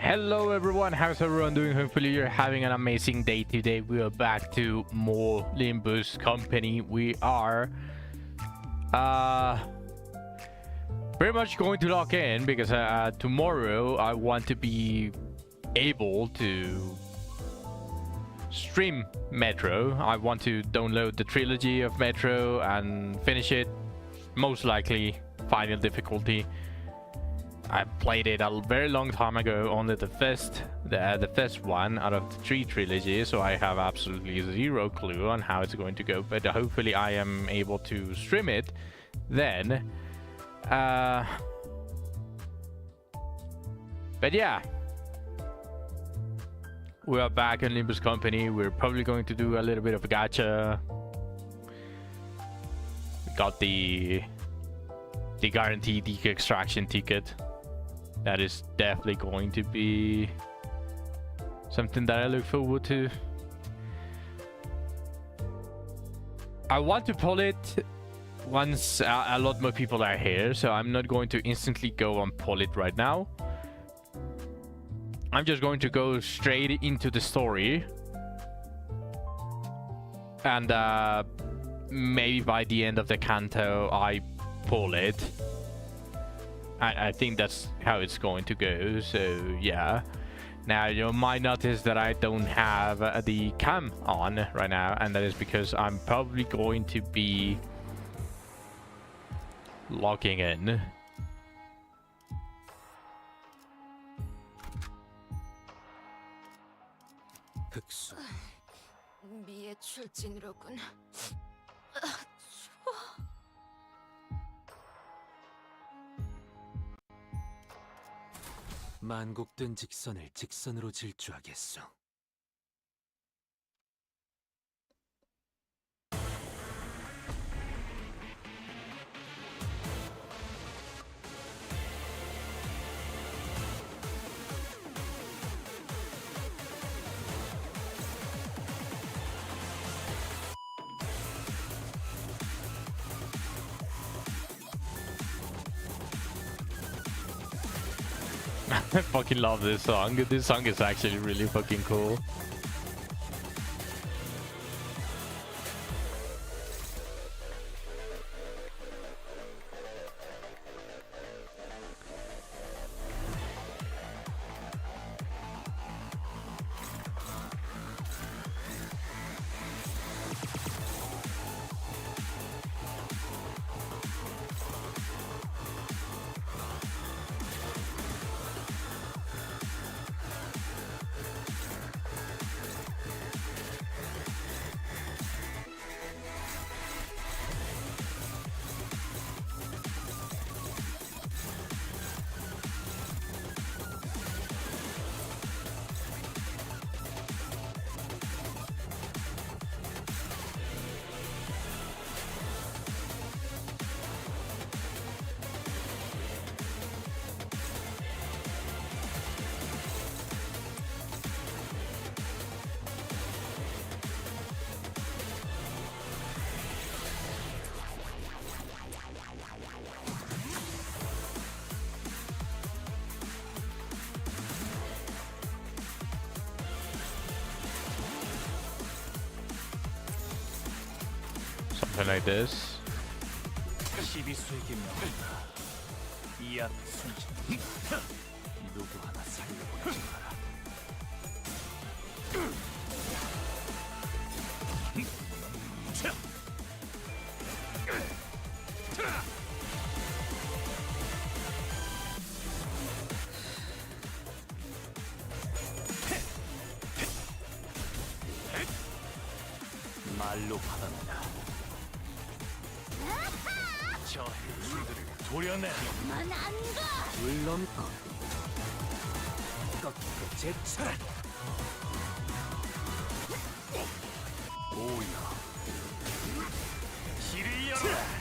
Hello everyone, how's everyone doing? Hopefully you're having an amazing day today. We are back to more Limbus Company. We are pretty much going to lock in because tomorrow I want to be able to stream Metro. I want to download the trilogy of Metro and finish it, most likely final difficulty. I played it a very long time ago, only the first one out of the 3 trilogies, so I have absolutely zero clue on how it's going to go, but hopefully I am able to stream it then. But yeah, we are back in Limbus Company. We're probably going to do a little bit of a gacha. We got the guaranteed DK extraction ticket. That is definitely going to be something that I look forward to. I want to pull it once a lot more people are here, so I'm not going to instantly go and pull it right now. I'm just going to go straight into the story, and maybe by the end of the canto I pull it. I think that's how it's going to go, so yeah. Now you might notice that I don't have the cam on right now, and that is because I'm probably going to be logging in. 미의 출진으로군. 만곡된 직선을 직선으로 질주하겠소. I fucking love this song. This song is actually really fucking cool. Something like this. 말로 받아낸다. 저 해충들을 도려내. 물론 꺾이고 제쳐라. 오야. 길을 열어라.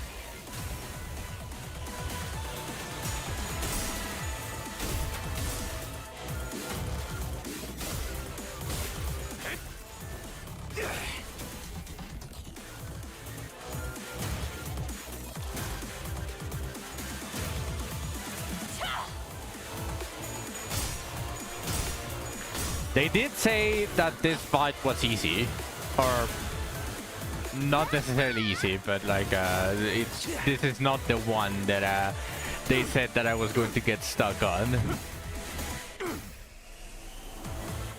They did say that this fight was easy, or not necessarily easy, but like this is not the one that they said that I was going to get stuck on.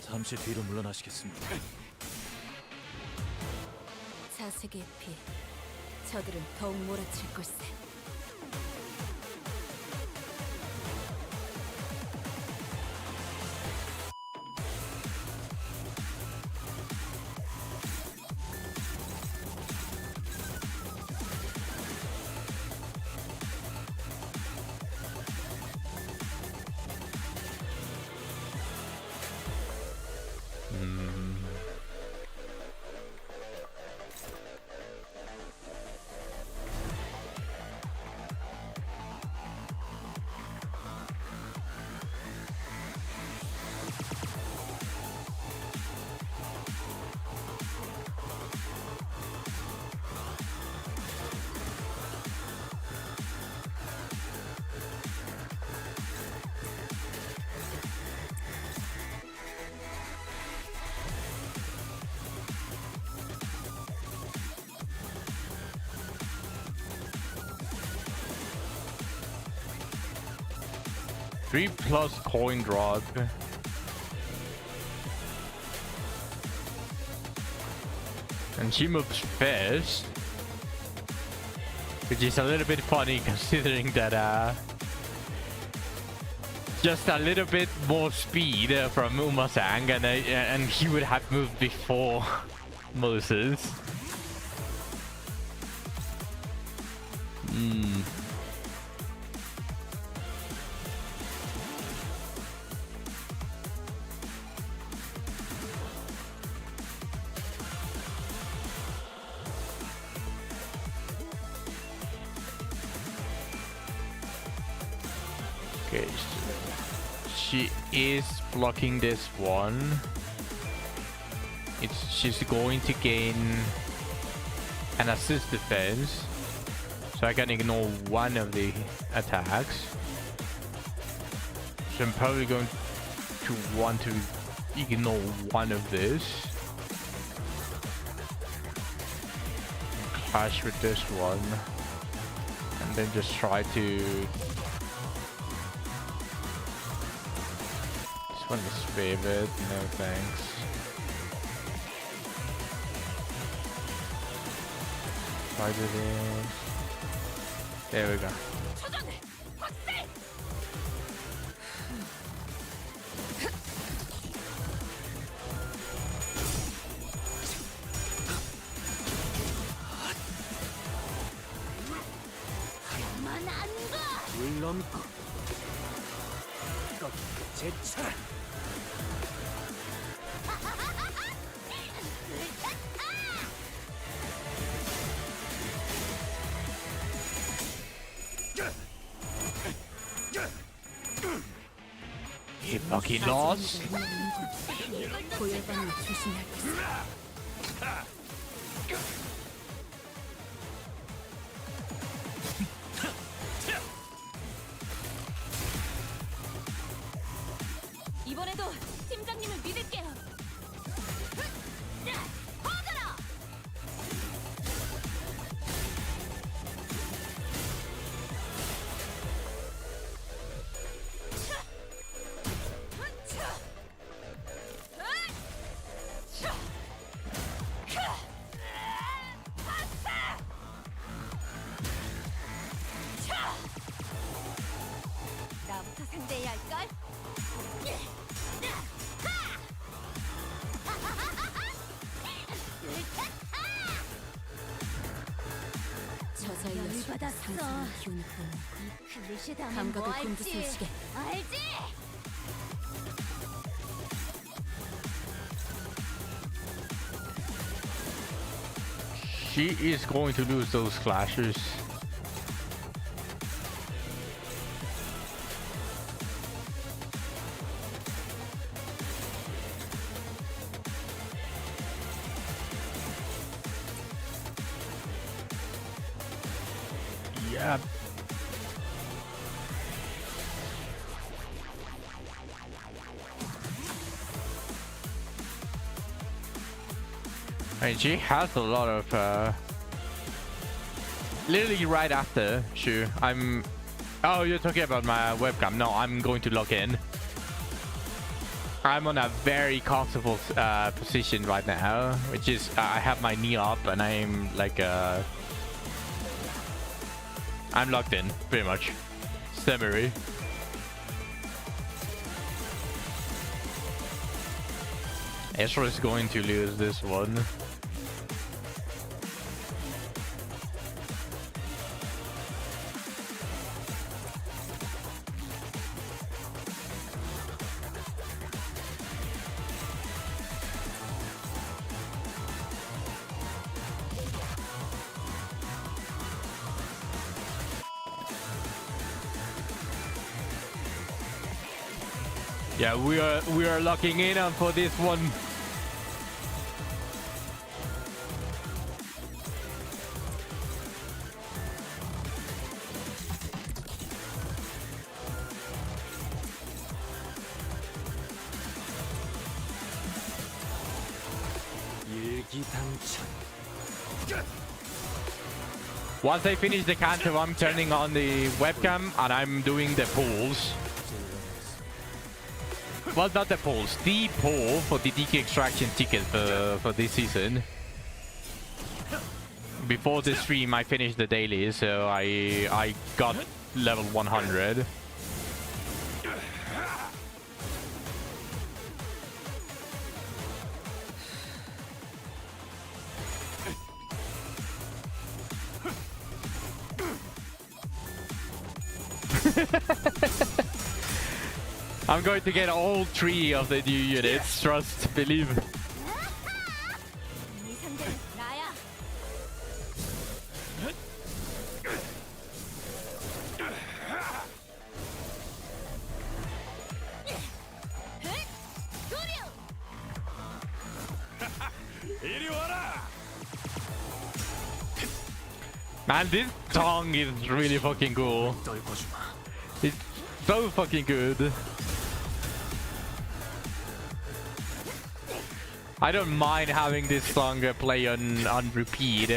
잠시 뒤로 물러나시겠습니다. 자색의 피. 저들은 더욱 몰아칠 걸세. Three plus coin drop. And she moves fast, which is a little bit funny considering that just a little bit more speed from Uma-sang, and he would have moved before Moses. Okay, so she is blocking this one. She's going to gain an assist defense, so I can ignore one of the attacks. So I'm probably going to want to ignore one of this. Clash with this one, and then just try to. This one is favored, no thanks. Try to this. There we go. 물넘고 꺾고 제쳐라. He fucking lost. 고열반을 조심해야겠어. 이번에도 팀장님을 믿을게요. 퍼져라! 나부터 상대해야 할걸? 저자의 상승의 기운이 뿜는 감각을 곤두세우시게. 알지? She is going to lose those clashes. Yep. I mean, she has a lot of literally right after. Sure, I'm. Oh, you're talking about my webcam? No, I'm going to log in. I'm on a very comfortable position right now, which is I have my knee up and I'm like I'm logged in pretty much. Summary. Ezra is going to lose this one. Yeah, we are locking in on for this one. Once I finish the canto, I'm turning on the webcam and I'm doing the pulls. Well, not the polls, the poll for the DK extraction ticket for this season. Before the stream, I finished the daily, so I got level 100. I'm going to get all 3 of the new units, trust, believe. Man, this song is really fucking cool. It's so fucking good. I don't mind having this song play on repeat.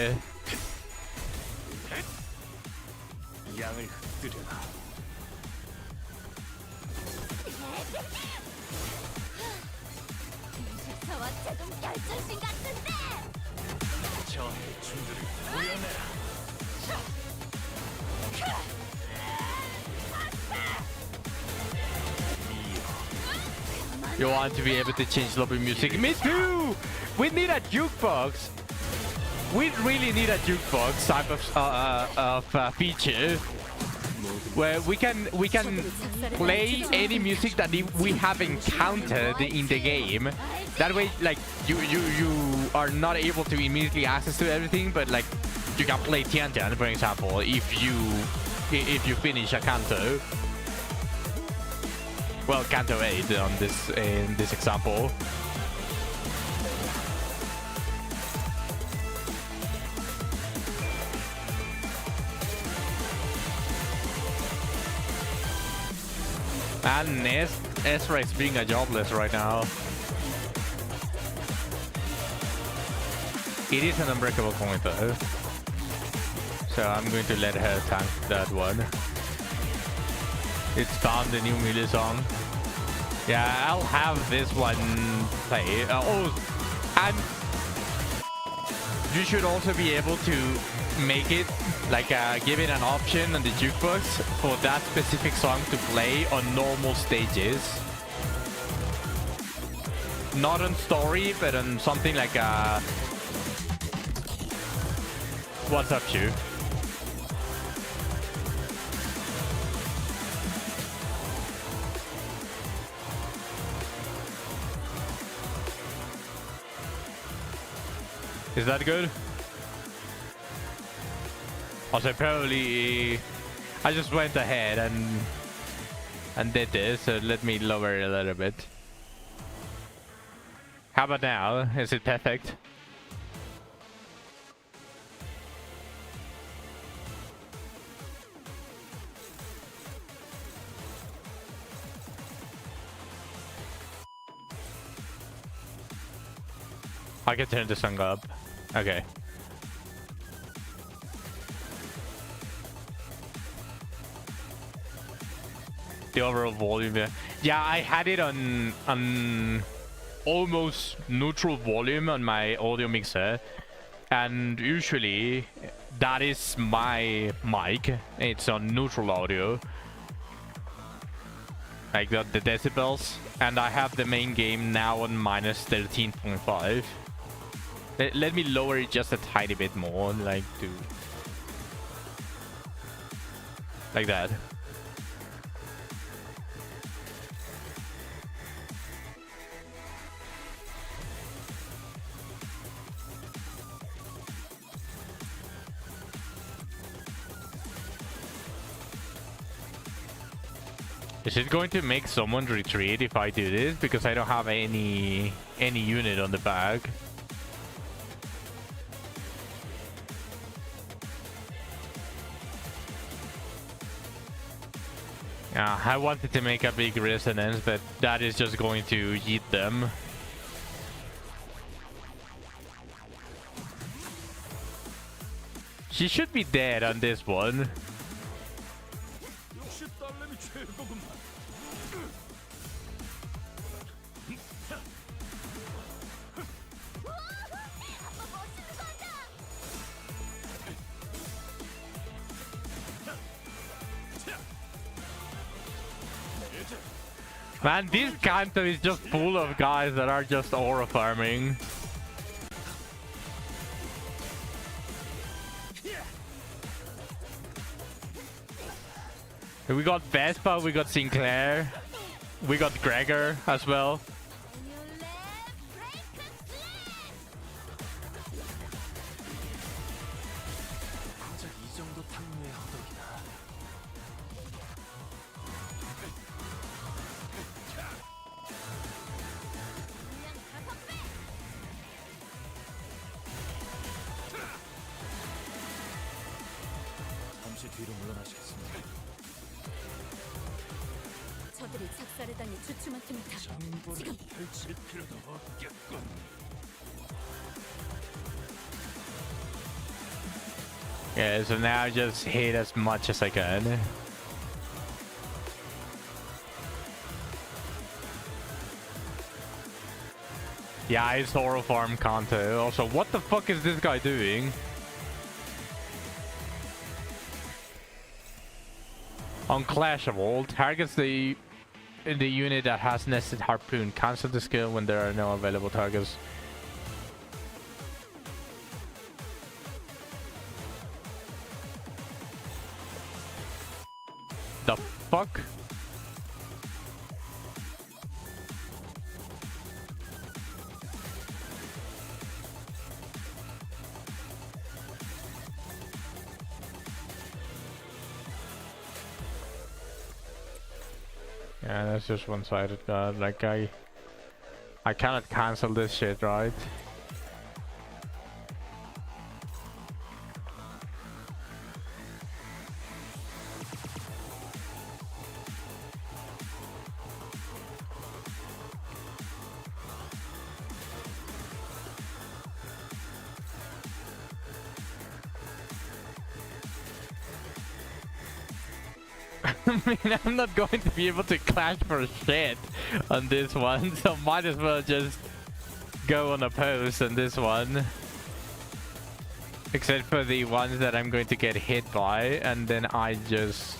You want to be able to change lobby music? Me too! We need a jukebox! We really need a jukebox type of feature where we can play any music that we have encountered in the game. That way, like you are not able to immediately access to everything, but like you can play Tiantian, for example, if you finish a canto. Well, Canto 8 on this in this example. And Ezra is being a jobless right now. It is an unbreakable coin though, so I'm going to let her tank that one. It's found the new melee song. Yeah, I'll have this one play. Oh, and you should also be able to make it like give it an option on the jukebox for that specific song to play on normal stages. Not on story, but on something like what's up, you? Is that good? Also, probably I just went ahead and did this, so let me lower it a little bit. How about now? Is it perfect? I can turn the song up. Okay. The overall volume, yeah. Yeah, I had it on almost neutral volume on my audio mixer, and usually that is my mic. It's on neutral audio. I got the decibels, and I have the main game now on minus 13.5. Let me lower it just a tiny bit more, like that. Is it going to make someone retreat if I do this? Because I don't have any unit on the back. Yeah, I wanted to make a big resonance, but that is just going to yeet them. She should be dead on this one. Man, this Canto is just full of guys that are just aura farming. We got Vespa, we got Sinclair, we got Gregor as well. 뒤로 물러나시겠습니다. 저들이 작살을 당해 주춤한 틈을 타. 지금 펼칠 필요도 없겠군. Yeah, so now just hit as much as I can. Yeah, it's Horror Farm Kanto. Also, what the fuck is this guy doing? On Clash of All, targets the unit that has nested harpoon. Cancel the skill when there are no available targets. The fuck? Yeah, that's just one-sided, God. Like, I cannot cancel this shit, right? I mean, I'm not going to be able to clash for shit on this one, so might as well just go on a post on this one. Except for the ones that I'm going to get hit by, and then I just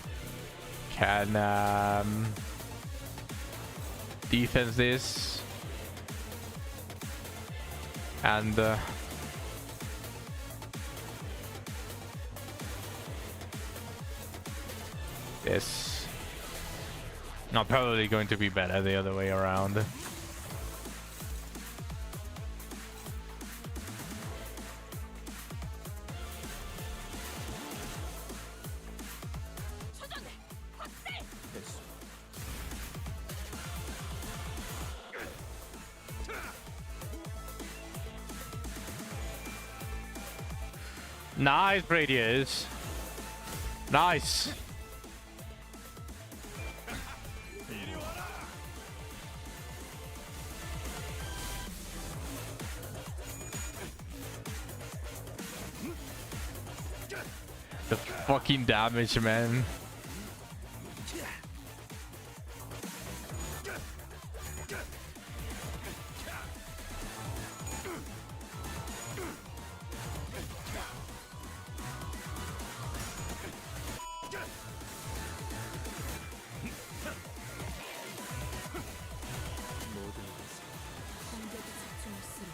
can defense this. And this. Not probably going to be better the other way around. Nice radius. Nice. The fucking damage, man. 공격에 집중할수록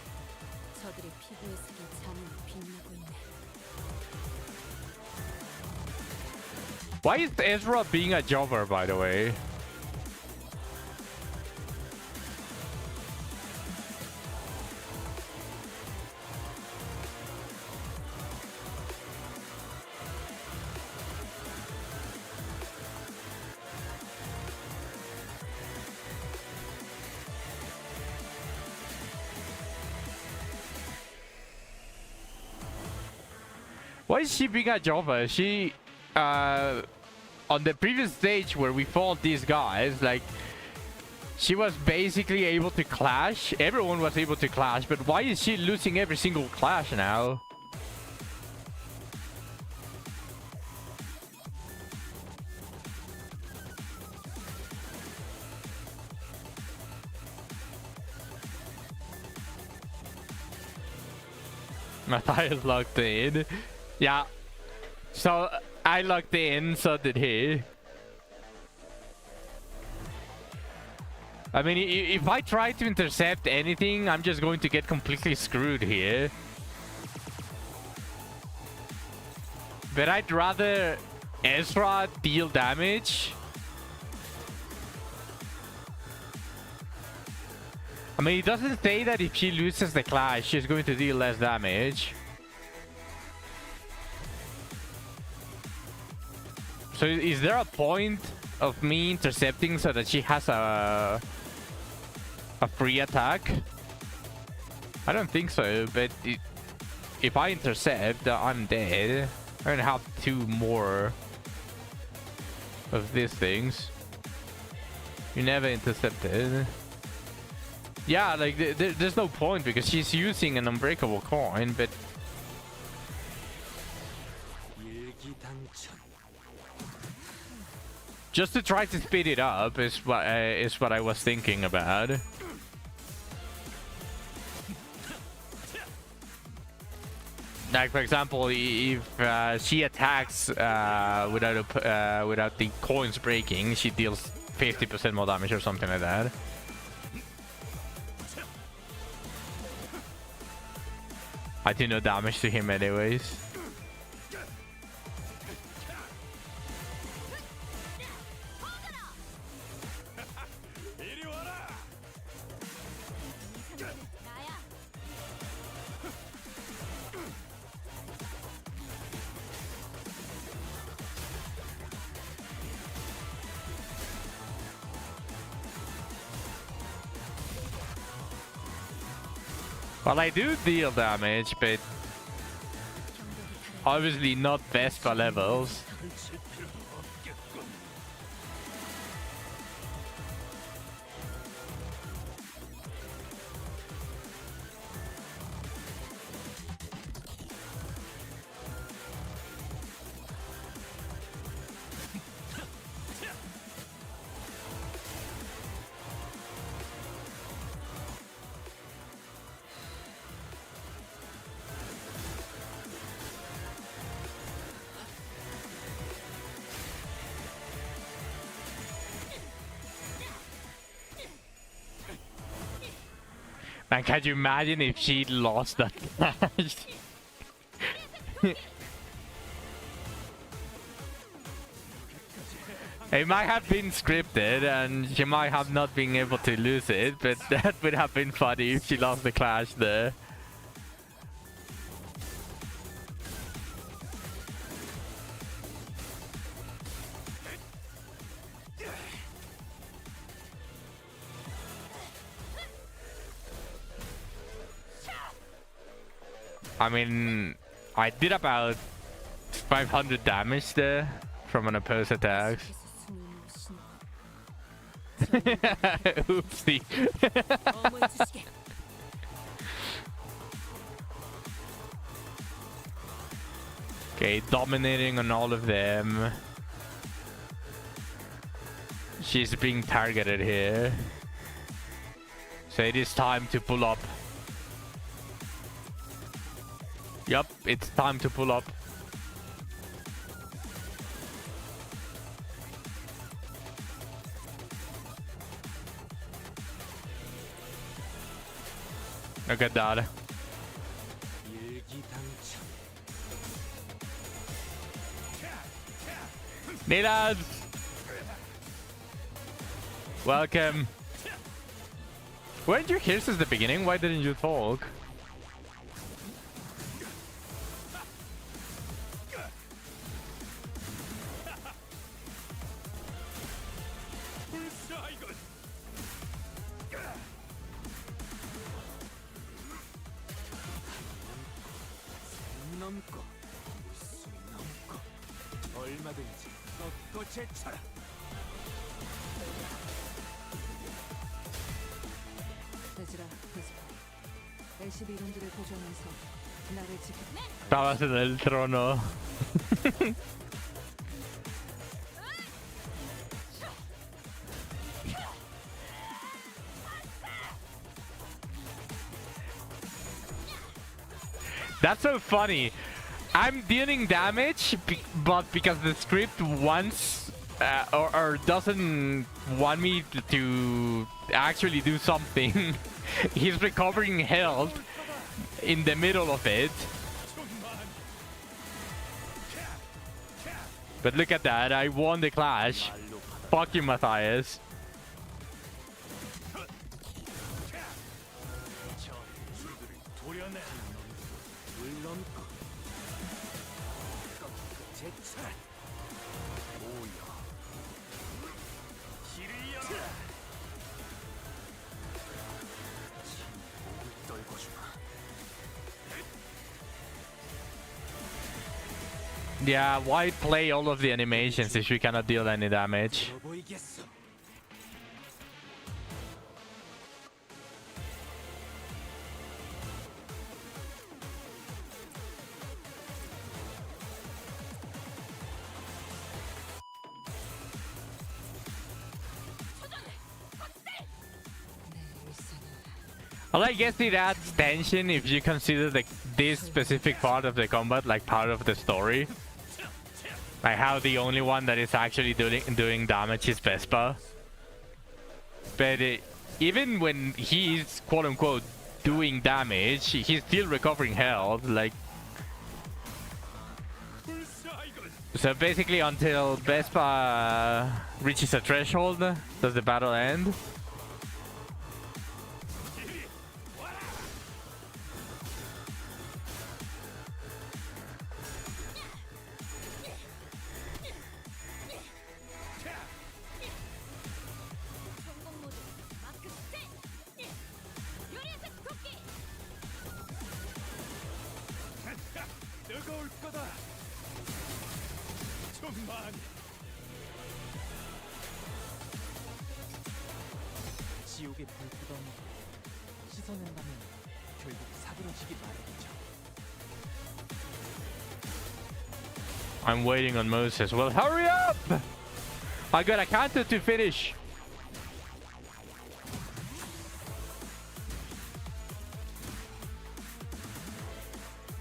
저들의 피부의 색이 자문히 빛나고 있네. Why is Ezra being a jobber, by the way? Why is she being a jobber? She, on the previous stage where we fought these guys, like, she was basically able to clash. Everyone was able to clash, but why is she losing every single clash now? Matthias locked in. Yeah. So I locked in, so did he. I mean, if I try to intercept anything, I'm just going to get completely screwed here. But I'd rather Ezra deal damage. I mean, it doesn't say that if she loses the clash, she's going to deal less damage. So is there a point of me intercepting so that she has a free attack? I don't think so, but if I intercept, I'm dead. I'm gonna have 2 more of these things. You never intercepted. Yeah, like there's no point because she's using an unbreakable coin, but just to try to speed it up is what I was thinking about. Like for example, if she attacks without the coins breaking, she deals 50% more damage or something like that. I do no damage to him anyways. Well, I do deal damage, but obviously not Vespa levels. Man, can you imagine if she lost that match? It might have been scripted and she might have not been able to lose it, but that would have been funny if she lost the clash there. I mean, I did about 500 damage there from an opposed attack. Oopsie. Okay, dominating on all of them. She's being targeted here. So it is time to pull up. Yup, it's time to pull up. Look at that. Nilad! Welcome. Weren't you here since the beginning? Why didn't you talk? 얼마든지 꺾고 제쳐라. 에즈라, 베스퍼. LCB 이론들을 보존하면서 나를 지켜. Estabas en el trono. That's so funny. I'm dealing damage, but because the script wants or doesn't want me to actually do something, he's recovering health in the middle of it. But look at that, I won the clash. Fuck you, Matthias. Yeah, why play all of the animations if you cannot deal any damage? Well, I guess it adds tension if you consider this specific part of the combat like part of the story. Like how the only one that is actually doing damage is Vespa. But even when he's quote-unquote doing damage, he's still recovering health. Like, so basically until Vespa reaches a threshold, does the battle end? 지옥의 불구덩이 씻어낸다면 결국 사그러지기 마련이죠. I'm waiting on Moses. Well, hurry up! I got a canto to finish.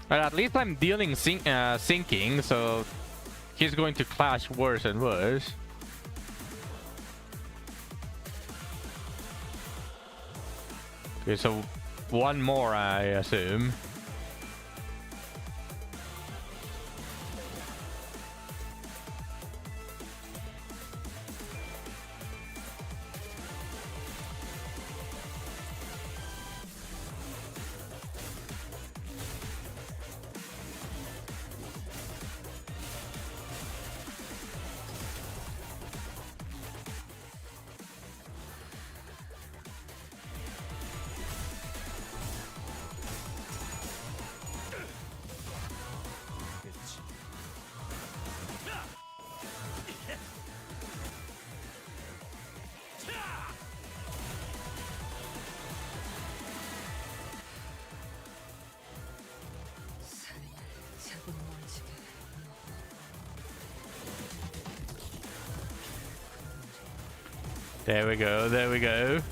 But at least I'm dealing sinking, so he's going to clash worse and worse. Okay, so one more, I assume. There we go, there we go.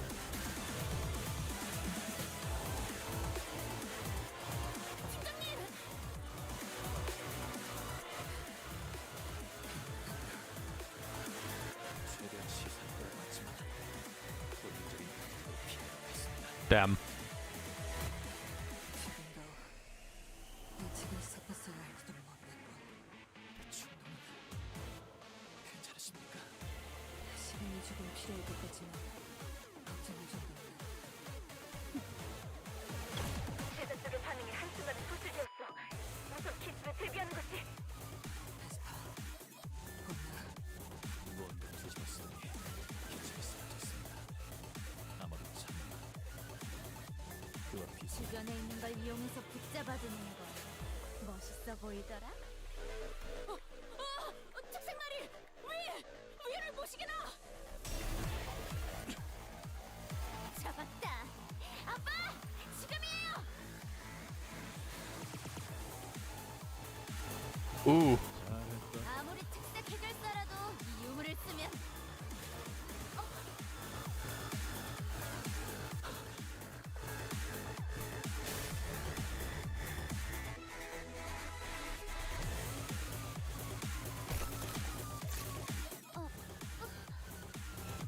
최대한 시선을 끌어갔지만 본능적인 감정을 피해가겠습니다. Damn. 지금 섞었어야 할지도 모르겠고 충동은 괜찮으십니까? 시간이 조금 필요할 것 같지만 걱정할 정도는 제자들의 반응이 한순간에 소실되었어. 우선 기술에 대비하는 것이. 에스파 겁나 무언가 뒤집었으니 기술이 쓰러졌습니다. 아마도 참나. 그와 비슷. 주변에 있는 걸 이용해서 붙잡아두는 거 멋있어 보이더라. 특생마리 위를 보시게나. 잡았다. 아빠 지금이에요. Ooh. 잘했다. 아무리 특색 해결사라도 이 유물을 쓰면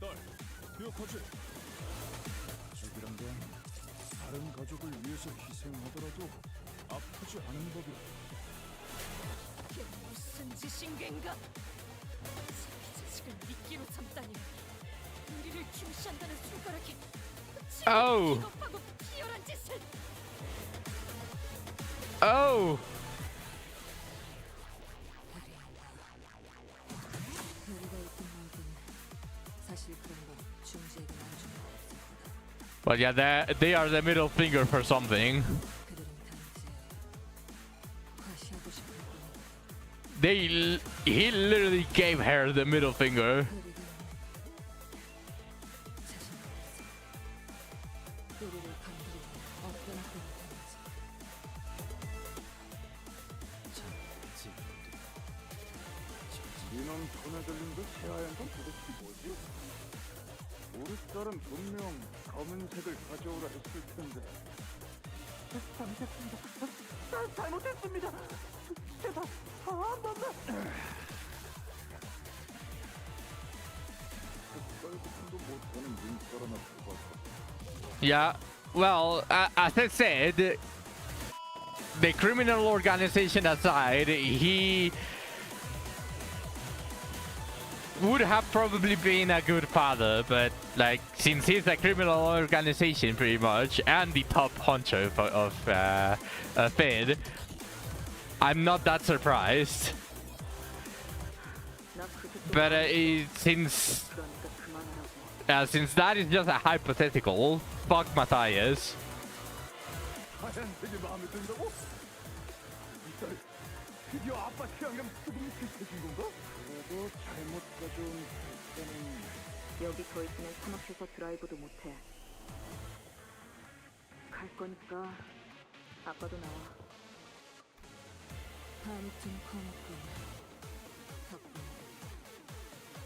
널 기억하지? 가족이란 건 다른 가족을 위해서 희생하더라도 아프지 않은 법이야. 이게 무슨 짓인가? 자기 자식을 미끼로 삼다니. 우리를 중시한다는 손가락에 아우. 기겁하고 비열한 짓을. Oh. 별이가 있든 말든 사실 그런 건 중지에게 나중에 But yeah, they are the middle finger for something. 그들은 단지 과시하고 싶을 뿐. He literally gave her the middle finger. 별이가 자신이 없어. 우리를 건드리는 어떤 때문인지. 참 지금도 이놈 손에 들린 그 새하얀 건 도대체 뭐지? 우리 딸은 분명 검은색을 가져오라 했을 텐데. 잘못했습니다. 제발 한 번만. 숟갈부터 못하는 눈사람 앞에 봐서. Yeah, well, as I said, the criminal organization aside, he would have probably been a good father, but like since he's a criminal organization pretty much and the top honcho of Fed, I'm not that surprised. But since that is just a hypothetical, fuck Matthias. 하얀색이 마음에 든다고? 이딸 드디어 아빠 태양감 수분이 비슷해진 건가? 그래도 잘못 가져온 글자는 여기 더 있으면 사막에서 드라이브도 못해. 갈 거니까 아빠도 나와. 아무튼 고맙군. 덕분에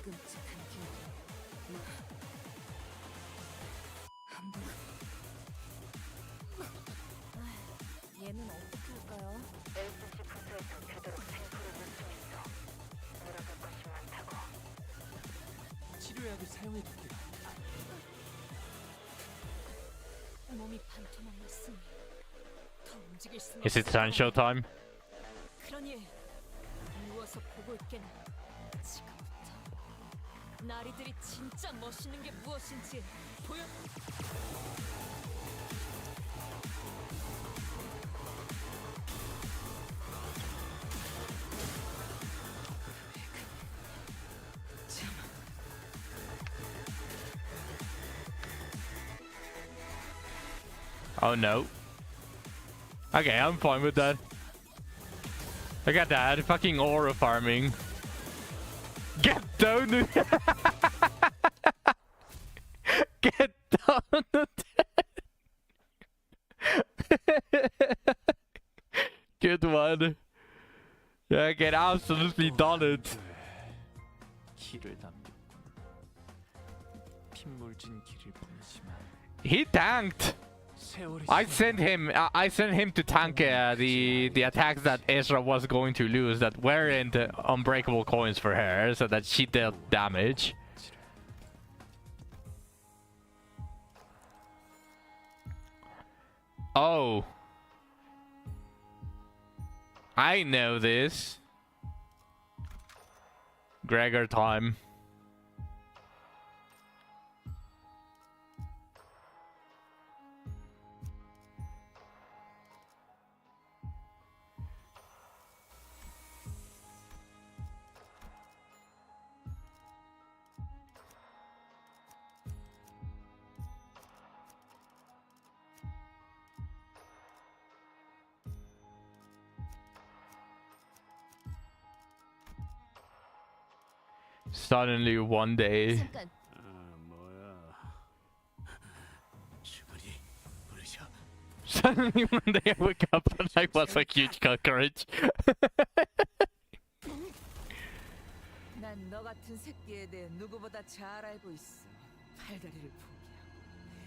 끔찍한 기억이 한번. 얘는 어떻게 할까요? LCC 부서에서 되도록 탱크를 볼 수 있어. 돌아갈 것이 많다고. 치료약을 사용해줄게요. 몸이 반토막 났으니 더 움직일 수는 Is it Sancho time? 그러니 누워서 보고 있게나. 지금부터 나리들이 진짜 멋있는 게 무엇인지 보여. Oh no. Okay, I'm fine with that. Look at that, fucking aura farming. Get down! Get down! Good one. Yeah, get absolutely done it. 키를 담겼군. He tanked. 세월이 I sent him to tank the attacks that Ezra was going to lose that weren't unbreakable coins for her, so that she dealt damage. Oh, I know this. Gregor time. Suddenly one day. 잠깐. 아 뭐야 주머니 부르셔. Suddenly one day I wake up and I was a huge cockroach. 난 너 같은 새끼에 대해 누구보다 잘 알고 있어. 팔다리를 포기하고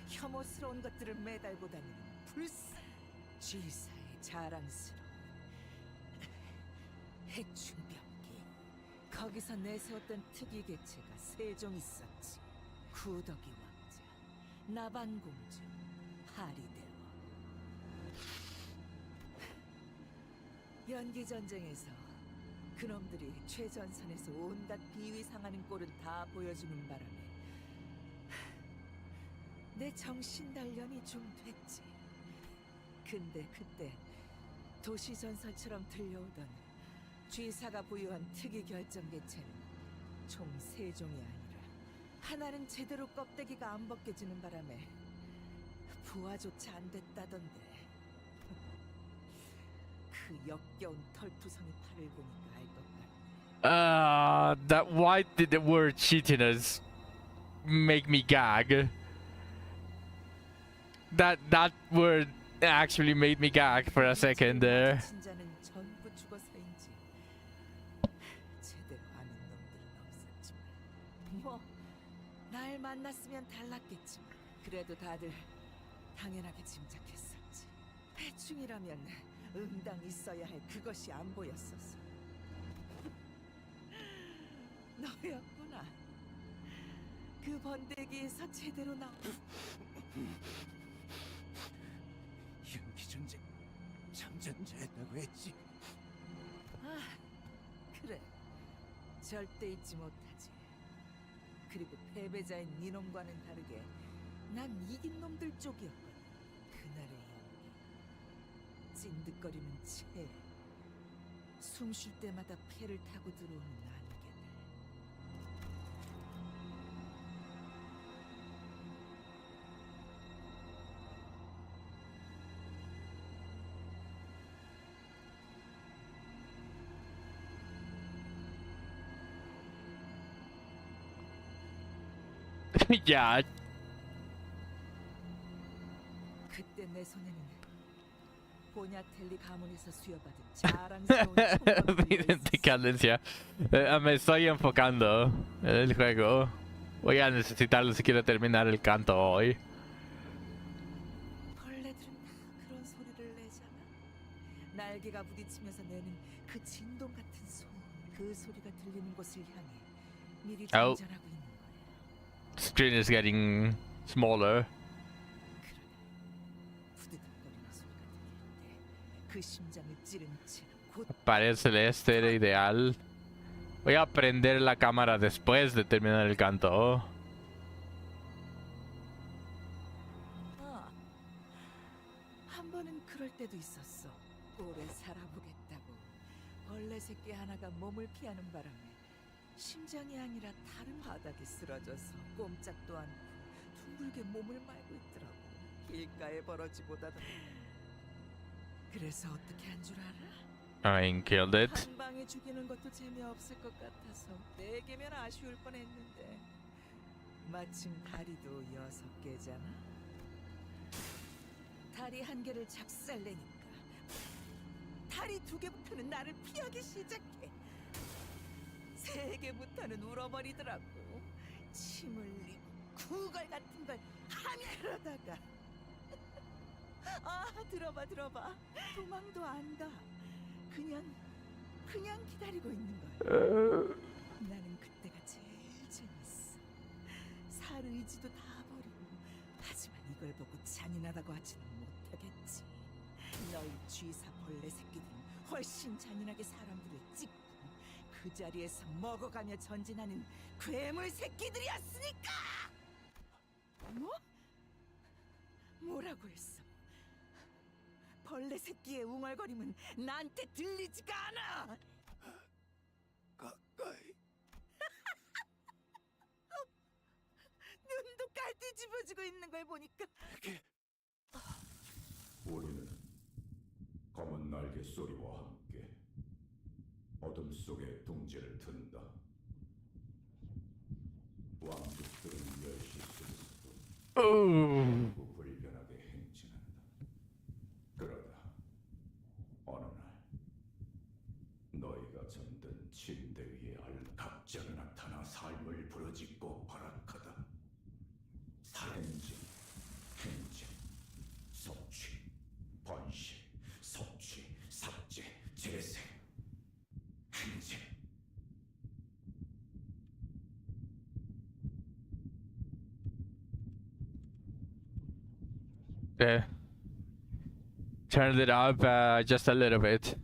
혐오스러운 것들을 매달고 다니는 불사 G사의 자랑스러운 핵중병기. 거기서 내세웠던 특이 개체가 세 종 있었지. 구더기 왕자, 나반공주, 하리대왕. 연기 전쟁에서 그놈들이 최전선에서 온갖 비위상하는 꼴은 다 보여주는 바람에 내 정신 단련이 좀 됐지. 근데 그때 도시 전설처럼 들려오던 G사가 부여한 특이 결정 개체는 총 세 종이 아니라 하나는 제대로 껍데기가 안 벗겨지는 바람에 부화조차 안 됐다던데. 그 역겨운 털투성이 팔을 보니까 알 것 같네. That why did the word chitinous make me gag? That word actually made me gag for a second there. 진자는 전부 죽어서인지 제대로 아는 놈들은 없었지만 뭐 날 만났으면 달랐겠지만 그래도 다들 당연하게 짐작했었지. 해충이라면 응당 있어야 할 그것이 안 보였었어. 너였구나. 그 번데기에서 제대로 나온 연기 전쟁 참전자였다고 했지. 아, 그래. 절대 잊지 못하지. 그리고 패배자인 니놈과는 다르게 난 이긴 놈들 쪽이었거든. 그날의 연기. 찐득거리는 채. 숨 쉴 때마다 폐를 타고 들어오는 안개들. Yeah, 그때 내 손에는 보냐텔리 가문에서 수여받은 자랑스러운 총검이 Identicalencia. Me estoy enfocando en el juego. Voy a necesitarlo si quiero terminar el canto hoy. 벌레들은 다 그런 소리를 내잖아. 날개가 부딪히면서 내는 그 진동 같은 소음. 그 소리가 들리는 곳을 향해 미리 아우. 장전하고 있는 거야. Screen is getting smaller. 그러네. 부드덕거리는 소리가 들릴 때 그 심장을 찌른 채는 곧 Parece este era ideal. Voy a prender la cámara después de terminar el canto. 한 번은 그럴 때도 있었어. 오래 살아보겠다고 벌레 새끼 하나가 몸을 피하는 바람에 심장이 아니라 다른 바닥에 쓰러져서 꼼짝도 않고 둥글게 몸을 말고 있더라고. 길가에 벌어지보다도. 그래서 어떻게 한 줄 알아? I killed it. 한 방에 죽이는 것도 재미없을 것 같아서 4개면 아쉬울 뻔했는데 마침 다리도 6개잖아. 다리 1개를 작살내니까 다리 2개부터는 나를 피하기 시작해. 3개부터는 울어버리더라고. 침 흘리고 구걸 같은 걸 이러다가 아 들어봐 도망도 안 가. 그냥 기다리고 있는 거야. 나는 그때가 제일 재밌어. 살 의지도 다 버리고. 하지만 이걸 보고 잔인하다고 하지는 못하겠지. 너희 쥐사 벌레 새끼들은 훨씬 잔인하게 사람들을 찍고 그 자리에서 먹어가며 전진하는 괴물 새끼들이었으니까. 뭐? 뭐라고 했어? 벌레 새끼의 웅얼거림은 나한테 들리지가 않아. 가까이. 눈도 깔 뒤집어지고 있는 걸 보니까 우리는 검은 날개 소리와 함께 어둠 속에 둥지를 튼다. 왕국들은 멸시 속에서도 불변하게 행진한다. 그러다 어느 날 너희가 잠든 침대 위에 갑자기 나타나 삶을 부러짓고 발악하다. 살행진, 행진, 섭취, 번식, 섭취, 삭제, 재생, 행진. Yeah. Turned it up just a little bit.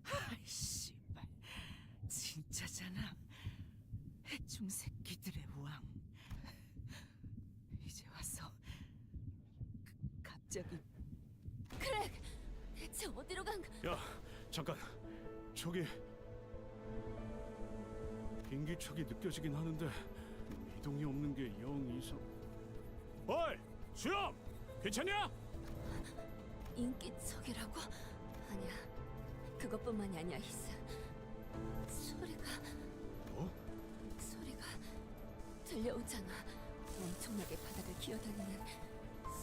아이 씨발 진짜잖아. 해충 새끼들의 왕. 이제 와서 갑자기 크랙! 대체 어디로 간 야, 잠깐. 저기 인기척이 느껴지긴 하는데 이동이 없는 게 영 이상. 어이, 수염! 괜찮냐? 인기척이라고? 아니야. 그것뿐만이 아니야, 히스. 소리가 들려오잖아. 엄청나게 바닥을 기어다니는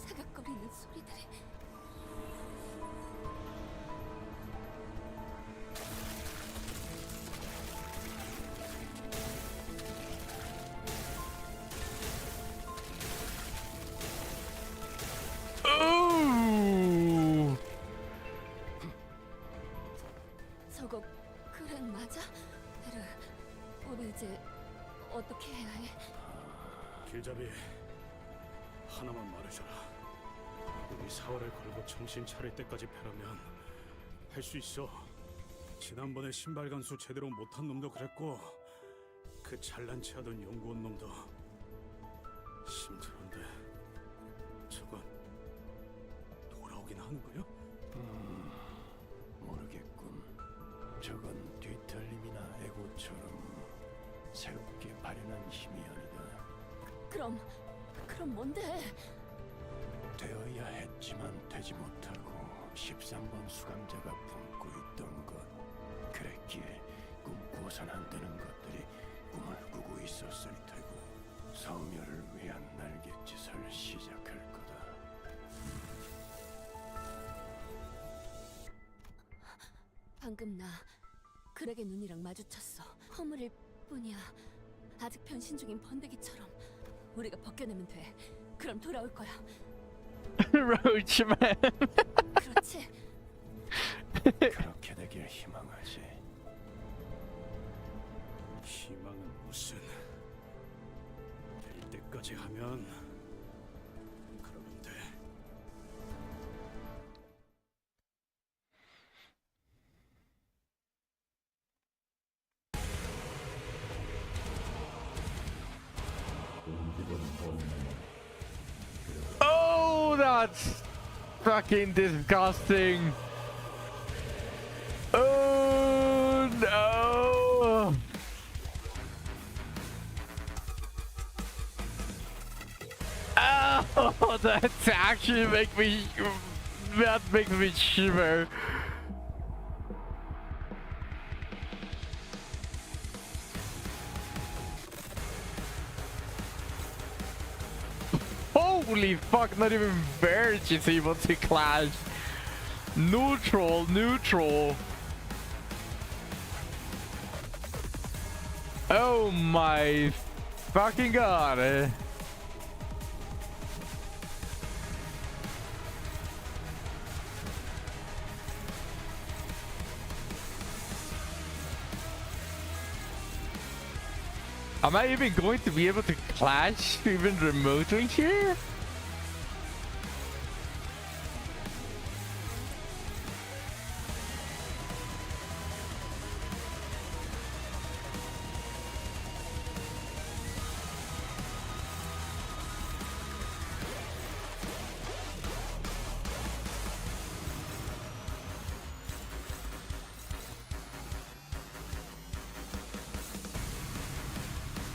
사각거리는 소리들이. Oh! 저거 크랙 맞아? 에르, 우리 이제 어떻게 해야 해? 길잡이, 하나만 말해줘라. 우리 사활을 걸고 정신 차릴 때까지 패라면 할 수 있어. 지난번에 신발 간수 제대로 못한 놈도 그랬고 그 잘난 체하던 연구원 놈도. 심드런데 저건 돌아오긴 하는 거야? 모르겠군. 저건 뒤틀림이나 에고처럼 새롭게 발현한 힘이 아니다. 그럼 뭔데? 되어야 했지만 되지 못하고 13번 수감자가 품고 있던 것. 그랬기에 꿈꾸어선 안 되는 것들이 꿈을 꾸고 있었을 테고 성멸을 위한 날갯짓을 시작할 거다. 방금 나 그렉의 눈이랑 마주쳤어. 허물일 뿐이야. 아직 변신 중인 번데기처럼. 우리가 벗겨내면 돼. 그럼 돌아올 거야. Roachman. 그렇지. 그렇게 되길 희망하지. 희망은 무슨. 될 때까지 하면 그러면 돼. Oh, that's fucking disgusting. Oh no. Oh, that's actually that makes me shiver. Holy fuck, not even Verge is able to clash. Neutral. Oh my fucking god. Am I even going to be able to clash even remotely here?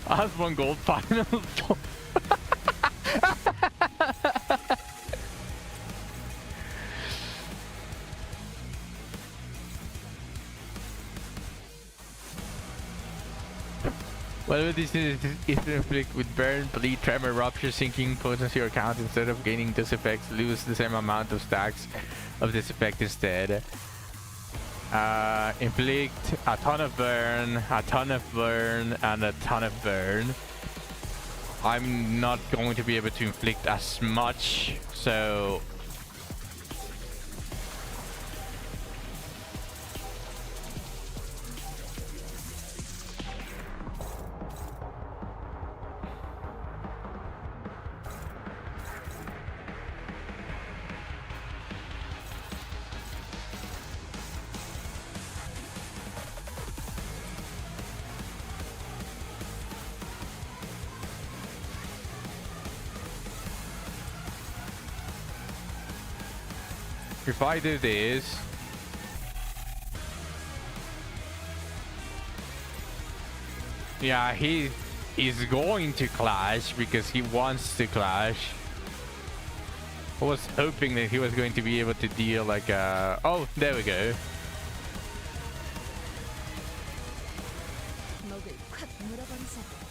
I have one gold final. Well, this is inflict with burn, bleed, tremor, rupture, sinking, potency, or count. Instead of gaining this effect, lose the same amount of stacks of this effect instead. Inflict a ton of burn, a ton of burn, and a ton of burn. I'm not going to be able to inflict as much, so if I do this, yeah, he is going to clash because he wants to clash. I was hoping that he was going to be able to deal like a... Oh, there we go. 먹을 콱 물어버리자고.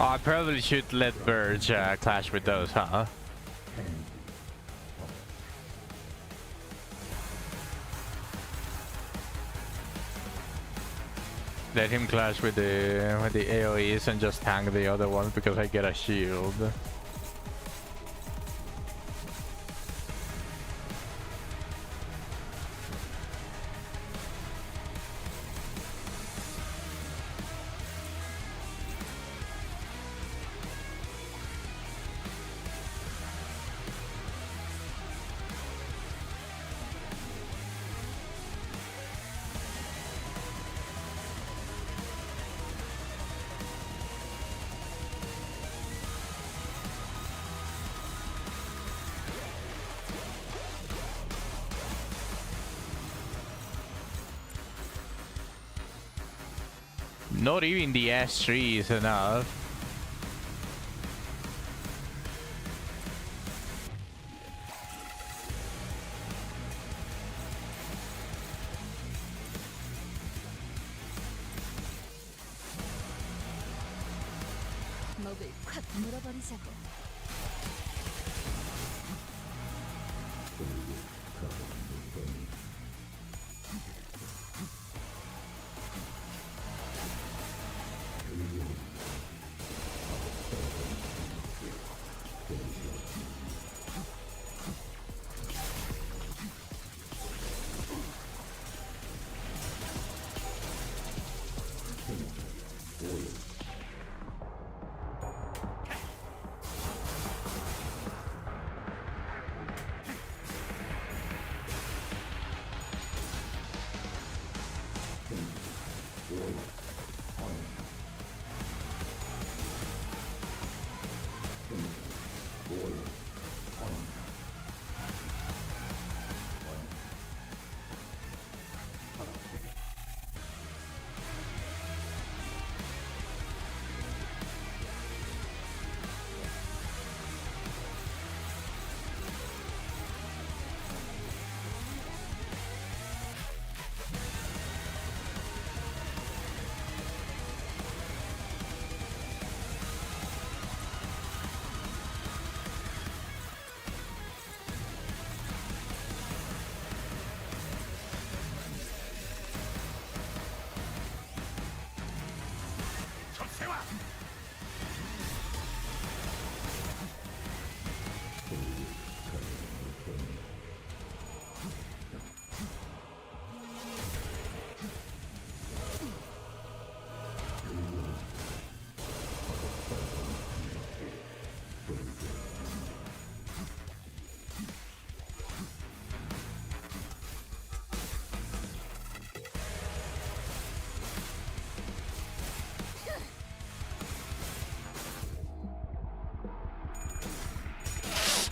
Oh, I probably should let Burge clash with those, huh? Let him clash with the AoEs and just tank the other one because I get a shield. Not even the S3 is enough. 먹을 콱 물어버리자고.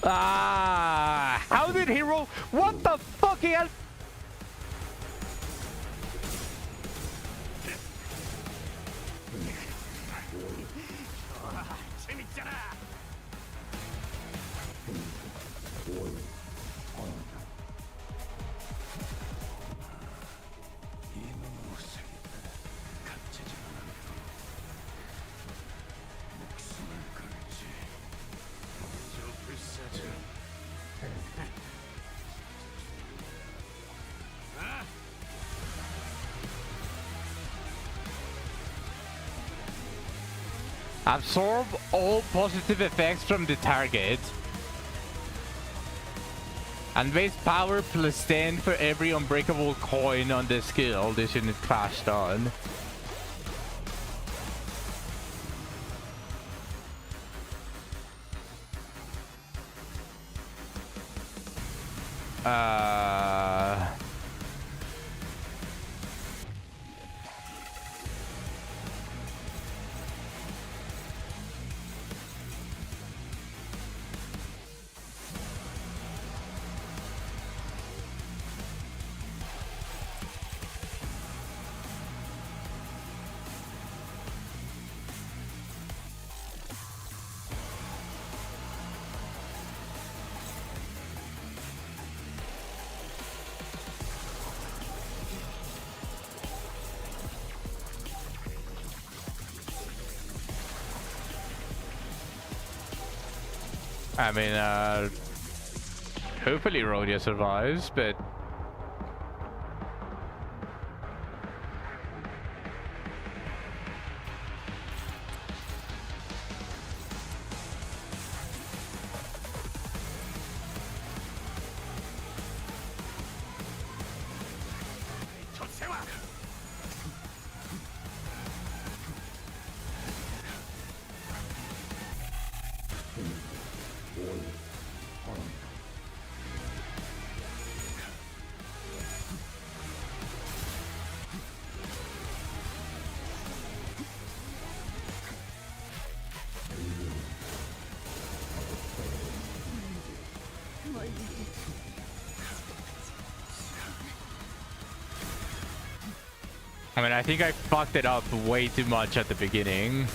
Ah, how did he roll? What the fuck? He had... Absorb all positive effects from the target. And waste power plus 10 for every unbreakable coin on the skill this unit clashed on. I mean, hopefully Rhodia survives, but... I mean, I think I fucked it up way too much at the beginning.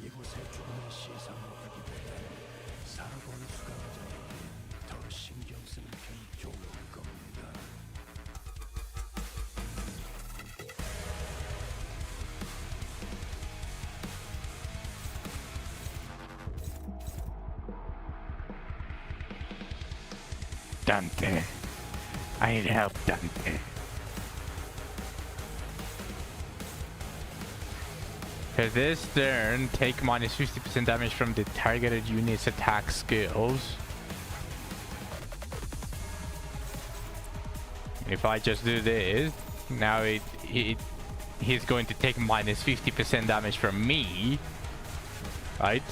이곳의 죽음의 시상보다기보다 살아본 수감자에게 더 신경 쓰는 편이 좋을 겁니다. Dante. I need help, Dante. For this turn, take minus 50% damage from the targeted unit's attack skills. If I just do this, now he's going to take minus 50% damage from me, right?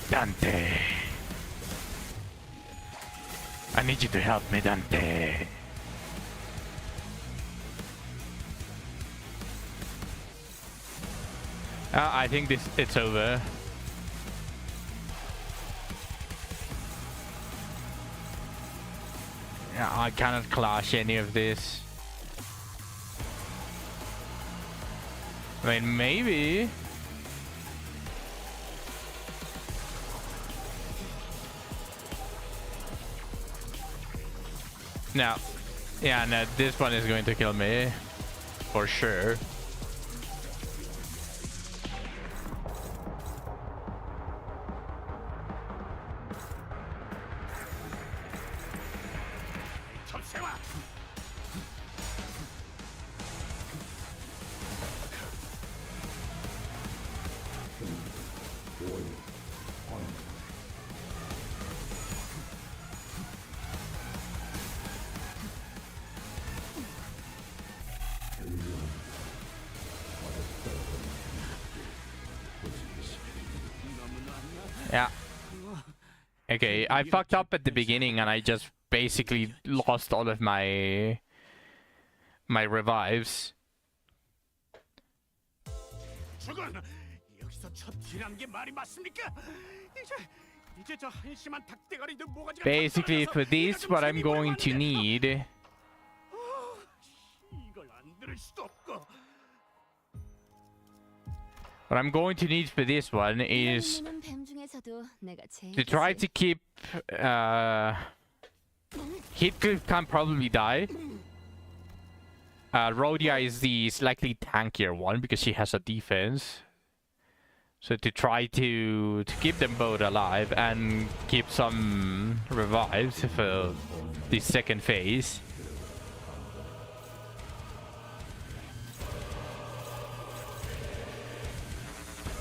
Dante. I need you to help me, Dante. I think it's over. Yeah, I cannot clash any of this. I mean, maybe. No. Yeah, no, this one is going to kill me. For sure. Yeah. Okay, I fucked up at the beginning and I just basically lost all of my revives. 저건 여기서 첫 딜한 게 말이 맞습니까? 이제 저 한심한 닭대가리들 뭐가지가 Basically, for this, what I'm going to need. 이걸 안 들을 수도 없고. What I'm going to need for this one is to try to keep Heathcliff can probably die. Rhodia is the slightly tankier one because she has a defense. So to try to keep them both alive and keep some revives for the second phase.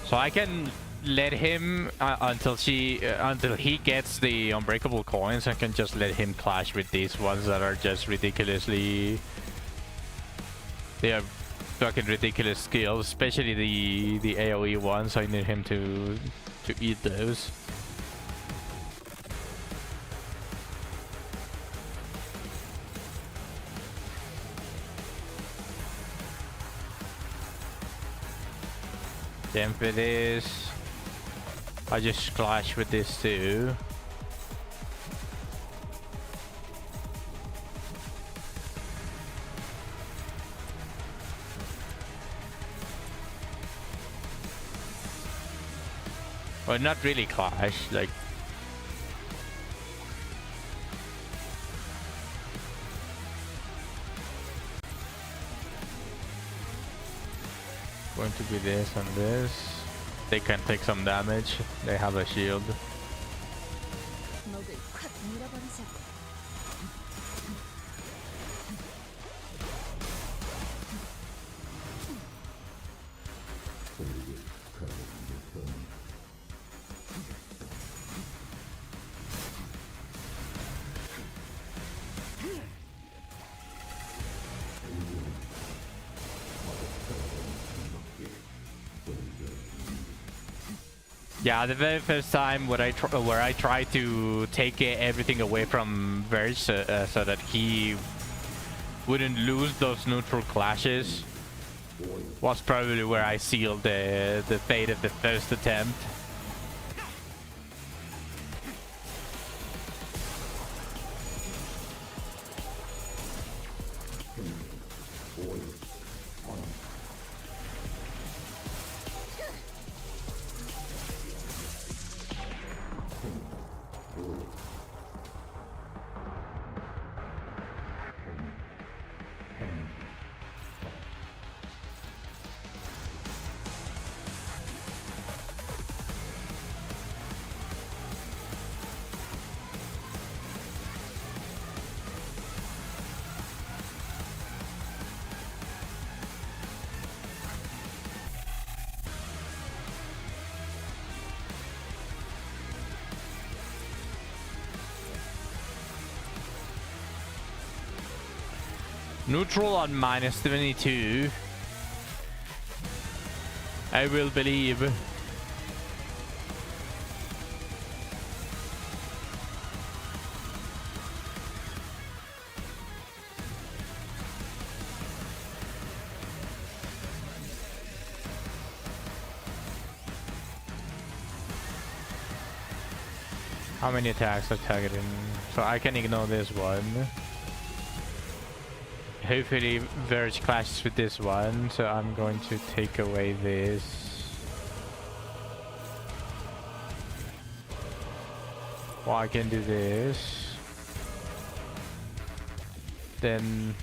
So I can let him until he gets the unbreakable coins. I can just let him clash with these ones that are just ridiculously. They are fucking ridiculous skills, especially the AOE ones. I need him to eat those. Then for this, I just clash with this too. Well, not really clash, like... Going to be this and this. They can take some damage. They have a shield. Yeah, the very first time where I tried to take everything away from Verge so that he wouldn't lose those neutral clashes was probably where I sealed the fate of the first attempt. Neutral on -72. I will believe. How many attacks are targeting? So I can ignore this one. Hopefully Verge clashes with this one, so I'm going to take away this. Well, I can do this. Then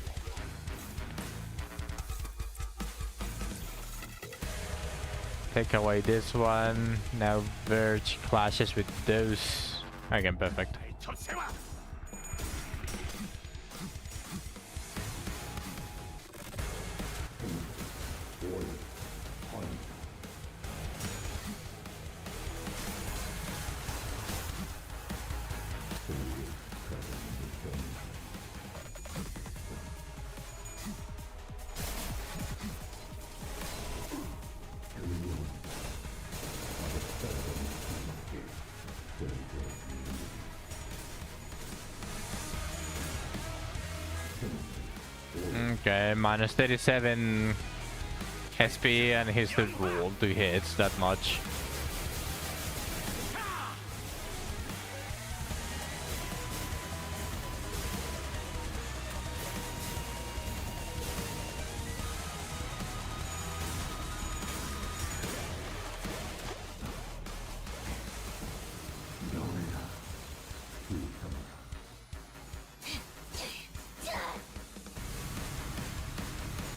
take away this one. Now Verge clashes with those. Again, perfect. Okay, minus 37 SP and he's the rule to hit that much.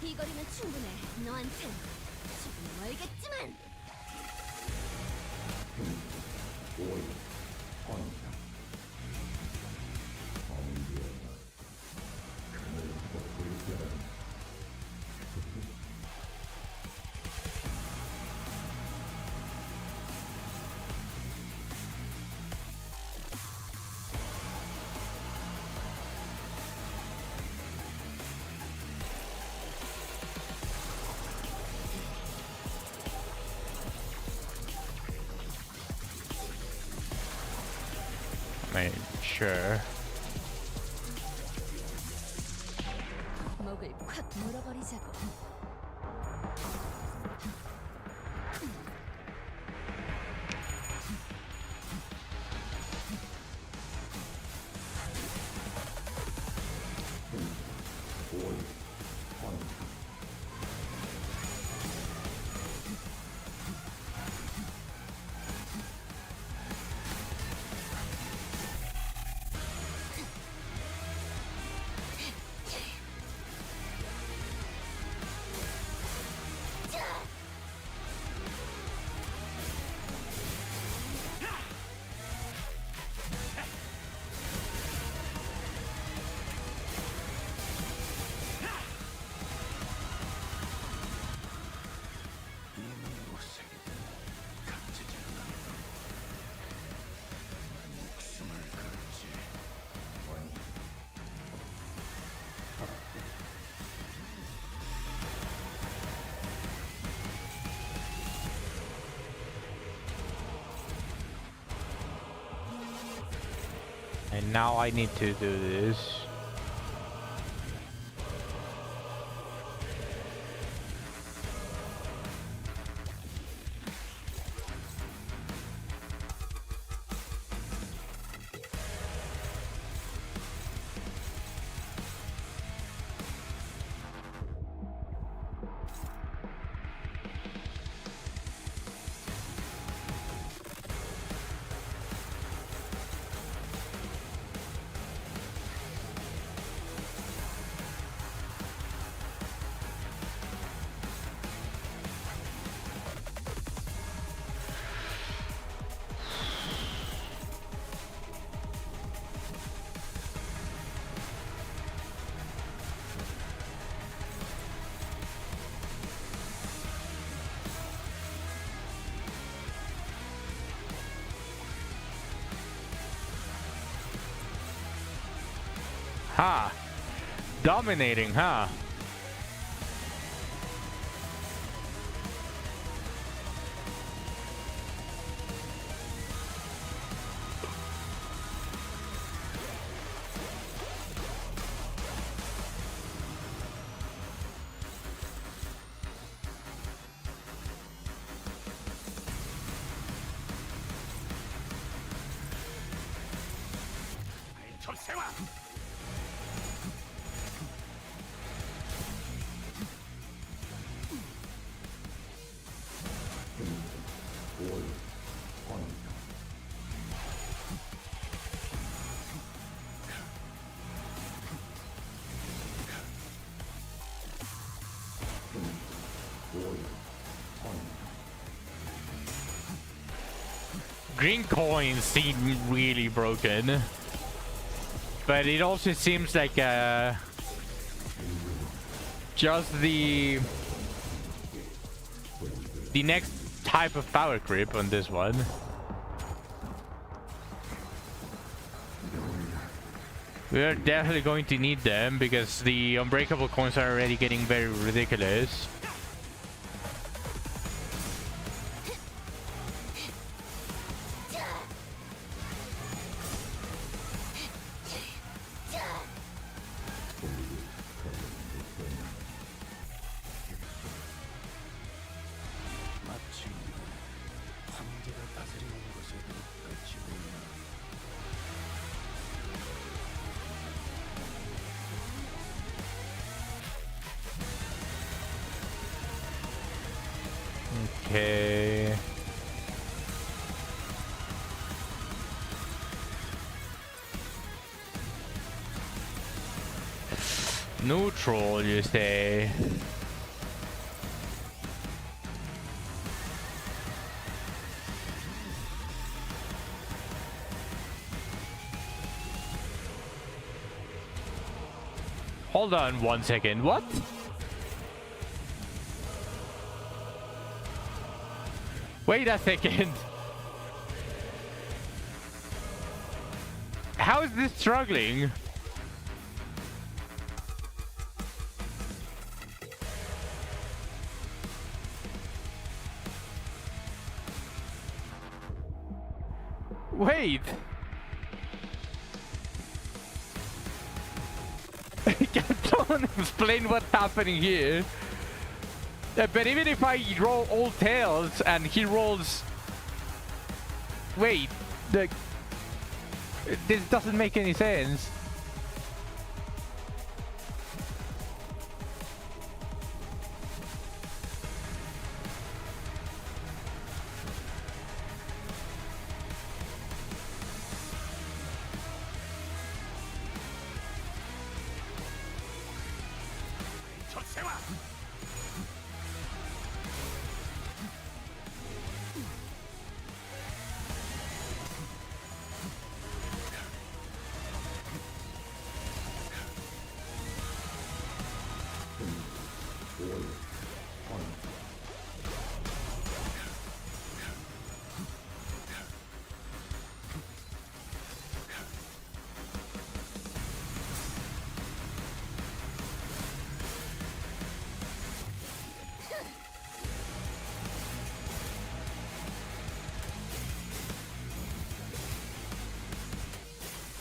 이 거리면 충분해. 너한텐 조금 멀겠지만. Sure. 목을 콱 물어버리자고. And now I need to do this. Ha! Dominating, huh? green coins seem really broken. But it also seems like just the next type of power grip on this one. We are definitely going to need them because the unbreakable coins are already getting very ridiculous. 마치 황제가 다스리는 곳에도 끝이 보이나. Okay. Neutral, you say? Hold on 1 second. What? Wait a second. How is this struggling? Wait. Don't explain what's happening here. But even if I roll all tails and he rolls... Wait, this doesn't make any sense.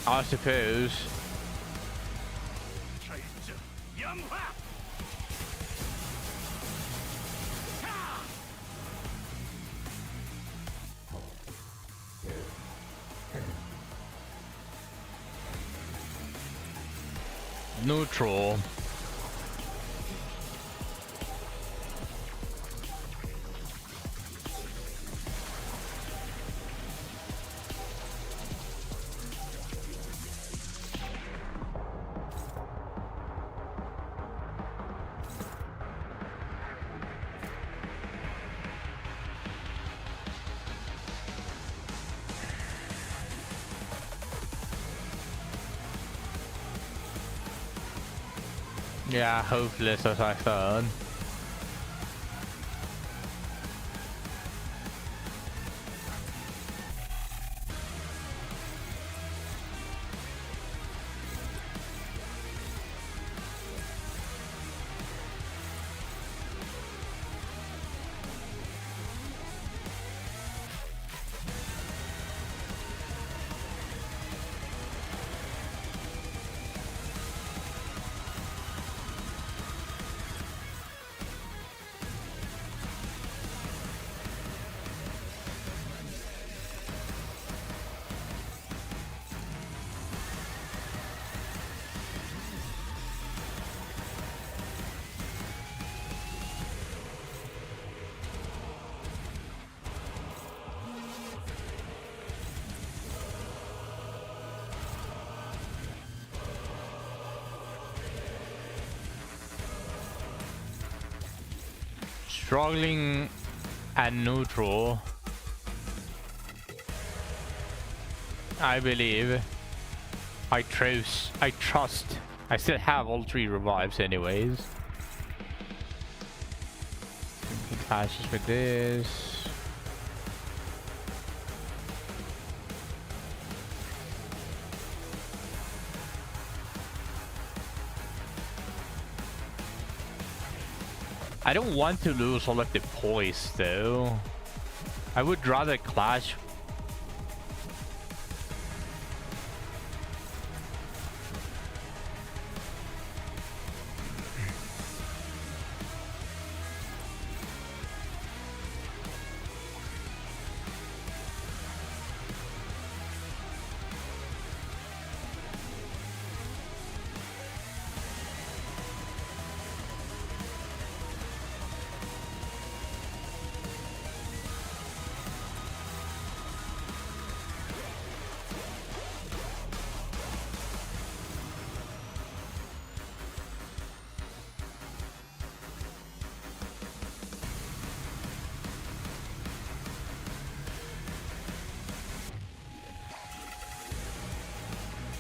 I suppose. Neutral. Yeah, hopeless as I thought. Struggling and neutral. I believe. I trust. I still have all 3 revives anyways. He clashes with this. I don't want to lose all of the poise though. I would rather clash.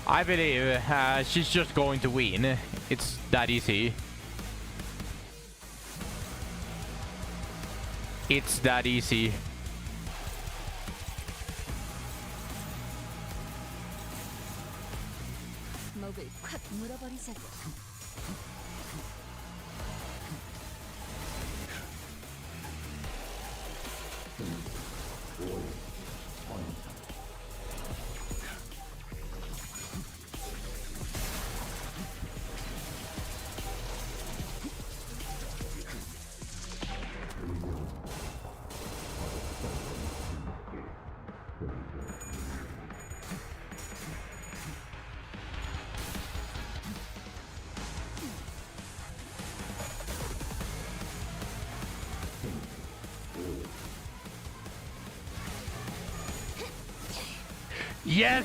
I believe she's just going to win. It's that easy. It's that easy. 목을 콱 물어버리자고. Yes!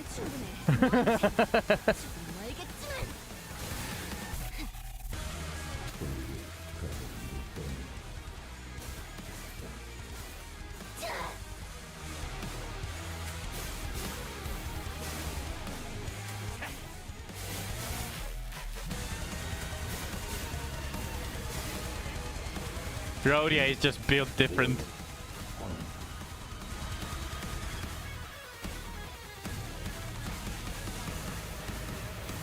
Rhodia is just built different.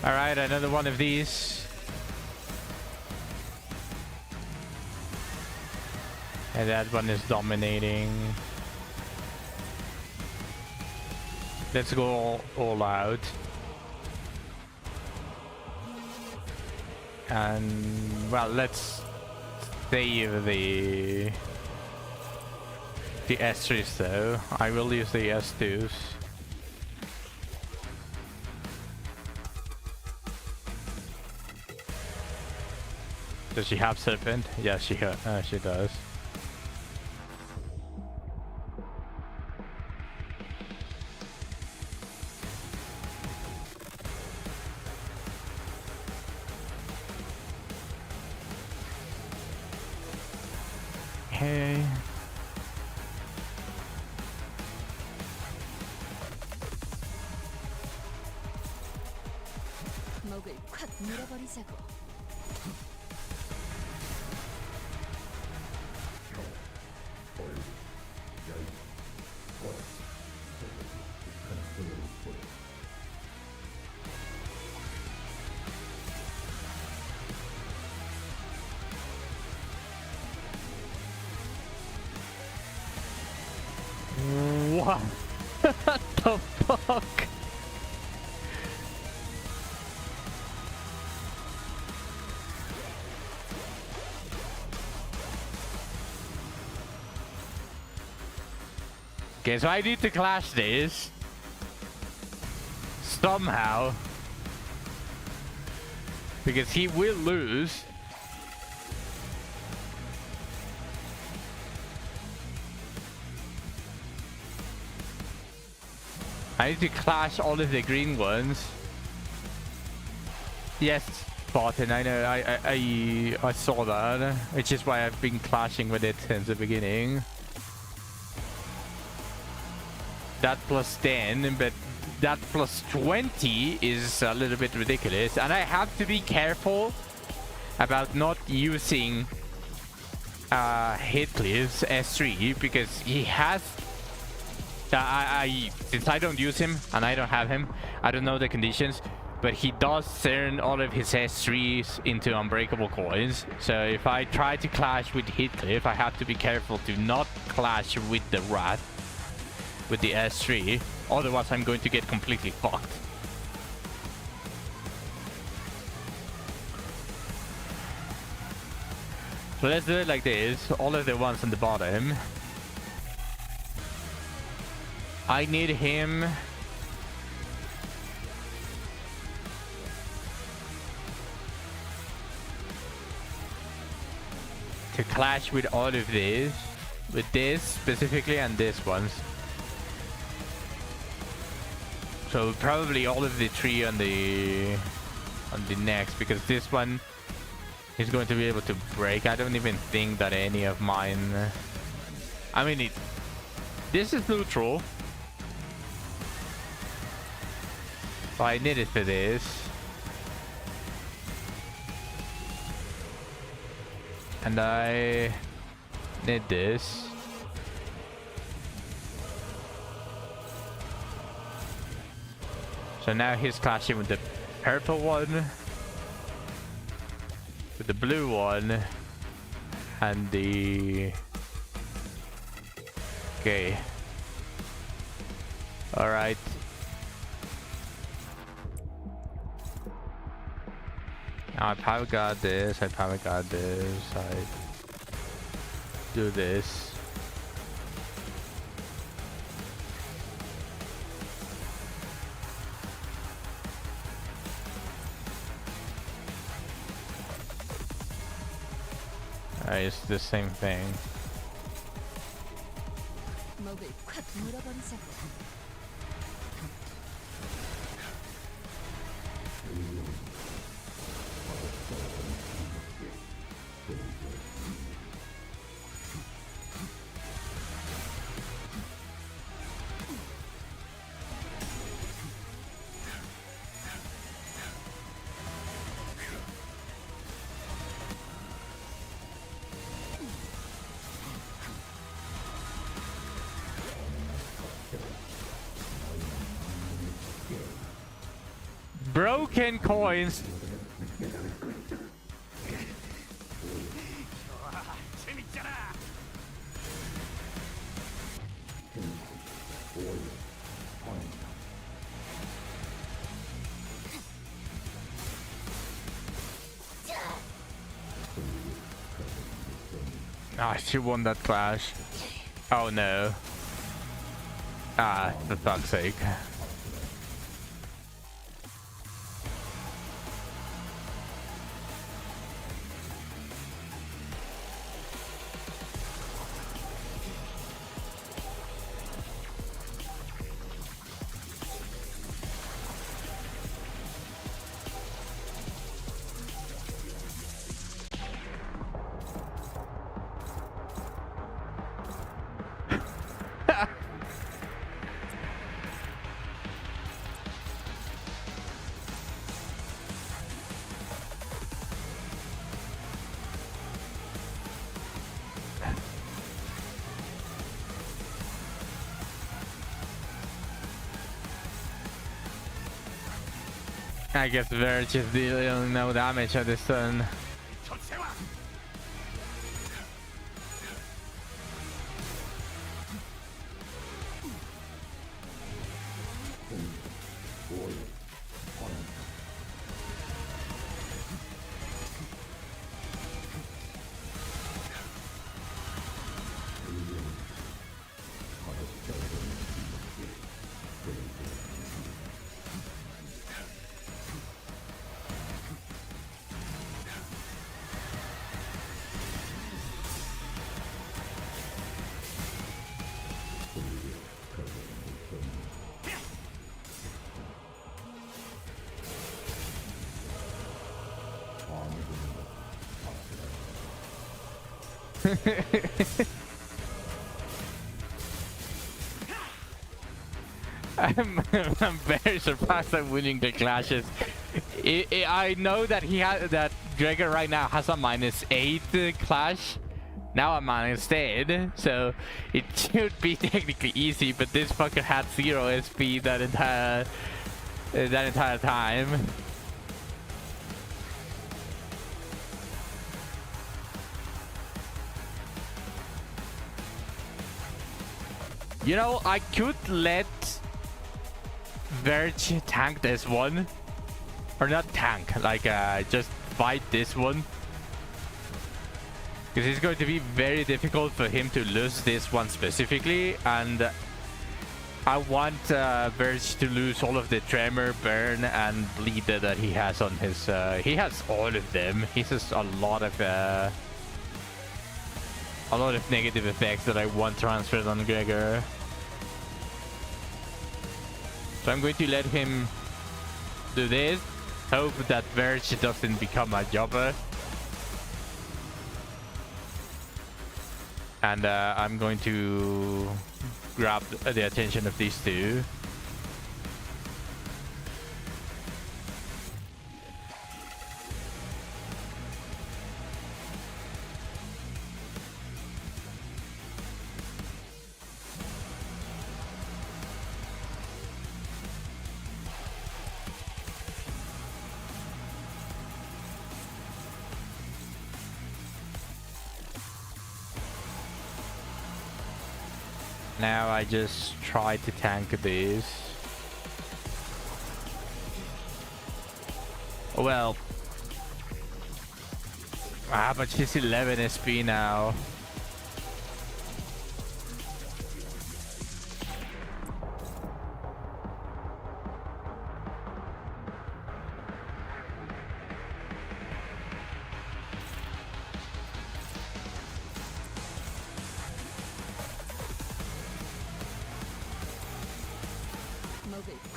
Alright, another one of these. And that one is dominating. Let's go all out. And well, let's save the S3s though. I will use the S2s. Does she have Serpent? Yeah, she does. Hey. 목을 콱 물어버리자고. What the fuck? Okay, so I need to clash this somehow because he will lose. I need to clash all of the green ones. Yes, Barton, I know, I saw that, which is why I've been clashing with it since the beginning. That plus 10, but that plus 20 is a little bit ridiculous, and I have to be careful about not using Heathcliff's S3 because he has since I don't use him and I don't have him, I don't know the conditions, but he does turn all of his S3s into unbreakable coins. So if I try to clash with Heathcliff, I have to be careful to not clash with the Rat with the S3, otherwise I'm going to get completely fucked. So let's do it like this. All of the ones on the bottom. I need him to clash with all of these, with this specifically and this ones. So probably all of the three on the next, because this one is going to be able to break. I don't even think that any of mine. I mean, this is neutral. So I need it for this. And I need this. So now he's clashing with the purple one, with the blue one, and the... Okay. Alright. I probably got this, I probably got this, I do this. It's the same thing. 목을 콱 물어버리자고. Broken coins. Ah, she won that clash. Oh no. Ah, for fuck's sake. I guess Verge is dealing no damage at this turn. I'm very surprised I'm winning the clashes. I know that that Gregor right now has a -8 clash. Now I'm -10, so it should be technically easy. But this fucker had 0 SP that entire time. You know, I could let Verge tank this one. Or not tank, like just fight this one. Because it's going to be very difficult for him to lose this one specifically. And I want Verge to lose all of the Tremor, Burn, and Bleed that he has on his... he has all of them. He has a lot of negative effects that I want transferred on Gregor. So I'm going to let him do this. Hope that Verge doesn't become a jobber. And I'm going to grab the attention of these two. Now I just try to tank this. Well, but she's 11 SP now.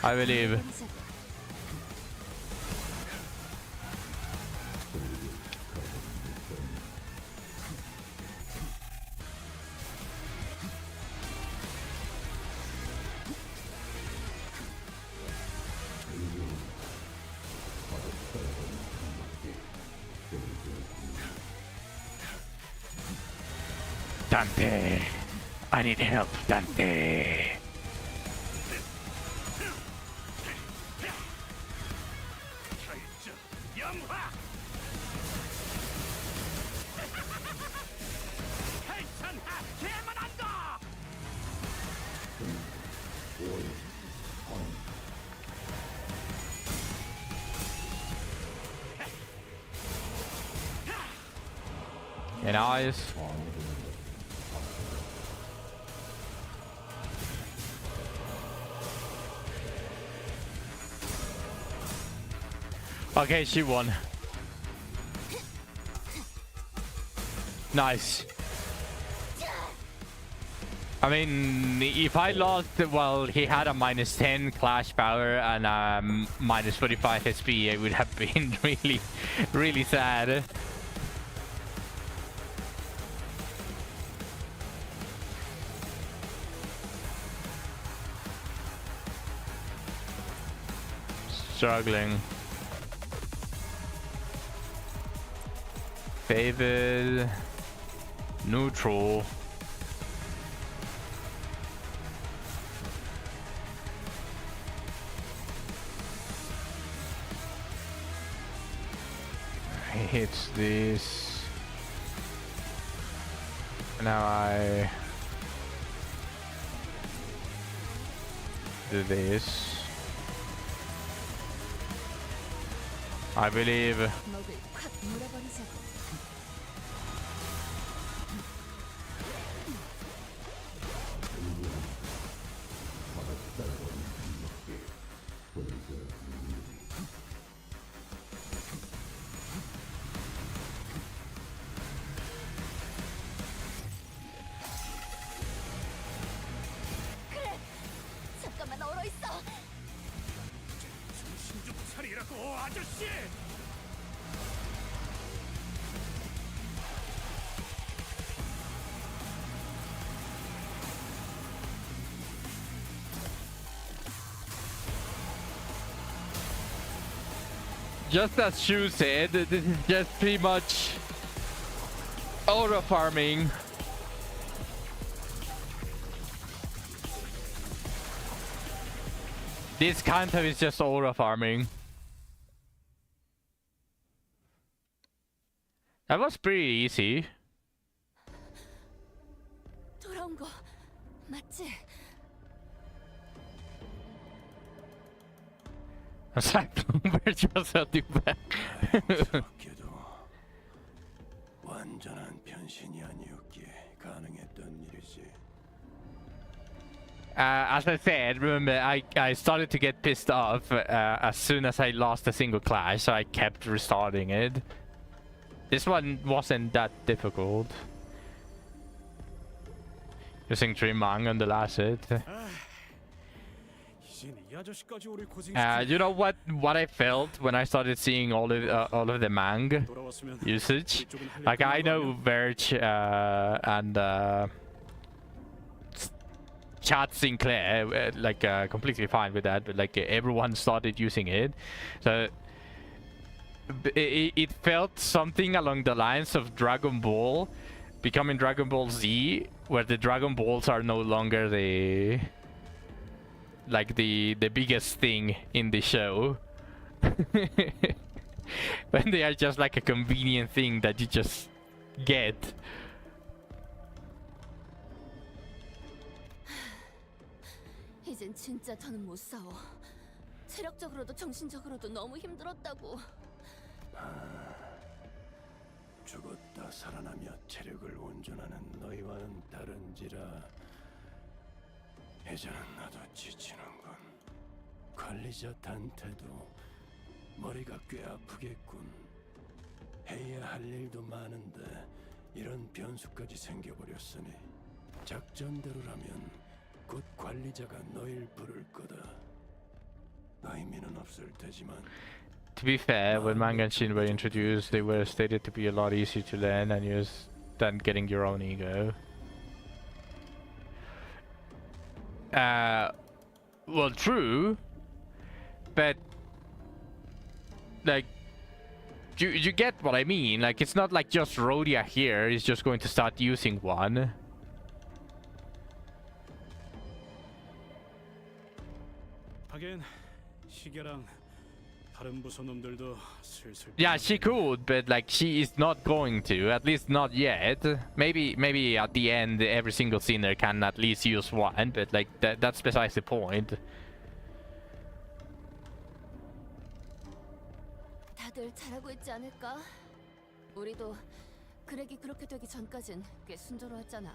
I believe. Dante, I need help, Dante. And eyes. Okay, she won. Nice. I mean, if I lost, well, he had a -10 clash power and -45 SP, it would have been really, really sad. Struggling. Favored. Neutral. He hits this. Now I do this. I believe. 잠깐만 얼어 있어. 정신 좀 차리라고, 아저씨! just as Shu said, this is just pretty much auto farming. This Kanto is just auto farming. That was pretty easy. 돌아온 거 맞지? Where's yourself back? 수밖에도 완전한 변신이 아니었기에 가능했던 일이지. As I said, remember, I started to get pissed off as soon as I lost a single clash, so I kept restarting it. This one wasn't that difficult. Using Trimang on the last hit. 이젠 이 아저씨까지 우리 You know what I felt when I started seeing all of the Mang 돌아왔으면 usage? 이쪽은 할 Like, 일 I 끝난 거 know 아니야? Verge and Chad Sinclair, like, completely fine with that, but like everyone started using it, so it felt something along the lines of Dragon Ball becoming Dragon Ball Z, where the Dragon Balls are no longer the biggest thing in the show. When they are just like a convenient thing that you just get. 이젠 진짜 더는 못 싸워. 체력적으로도 정신적으로도 너무 힘들었다고. 죽었다 살아나며 체력을 온전하는 너희와는 다른지라. 이제는 나도 지치는군. 관리자 단테도 머리가 꽤 아프겠군. 해야 할 일도 많은데 이런 변수까지 생겨버렸으니 작전대로라면 곧 관리자가 너희를 부를 거다. 의미는 없을 테지만. To be fair, when Manga and Shin were introduced, they were stated to be a lot easier to learn and use than getting your own ego. Well, true, but like, you get what I mean. Like, it's not like just Rhodia here is just going to start using one. 하긴 시계랑 다른 부서 놈들도 슬슬 Yeah, she could, but like, she is not going to, at least not yet. Maybe at the end every single sinner can at least use one, but like that's besides the point. 다들 잘하고 있지 않을까? 우리도 그렉이 그렇게 되기 전까진 꽤 순조로웠잖아.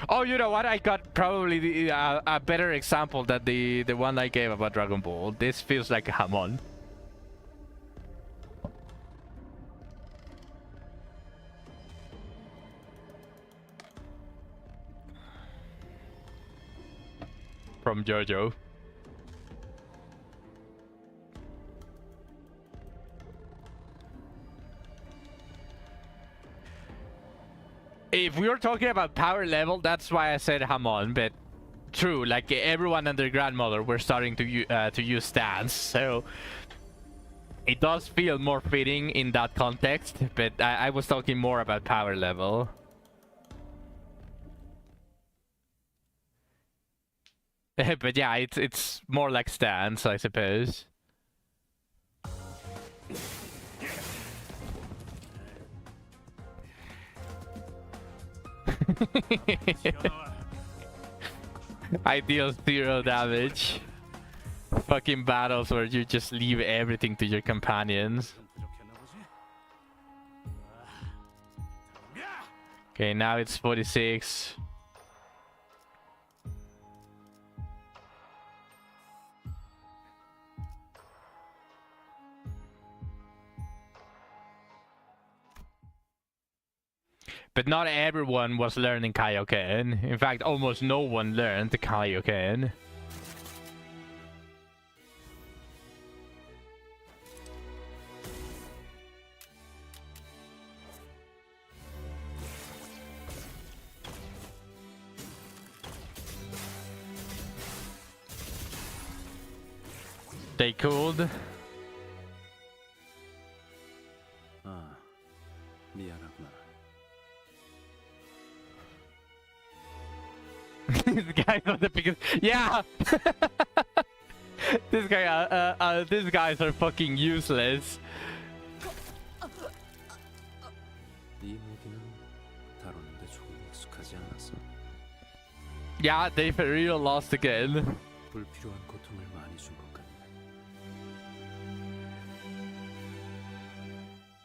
Oh, you know what? I got probably a better example than the one I gave about Dragon Ball. This feels like a Hamon. From JoJo. If we were talking about power level, that's why I said Hamon, but true, like everyone and their grandmother were starting to use stance, so it does feel more fitting in that context, but I was talking more about power level. But yeah, it's more like stance, I suppose. I deal 0 damage. Fucking battles where you just leave everything to your companions. Okay, now it's 46. But not everyone was learning Kaioken. In fact, almost no one learned the Kaioken. Stay cooled. 아, 미안하구나. This guy on the biggest. Yeah. These guys are fucking useless. 이 무기는 다루는데 조금 익숙하지 않아서 Yeah, they for real lost again. 불필요한 고통을 많이 준 것 같네.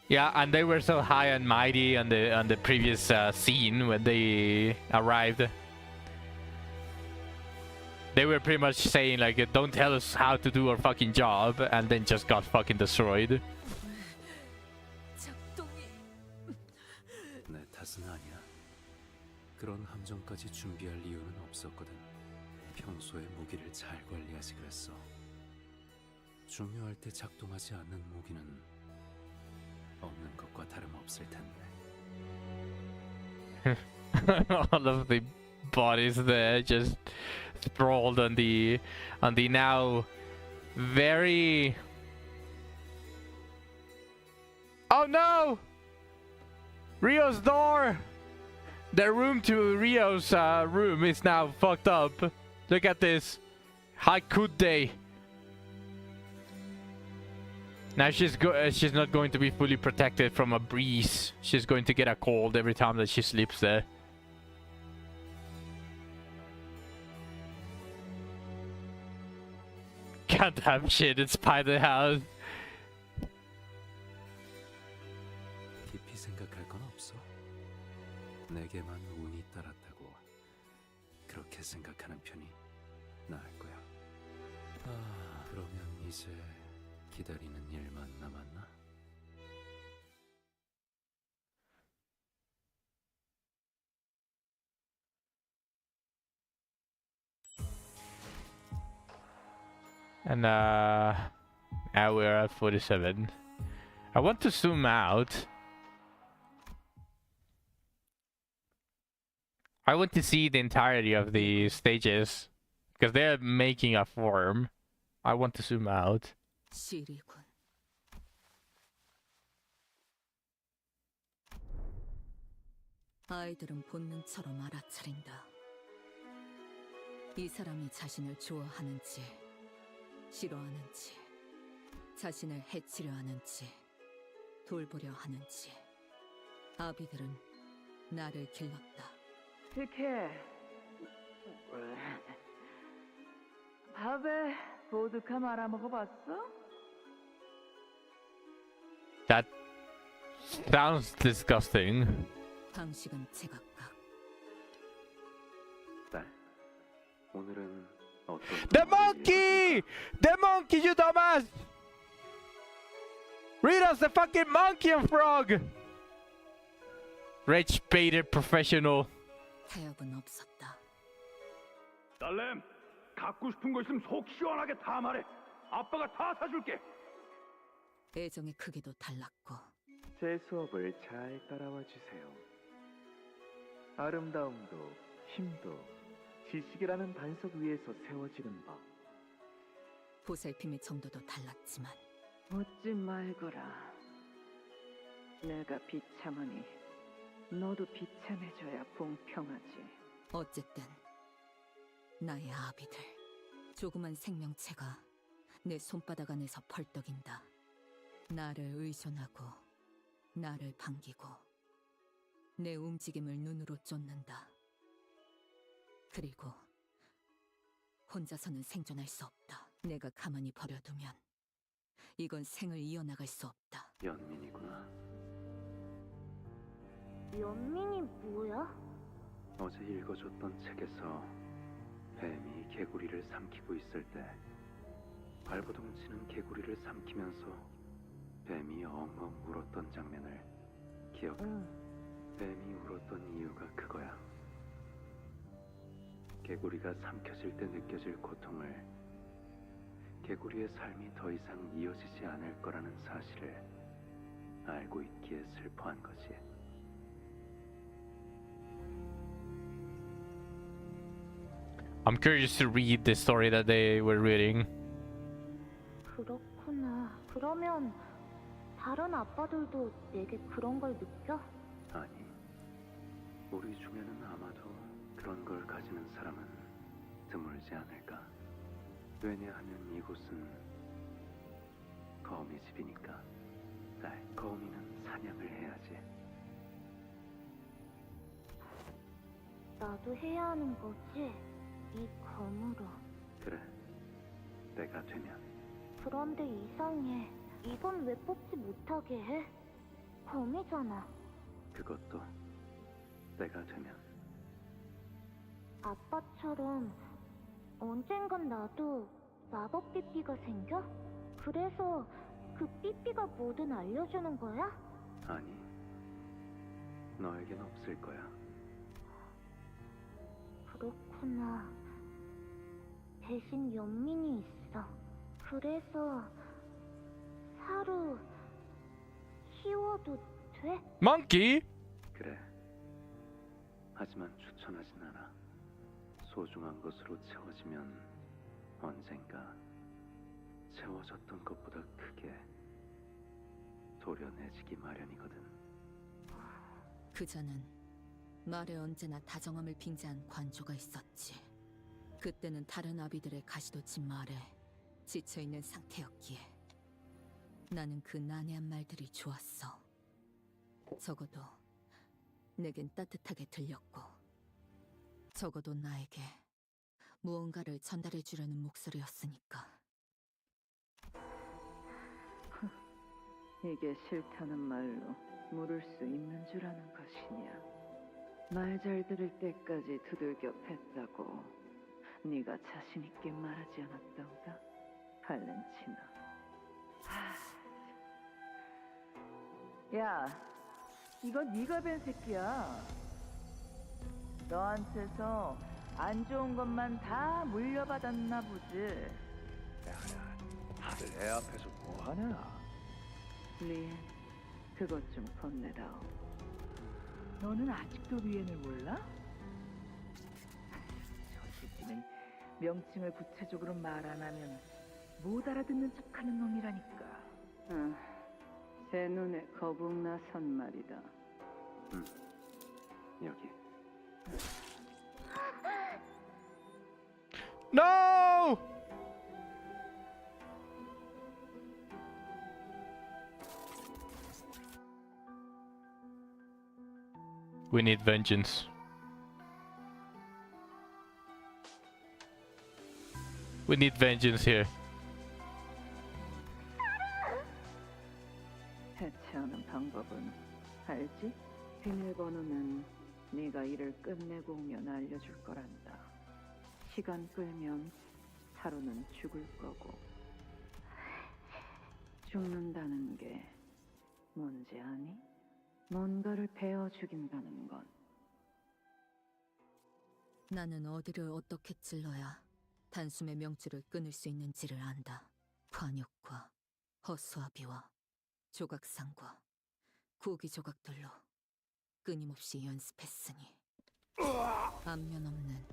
Yeah, and they were so high and mighty on the previous scene when they arrived. They were pretty much saying like, "Don't tell us how to do our fucking job," and then just got fucking destroyed. 작동이 내 탓은 아니야. 그런 함정까지 준비할 이유는 없었거든. 평소에 무기를 잘 관리하지 그랬어. 중요할 때 작동하지 않는 무기는 없는 것과 다름없을 텐데. All of the bodies there just sprawled on the now very. Oh no! Rio's door! The room to Rio's room is now fucked up. Look at this. How could they? Now she's not going to be fully protected from a breeze. She's going to get a cold every time that she sleeps there. Can't have shit in Spider House. 깊이 생각할 건 없어. 내게만 운이 따랐다고 그렇게 생각하는 편이 나을 거야. 아, 그러면 이제 기다리는 일만 남았나? And now we're at 47. I want to zoom out. I want to see the entirety of the stages because they're making a form. I want to zoom out. 시리군. 아이들은 본능처럼 알아차린다. 이 사람이 자신을 좋아하는지, 싫어하는지, 자신을 해치려 하는지, 돌보려 하는지. 아비들은 나를 길렀다. 특혜. 밥에 보드카 말아 먹어봤어? That sounds disgusting. 방식은 제각각. 딸, 오늘은 어떤 The monkey! The monkey, you dumbass! Read us the fucking monkey and frog! Rage baited professional. 타협은 없었다. 딸램, 갖고 싶은 거 있으면 속 시원하게 다 말해. 아빠가 다 사줄게. 애정의 크기도 달랐고 제 수업을 잘 따라와 주세요. 아름다움도 힘도 지식이라는 반석 위에서 세워지는 법. 보살핌의 정도도 달랐지만 묻지 말거라. 내가 비참하니 너도 비참해져야 공평하지. 어쨌든 나의 아비들, 조그만 생명체가 내 손바닥 안에서 펄떡인다. 나를 의존하고 나를 반기고 내 움직임을 눈으로 쫓는다. 그리고 혼자서는 생존할 수 없다. 내가 가만히 버려두면 이건 생을 이어나갈 수 없다. 연민이구나. 연민이 뭐야? 어제 읽어줬던 책에서 뱀이 개구리를 삼키고 있을 때 발버둥 치는 개구리를 삼키면서 뱀이 엉엉 울었던 장면을 기억해. 뱀이 울었던 이유가 그거야. 개구리가 삼켜질 때 느껴질 고통을, 개구리의 삶이 더 이상 이어지지 않을 거라는 사실을 알고 있기에 슬퍼한 거지. I'm curious to read the story that they were reading. 그렇구나. 그러면 다른 아빠들도 내게 그런 걸 느껴? 아니, 우리 중에는 아마도 그런 걸 가지는 사람은 드물지 않을까. 왜냐하면 이곳은 거미 집이니까. 딸, 거미는 사냥을 해야지. 나도 해야 하는 거지? 이 검으로. 그래, 내가 되면. 그런데 이상해. 이건 왜 뽑지 못하게 해? 검이잖아. 그것도 내가 되면. 아빠처럼 언젠간 나도 마법 삐삐가 생겨? 그래서 그 삐삐가 뭐든 알려주는 거야? 아니, 너에겐 없을 거야. 그렇구나. 대신 연민이 있어. 그래서 하루 키워도 돼? Monkey? 그래. 하지만 추천하진 않아. 소중한 것으로 채워지면 언젠가 채워졌던 것보다 크게 도려내지기 마련이거든. 그자는 말에 언제나 다정함을 빙자한 관조가 있었지. 그때는 다른 아비들의 가시돋친 말에 지쳐있는 상태였기에 나는 그 난해한 말들이 좋았어. 적어도 내겐 따뜻하게 들렸고, 적어도 나에게 무언가를 전달해주려는 목소리였으니까. 이게 싫다는 말로 물을 수 있는 줄 아는 것이냐. 말 잘 들을 때까지 두들겨 팼다고 네가 자신 있게 말하지 않았던가? 발렌치나. 야, 이거 네가 뵌 새끼야. 너한테서 안 좋은 것만 다 물려받았나 보지. 다들 애 앞에서 뭐하냐? 리엔, 그것 좀 건네다오. 너는 아직도 리엔을 몰라? 저 새끼는 명칭을 구체적으로 말 안 하면 못 알아듣는 척하는 놈이라니까. 제 눈에 거북나선 말이다. 여기. No! We need vengeance. We need vengeance here. 해체하는 방법은 알지? 비밀번호는 네가 일을 끝내고 오면 알려줄 거란다. 시간 끌면 하루는 죽을 거고. 죽는다는 게 뭔지 아니? 뭔가를 베어 죽인다는 건. 나는 어디를 어떻게 찔러야 단숨에 명줄을 끊을 수 있는지를 안다. 관역과 허수아비와 조각상과 고기 조각들로 끊임없이 연습했으니 안면 없는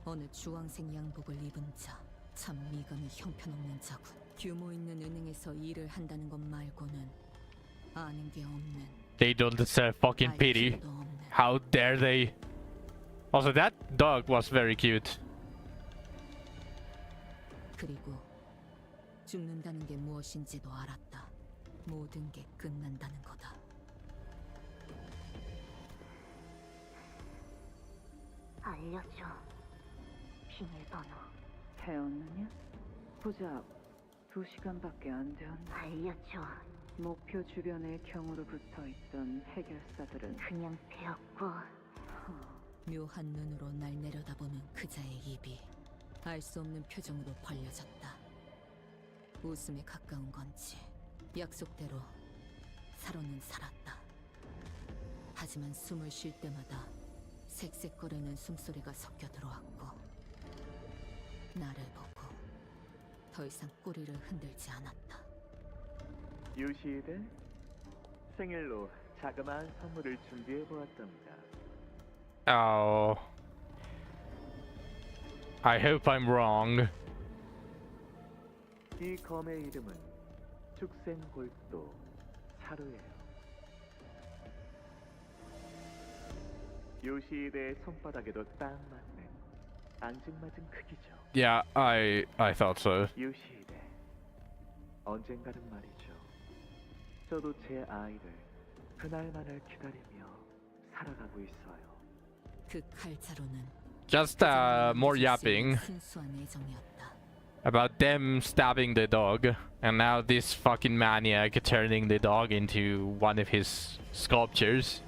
어느 주황색 양복을 입은 자, 참 미감이 형편없는 자군. 규모 있는 은행에서 일을 한다는 것 말고는 아는 게 없는, They don't deserve fucking pity. IQ도 없는. How dare they? Also, that dog was very cute. 그리고 죽는다는 게 무엇인지도 알았다. 모든 게 끝난다는 거다. 알려줘. 비밀번호. 배웠느냐? 고작 2시간밖에 안 되었나? 알려줘. 목표 주변에 경으로 붙어있던 해결사들은 그냥 배웠고. 묘한 눈으로 날 내려다보는 그자의 입이 알 수 없는 표정으로 벌려졌다. 웃음에 가까운 건지 약속대로 사로는 살았다. 하지만 숨을 쉴 때마다 색색거리는 숨소리가 섞여 들어왔고, 나를 보고 더 이상 꼬리를 흔들지 않았다. 요시에게 생일로 자그마한 선물을 준비해 보았답니다. Oh. I hope I'm wrong. 이 검의 이름은 축생골도 사루예요. 요시히데의 손바닥에도 딱 맞는 앙증맞은 크기죠. Yeah, I thought so. 요시히데, 언젠가는 말이죠. 저도 제 아이를 그날만을 기다리며 살아가고 있어요. 그 칼자루는 Just more yapping 순수한 애정이었다. about them stabbing the dog, and now this fucking maniac turning the dog into one of his sculptures.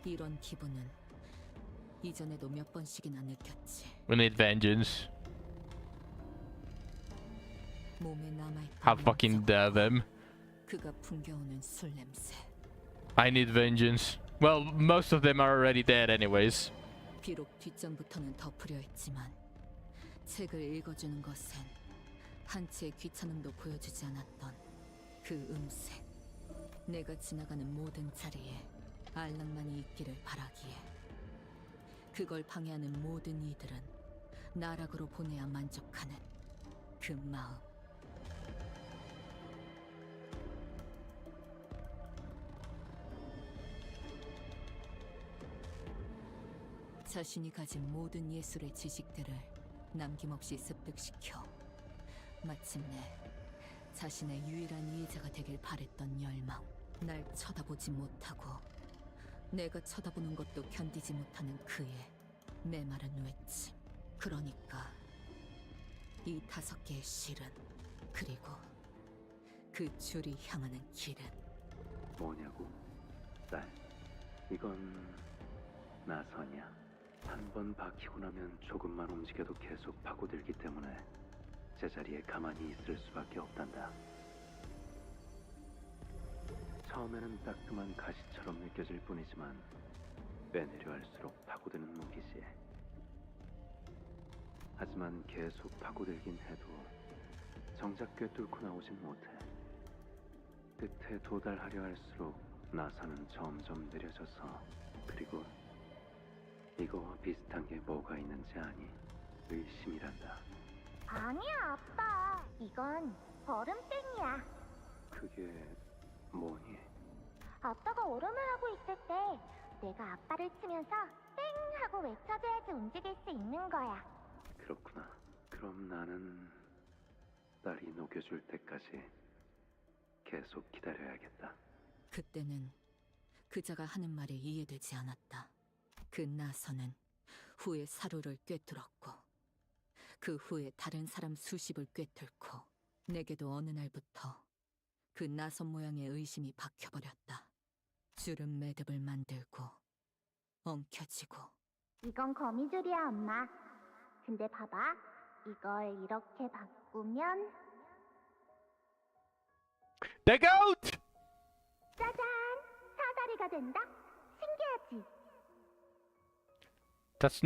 이런 기분은 이전에도 몇 번씩이나 느꼈지. We need vengeance. 몸에 남아있던 How fucking dare them. 그가 풍겨오는 술 냄새. I need vengeance. Well, most of them are already dead anyways. 비록 뒷전부터는 덮으려 했지만 책을 읽어주는 것엔 한치의 귀찮음도 보여주지 않았던 그 음색. 내가 지나가는 모든 자리에 알랑만이 있기를 바라기에 그걸 방해하는 모든 이들은 나락으로 보내야 만족하는 그 마음. 자신이 가진 모든 예술의 지식들을 남김없이 습득시켜 마침내 자신의 유일한 이해자가 되길 바랬던 열망. 날 쳐다보지 못하고 내가 쳐다보는 것도 견디지 못하는 그의 메마른 외침. 그러니까 이 5개의 실은, 그리고 그 줄이 향하는 길은 뭐냐고? 딸, 이건 나선이야. 한 번 박히고 나면 조금만 움직여도 계속 파고들기 때문에 제자리에 가만히 있을 수밖에 없단다. 처음에는 따끔한 가시처럼 느껴질 뿐이지만 빼내려 할수록 파고드는 무기지. 하지만 계속 파고들긴 해도 정작 꿰뚫고 나오진 못해. 끝에 도달하려 할수록 나선은 점점 느려져서, 그리고 이거와 비슷한 게 뭐가 있는지 아니? 의심이란다. 아니야, 아빠. 이건 얼음땡이야. 그게 뭐니? 아빠가 얼음을 하고 있을 때 내가 아빠를 치면서 땡 하고 외쳐줘야지 움직일 수 있는 거야. 그렇구나. 그럼 나는 딸이 녹여줄 때까지 계속 기다려야겠다. 그때는 그자가 하는 말이 이해되지 않았다. 그 나선은 후에 사루를 꿰뚫었고 그 후에 다른 사람 수십을 꿰뚫고 내게도 어느 날부터 그 나선 모양의 의심이 박혀버렸다. 주름 매듭을 만들고 엉켜지고. 이건 거미줄이야, 엄마. 근데 봐봐. 이걸 이렇게 바꾸면 The goat! 짜잔! 사다리가 된다? 신기하지? That's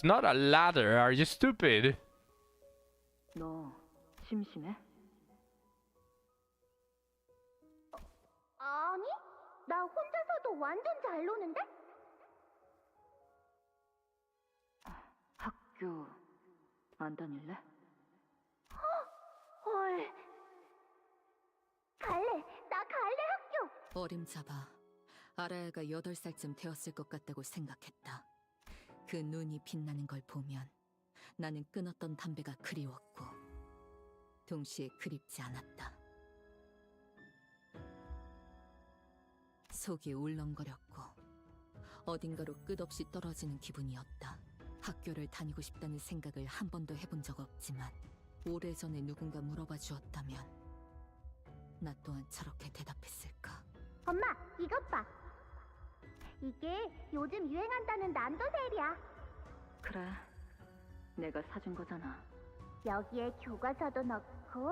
not a ladder. Are you stupid? 너 심심해? 아니, 나 혼자서도 완전 잘 노는데? 학교 안 다닐래? 헐. 갈래. 나 갈래, 학교. 어림잡아 아라야가 8살쯤 되었을 것 같다고 생각했다. 그 눈이 빛나는 걸 보면 나는 끊었던 담배가 그리웠고 동시에 그립지 않았다. 속이 울렁거렸고 어딘가로 끝없이 떨어지는 기분이었다. 학교를 다니고 싶다는 생각을 한 번도 해본 적 없지만 오래전에 누군가 물어봐 주었다면 나 또한 저렇게 대답했을까? 엄마, 이것 봐. 이게 요즘 유행한다는 난도셀이야. 그래, 내가 사준 거잖아. 여기에 교과서도 넣고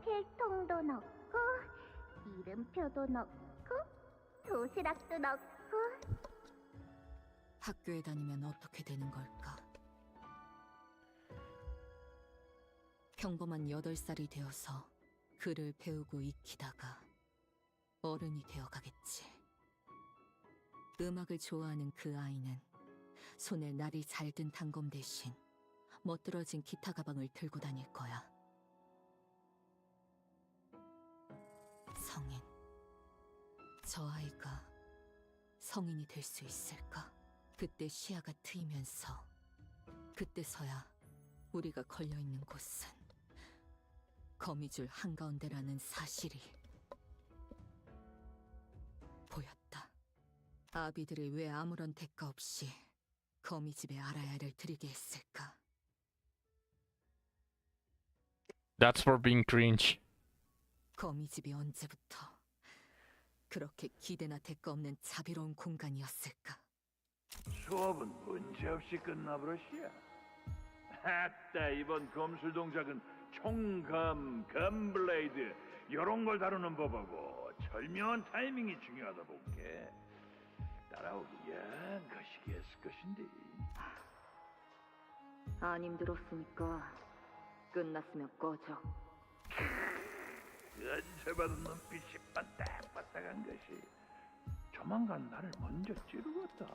필통도 넣고 이름표도 넣고 도시락도 넣고. 학교에 다니면 어떻게 되는 걸까? 평범한 8살이 되어서 글을 배우고 익히다가 어른이 되어가겠지. 음악을 좋아하는 그 아이는 손에 날이 잘 든 단검 대신 멋들어진 기타 가방을 들고 다닐 거야. 성인. 저 아이가 성인이 될 수 있을까? 그때 시야가 트이면서 그때서야 우리가 걸려있는 곳은 거미줄 한가운데라는 사실이 보였다. 아비들이 왜 아무런 대가 없이 거미집에 알아야를 드리게 했을까? That's for being cringe. 거미집이 언제부터 그렇게 기대나 대가 없는 자비로운 공간이었을까? 수업은 문제없이 끝나버렸시야. 아따, 이번 검술 동작은 총검, 검블레이드 요런 걸 다루는 법하고 절묘한 타이밍이 중요하다 볼게. 따라오기 영 거시기했을 것인데. 안 힘들었으니까 끝났으면 꺼져. 연세받은 눈빛이 반딱반딱한 것이 조만간 나를 먼저 찌르겠다.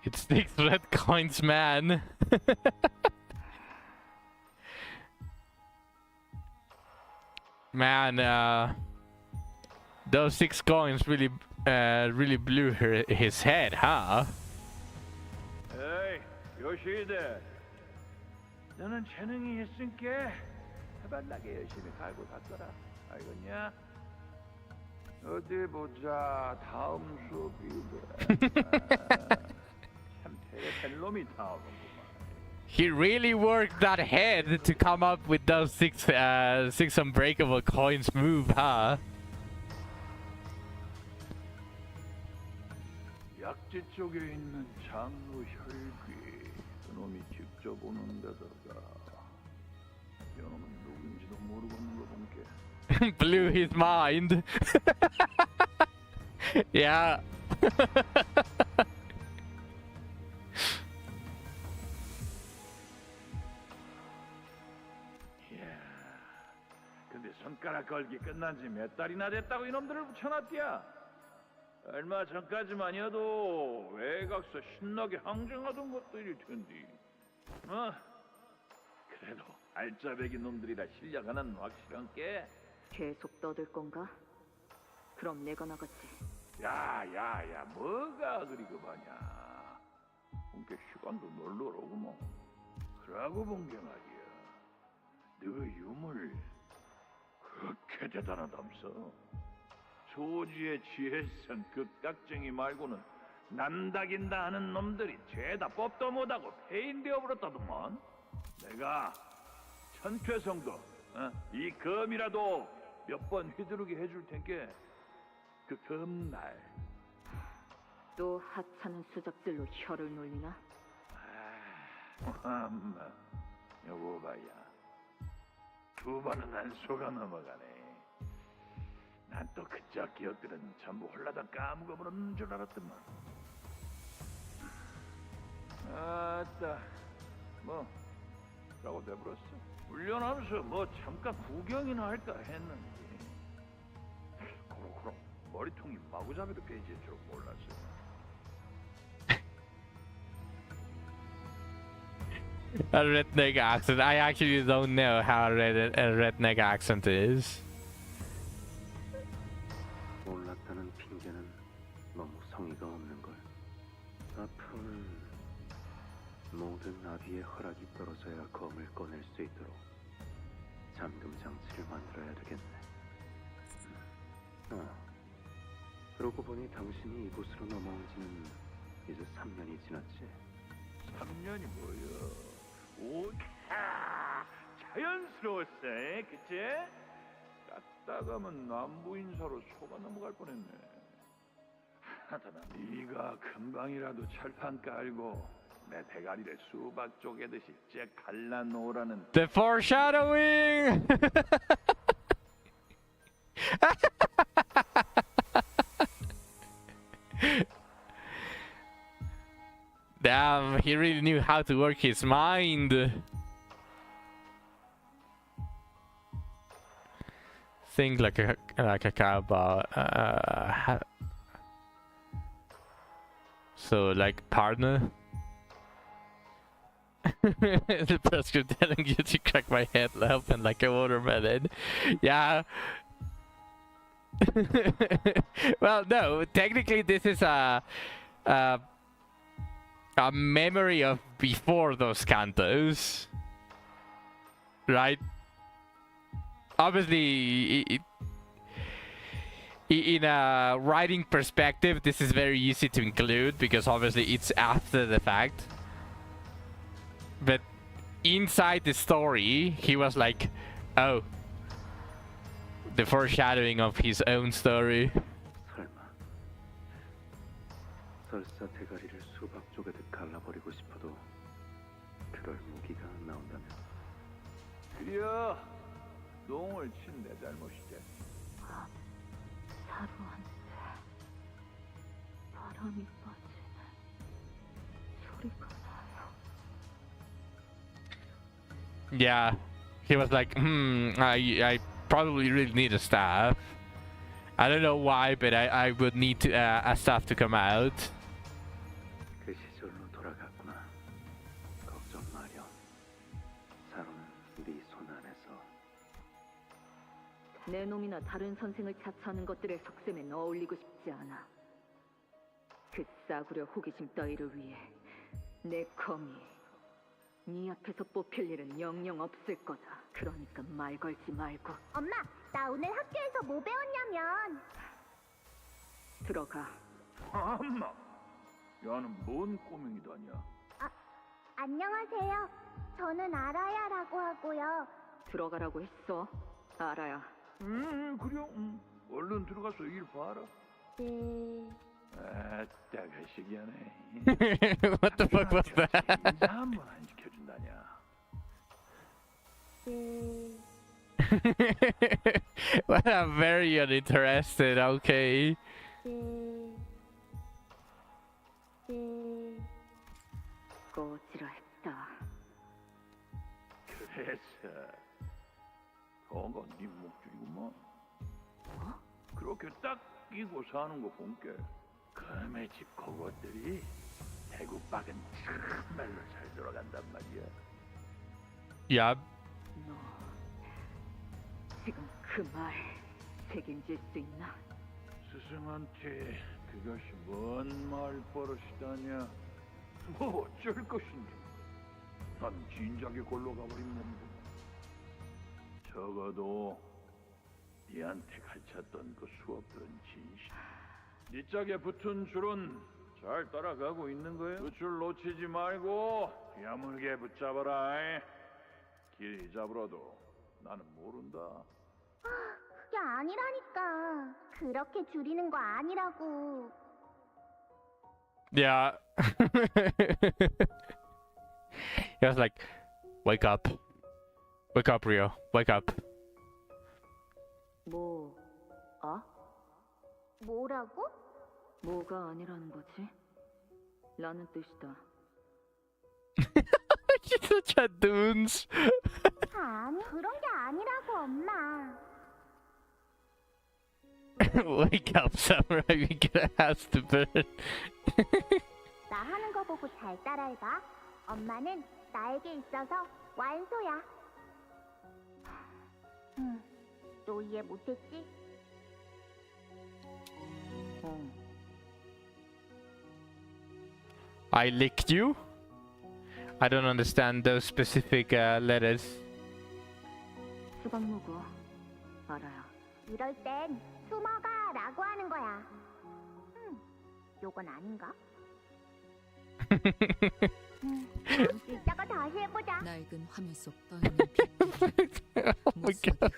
It sticks red coins, man. Man, those 6 coins really blew his head, huh? 에이, 요시대. 너는 재능이 있으니까 해발나게 열심히 갈고 닦아라. 알겠냐? 어디 보자. 다음 수업이 참 대단한 놈이 나오는구만. He really worked that head to come up with those 6 unbreakable coins move, huh? 약지 쪽에 있는 장루 혈귀. 그놈이 직접 오는 데다가 이놈은 누군지도 모르겠는 거 본게. Blew his mind. Yeah. 근데 손가락 걸기 끝난 지 몇 달이나 됐다고 이놈들을 붙여놨디야. 얼마 전까지만이어도 외곽서 신나게 항쟁하던 것들일 텐데. 그래도 알짜배기 놈들이라 실력 하나는 확실한 게. 계속 떠들 건가? 그럼 내가 나갔지. 야야야, 뭐가 그리 그만이야. 본게 시간도 널널하구먼. 그러고 본 게 말이야, 너 유물 그렇게 대단하담서. 소지의 지혜성 극각쟁이 말고는 난다긴다 하는 놈들이 죄다 법도 못하고 폐인되어 버렸다더만. 내가 천퇴성도 이 검이라도 몇 번 휘두르게 해줄 텐게. 그 검날 또 하찮은 수작질로 혀를 놀리나? 엄마, 여보 봐야. 2번은 안 속아 넘어가네. 난 또 그저 기억들은 전부 홀라다 까먹어버렸는 줄 알았더만. 아따, 뭐 라고 돼버렸어. 훈련하면서 뭐 잠깐 구경이나 할까 했는데 그럼 머리통이 마구잡이로 베이질 줄 몰랐어. A redneck accent. I actually don't know how a redneck accent is. 몰랐다는 핑계는 너무 성의가 없는 걸. 앞으로는 모든 나비의 허락이 떨어져야 검을 꺼낼 수 있도록 잠금 장치를 만들어야 되겠네. 그러고 보니 당신이 이곳으로 넘어온 지는 이제 3년이 지났지. 3년이 뭐야? 오, 자연스러웠어, 그치? 까딱하면 남부 인사로 속아 넘어갈 뻔했네. 하여튼 네가 금방이라도 철판 깔고 내 대가리를 수박 쪼개듯이 째 갈라놓으라는. The foreshadowing. Damn, he really knew how to work his mind. Think like a cowboy. So like partner. The prescript telling you to crack my head open like a watermelon. Yeah. Well, no. Technically, this is a memory of before those cantos, right? Obviously, in a writing perspective, this is very easy to include because obviously it's after the fact. But inside the story, he was like, oh, the foreshadowing of his own story. 설마 설사 대가리를 수박 쪼개듯 갈라버리고 싶어도 그럴 무기가 안 나온다면 그려 똥을 친 내 잘못이지. 사루한테 바람이 빠지는 소리가 나요. Yeah, he was like, I probably really need a staff. I don't know why, but I would need to, a staff to come out. 그 시절로 돌아갔구나. 걱정 마렴. 사로는 네 손 안에서. 내 놈이나 다른 선생을 차차하는 것들의 속셈엔 어울리고 싶지 않아. 그 싸구려 호기심 따위를 위해 내 검이 네 앞에서 뽑힐 일은 영영 없을 거다. 그러니까 말 걸지 말고 엄마, 나 오늘 학교에서 뭐 배웠냐면 들어가. 엄마, 야는 뭔 꼬맹이다냐? 안녕하세요. 저는 아라야라고 하고요. 들어가라고 했어. 알아야. 그래. 얼른 들어가서 일 봐라. 네. 아따 가시기하네. What the fuck was that? 인사 한번 안 시켜준다냐? 네. Well, I'm very uninterested. Okay. 네. 네. 꺼지라 했다. 그래서 그건 네 목줄이구먼. 그렇게 딱 끼고 사는 거 본게 그놈의 집 그것들이 대구박은 정말로 잘 돌아간단 말이야. Yeah. 너 지금 그 말 책임질 수 있나? 스승한테 그것이 뭔 말버릇이다냐. 뭐 어쩔 것인지. 난 진작에 골로 가버린 놈이고. 적어도 네한테 가르쳤던 그 수업들은 진실. 네 짝에 붙은 줄은 잘 따라가고 있는 거야. 그 줄 놓치지 말고 야물게 붙잡아라. 길 잡으러도 나는 모른다. 그게 아니라니까. 그렇게 줄이는 거 아니라고. Yeah. He was like, wake up. Wake up, Rio. Wake up. 뭐? 뭐라고? 뭐가 아니라는 거지? 라는 뜻이다. She's such a dunes. 아니, 그런 게 아니라고, 엄마. Wake up, Samurai. We get a house to burn. 나 하는 거 보고 잘 따라해봐. 엄마는 나에게 있어서 완소야. 또 이해 못했지? I licked you? I don't understand those specific letters. 수박 먹어. 알아야. 이럴 땐 숨어가 라고 하는 거야. 요건 아닌가? 이따가 다시 해보자. 낡은 화면 속 떠있는 Oh my god.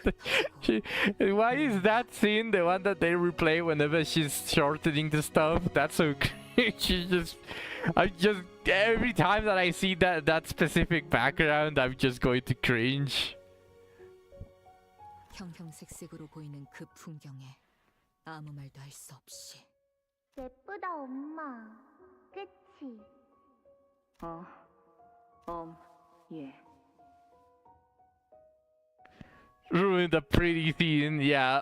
Why is that scene the one that they replay whenever she's shortening the stuff? That's so cringe. Every time that I see that specific background, I'm just going to cringe. 형형색색으로 보이는 그 풍경에 아무 말도 할 수 없이 예쁘다, 엄마. 그치? 예. Ruined a pretty scene, yeah.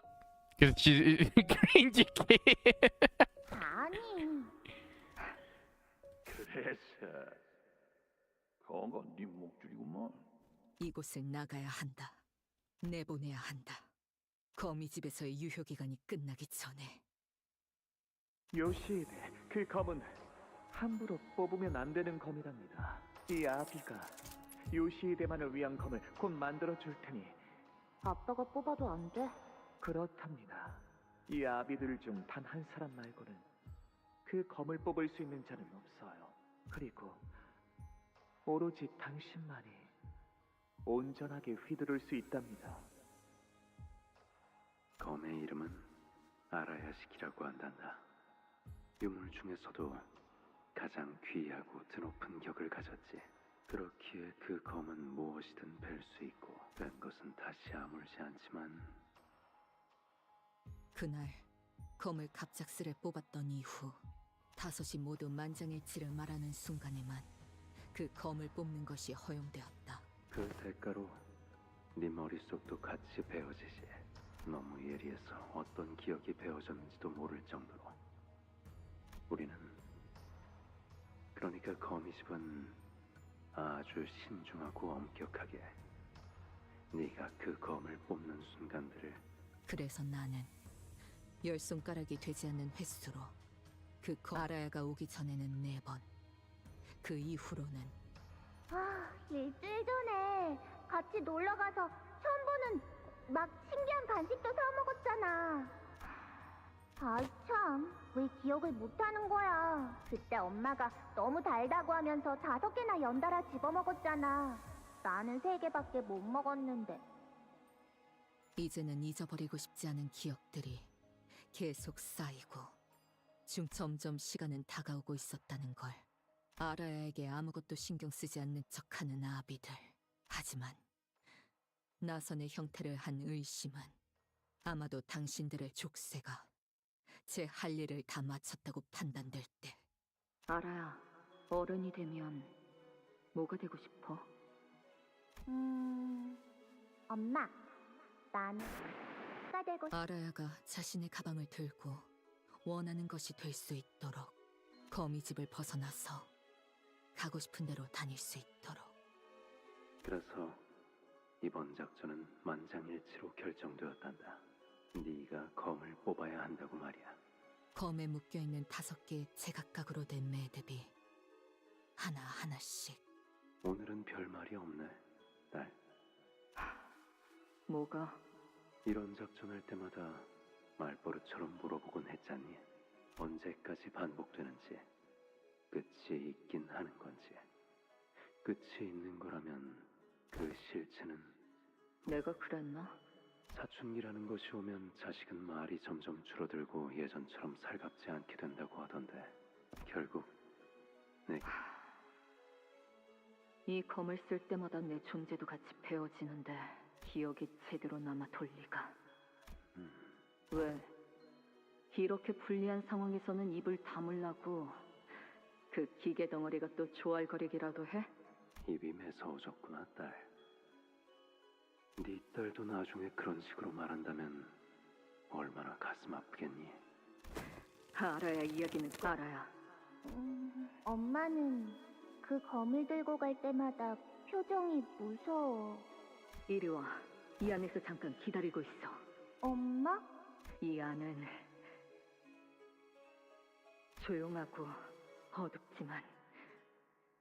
Because she's cringy kid. 아니. 됐어. 거가 네 목줄이구만. 이곳을 나가야 한다. 내보내야 한다. 거미 집에서의 유효 기간이 끝나기 전에. 요시히데, 그 검은 함부로 뽑으면 안 되는 검이랍니다. 이 아비가 요시히데만을 위한 검을 곧 만들어 줄 테니. 아빠가 뽑아도 안 돼? 그렇답니다. 이 아비들 중 단 한 사람 말고는 그 검을 뽑을 수 있는 자는 없어요. 그리고 오로지 당신만이 온전하게 휘두를 수 있답니다. 검의 이름은 아라야식이라고 한단다. 유물 중에서도 가장 귀하고 드높은 격을 가졌지. 그렇기에 그 검은 무엇이든 뵐 수 있고 뺀 것은 다시 아물지 않지만 그날 검을 갑작스레 뽑았던 이후 5이 모두 만장일치를 말하는 순간에만 그 검을 뽑는 것이 허용되었다. 그 대가로 네 머릿속도 같이 베어지지. 너무 예리해서 어떤 기억이 베어졌는지도 모를 정도로. 우리는 그러니까 거미집은 아주 신중하고 엄격하게 네가 그 검을 뽑는 순간들을. 그래서 나는 10손가락이 되지 않는 횟수로 아라야가 오기 전에는 4번, 그 이후로는 아, 일주일 전에 같이 놀러 가서 처음 보는 막 신기한 간식도 사 먹었잖아. 아이 참, 왜 기억을 못하는 거야? 그때 엄마가 너무 달다고 하면서 5개나 연달아 집어먹었잖아. 나는 3개밖에 못 먹었는데. 이제는 잊어버리고 싶지 않은 기억들이 계속 쌓이고 점점 시간은 다가오고 있었다는 걸. 아라야에게 아무것도 신경 쓰지 않는 척하는 아비들. 하지만 나선의 형태를 한 의심은 아마도 당신들의 족쇄가 제 할 일을 다 마쳤다고 판단될 때. 아라야, 어른이 되면 뭐가 되고 싶어? 엄마, 나는 가 되고 아라야가 자신의 가방을 들고 원하는 것이 될 수 있도록 거미집을 벗어나서 가고 싶은 대로 다닐 수 있도록. 그래서 이번 작전은 만장일치로 결정되었단다. 네가 검을 뽑아야 한다고 말이야. 검에 묶여있는 5개의 제각각으로 된 매듭이 하나하나씩. 오늘은 별말이 없네, 딸. 뭐가? 이런 작전할 때마다 말버릇처럼 물어보곤 했잖니. 언제까지 반복되는지, 끝이 있긴 하는 건지. 끝이 있는 거라면 그 실체는. 내가 그랬나? 사춘기라는 것이 오면 자식은 말이 점점 줄어들고 예전처럼 살갑지 않게 된다고 하던데, 결국 이 검을 쓸 때마다 내 존재도 같이 베어지는데 기억이 제대로 남아 돌 리가. 왜? 이렇게 불리한 상황에서는 입을 다물라고 그 기계 덩어리가 또 조알거리기라도 해? 입이 매서워졌구나, 딸. 네 딸도 나중에 그런 식으로 말한다면 얼마나 가슴 아프겠니? 아라야 이야기는 알아야. 엄마는 그 검을 들고 갈 때마다 표정이 무서워. 이리 와. 이 안에서 잠깐 기다리고 있어. 엄마? 이 안은 조용하고 어둡지만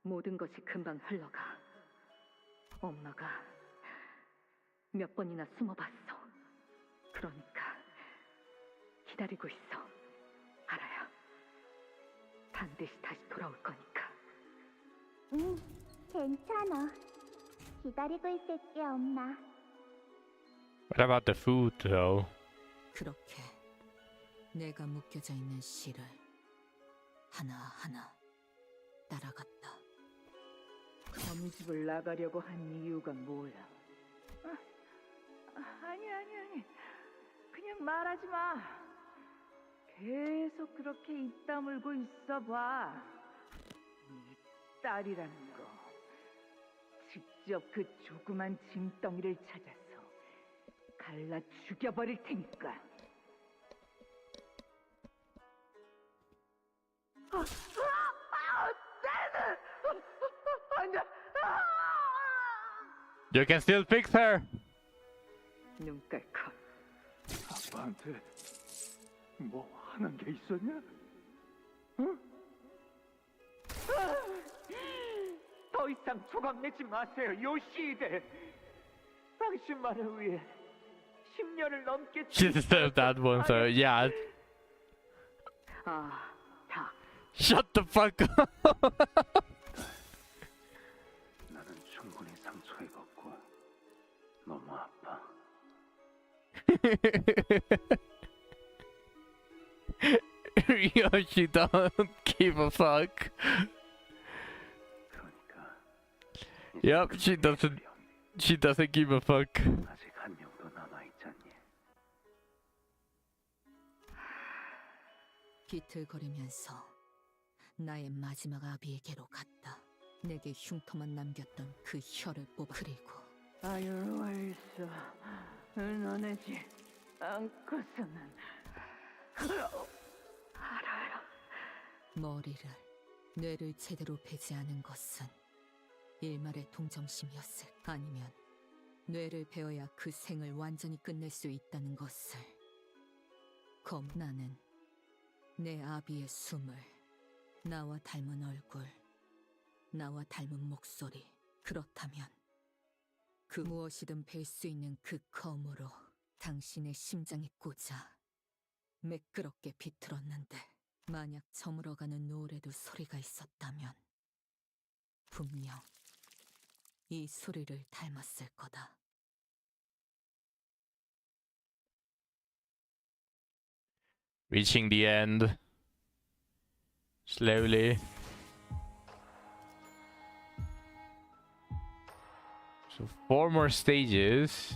모든 것이 금방 흘러가. 엄마가 몇 번이나 숨어봤어. 그러니까 기다리고 있어. 알아야. 반드시 다시 돌아올 거니까. 응, 괜찮아. 기다리고 있을게, 엄마. What about the food, though? 그렇게 내가 묶여져 있는 실을 하나하나 따라갔다. 거미집을 나가려고 한 이유가 뭐야? 아니. 그냥 말하지 마. 계속 그렇게 입 다물고 있어봐. 이 딸이라는 거. 직접 그 조그만 짐덩이를 찾아서 갈라 죽여버릴 테니까. 내 You can still fix her. 눈깔컷. 아빠한테 뭐 하는 게 있었냐? 응? 더 이상 조각내지 마세요, 요시히데. 당신만을 위해 10년을 넘게 She deserved that one, so yeah. 아, 다. Shut the fuck up. 나는 충분히 상처 입었고 너무 아파. Yoshi don't give a fuck. 그러니까 Yep, she doesn't give a fuck. 아직 한 명도 남아있잖니. 비틀거리면서 나의 마지막 아비에게로 갔다. 내게 흉터만 남겼던 그 혀를 뽑아. 그리고 아유로 있어. 너네지 않고서는 알아요. 머리를, 뇌를 제대로 베지 않은 것은 일말의 동정심이었을, 아니면 뇌를 베어야 그 생을 완전히 끝낼 수 있다는 것을. 나는 내 아비의 숨을, 나와 닮은 얼굴, 나와 닮은 목소리, 그렇다면 그 무엇이든 벨 수 있는 그 검으로 당신의 심장에 꽂아 매끄럽게 비틀었는데, 만약 저물어가는 노래도 소리가 있었다면 분명 이 소리를 닮았을 거다. Reaching the end. Slowly. So 4 more stages.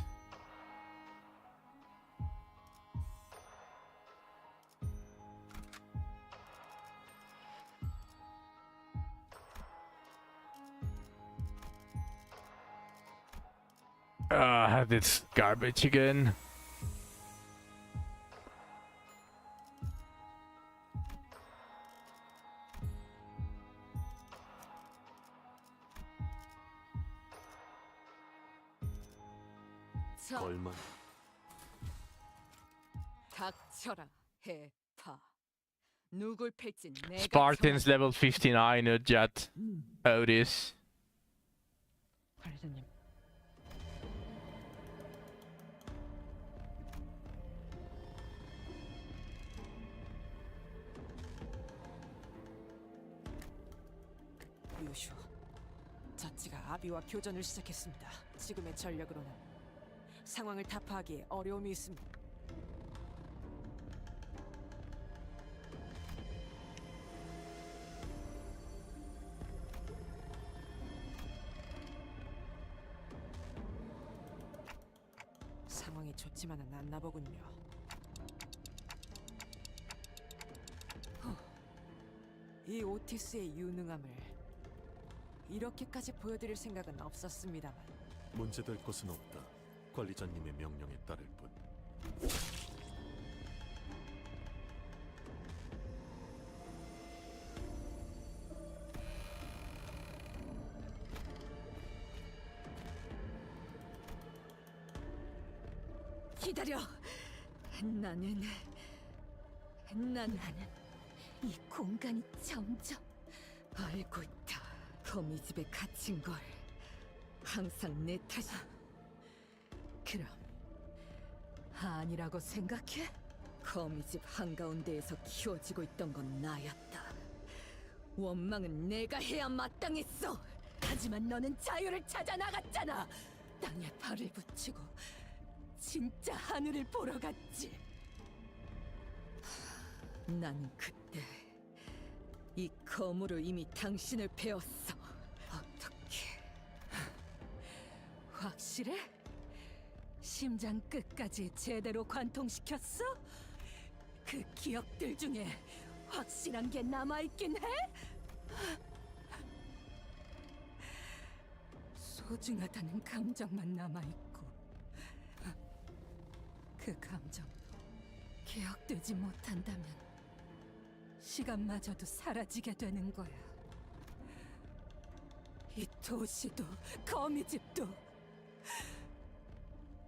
This garbage again. 걸만 닥쳐라, 해파. 누굴 팰진 내가 Spartans level 59, not yet. Otis. 관리자님. 요슈, 자치가 아비와 교전을 시작했습니다. 지금의 전력으로는 상황을 타파하기에 어려움이 있습니다. 상황이 좋지만은 않나 보군요. 이 오티스의 유능함을 이렇게까지 보여드릴 생각은 없었습니다만. 문제될 것은 없다. 관리자님의 명령에 따를 뿐. 기다려. 나는 이 공간이 점점 알고 있다. 거미집에 갇힌 걸 항상 내 탓이. 그럼 아니라고 생각해? 거미집 한가운데에서 키워지고 있던 건 나였다. 원망은 내가 해야 마땅했어. 하지만 너는 자유를 찾아 나갔잖아. 땅에 발을 붙이고 진짜 하늘을 보러 갔지. 나는 그때 이 검으로 이미 당신을 베었어. 어떻게? 확실해? 심장 끝까지 제대로 관통시켰어? 그 기억들 중에 확실한 게 남아있긴 해? 소중하다는 감정만 남아있고, 그 감정도 기억되지 못한다면 시간마저도 사라지게 되는 거야. 이 도시도 거미집도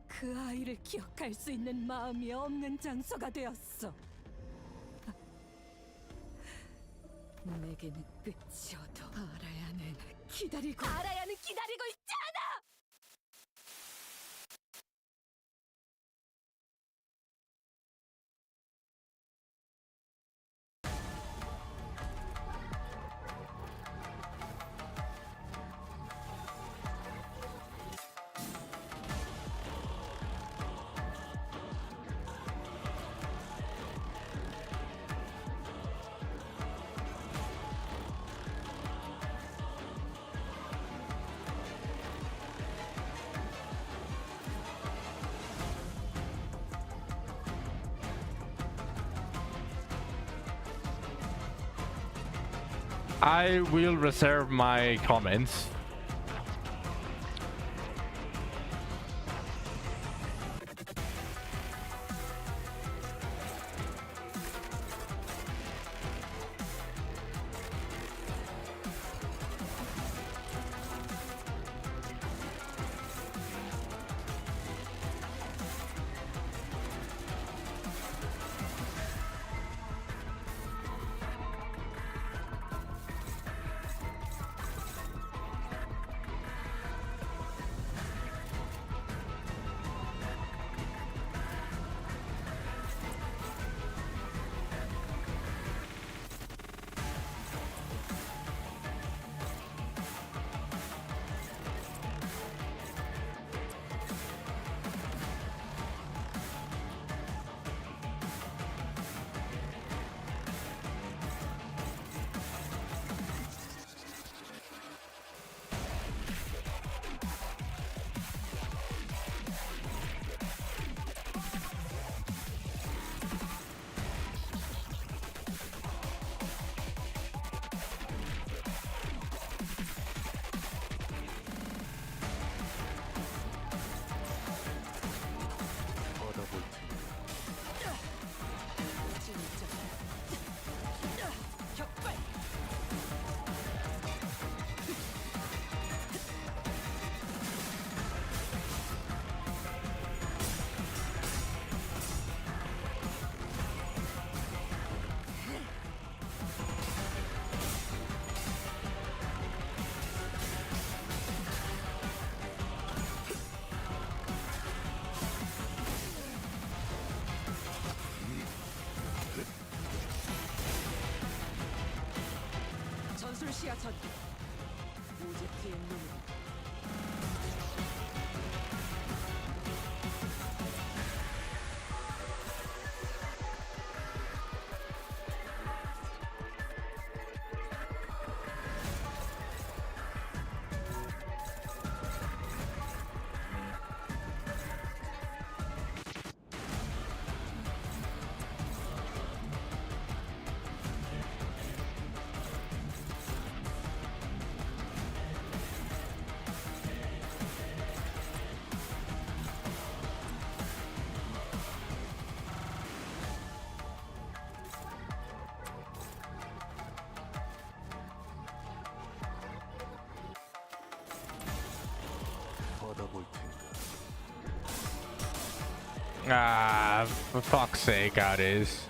그 아이를 기억할 수 있는 마음이 없는 장소가 되었어. 내게는 끝이어도 알아야는 기다리고 있지 않아! I will reserve my comments. 전술 시야 전 오제트의 눈으로 Ah, for fuck's sake, Addis.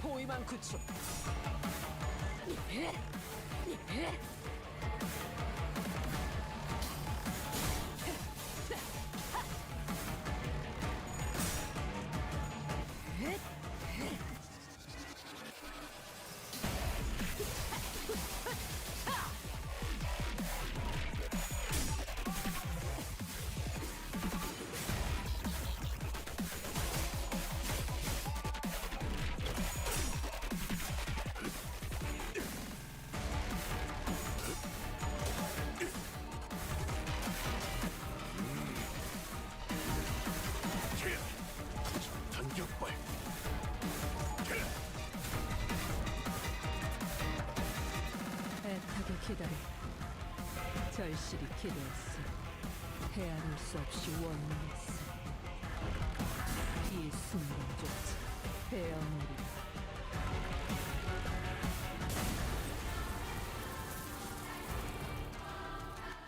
포위만 구축. 단격발. 애타게 기다려. 절실히 기대했어. 헤아릴 수 없이 원망했어. 이 순간조차 헤어내리라.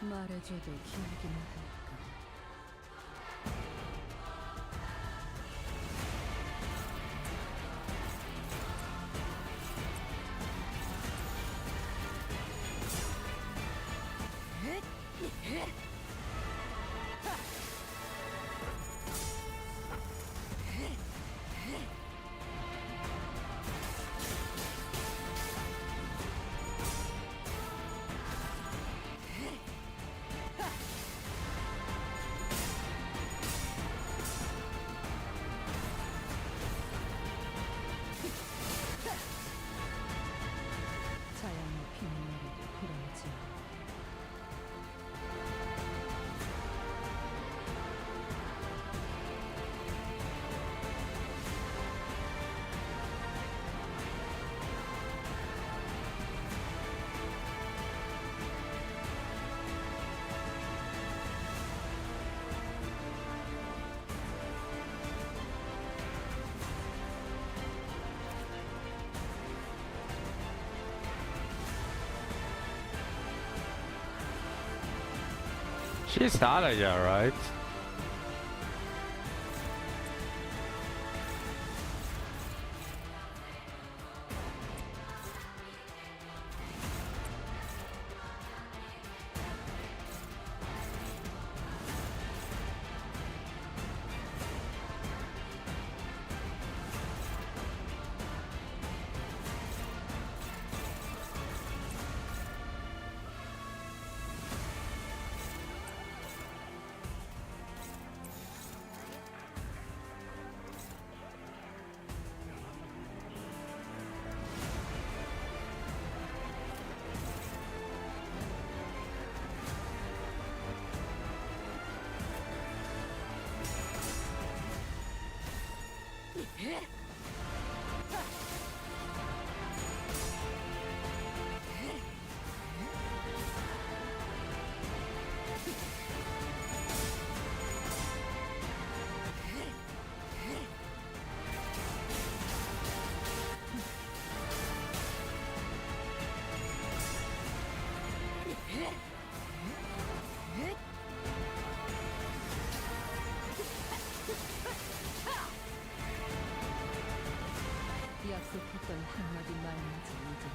말해줘도 기억이나 할까. 자연의 빗물에도 그러지 않아. She's Anaja, right? 약속했던 한마디 말마저 이제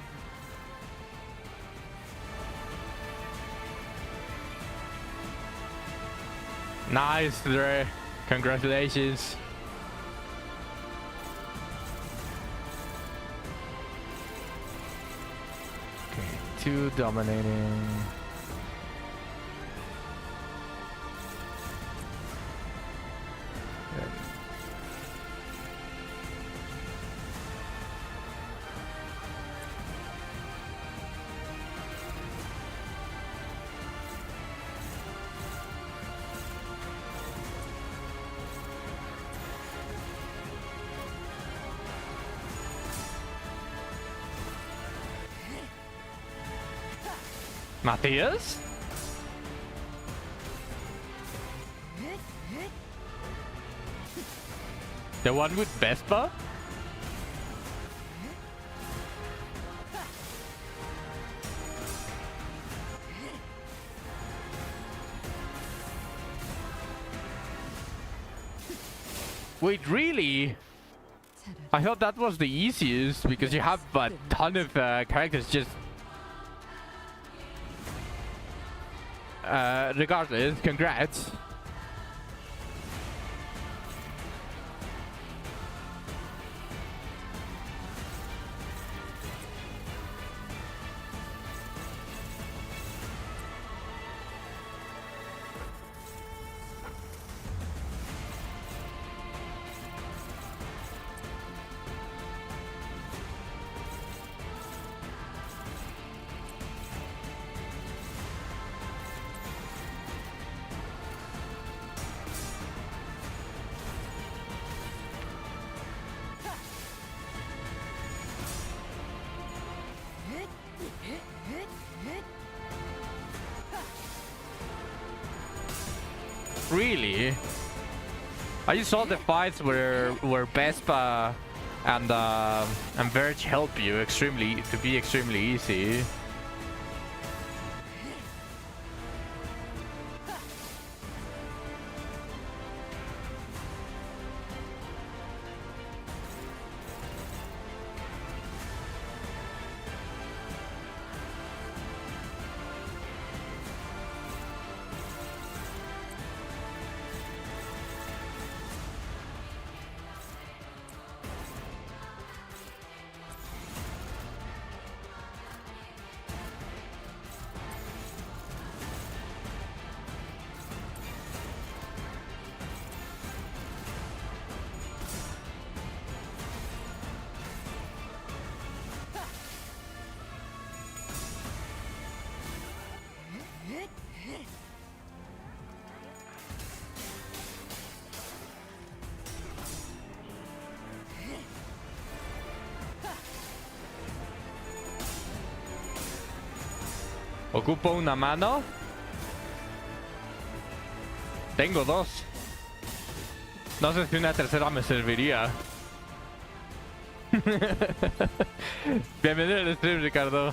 Nice, Dre. Congratulations. Okay, 2 dominating. Matthias? The one with Vespa? Wait, really? I thought that was the easiest because you have a ton of characters just... regardless, congrats. really. I just saw the fights where Vespa and Verge help you to be extremely easy. ¿Ocupo una mano? Tengo dos. No sé si una tercera me serviría. Bienvenido al stream, Ricardo.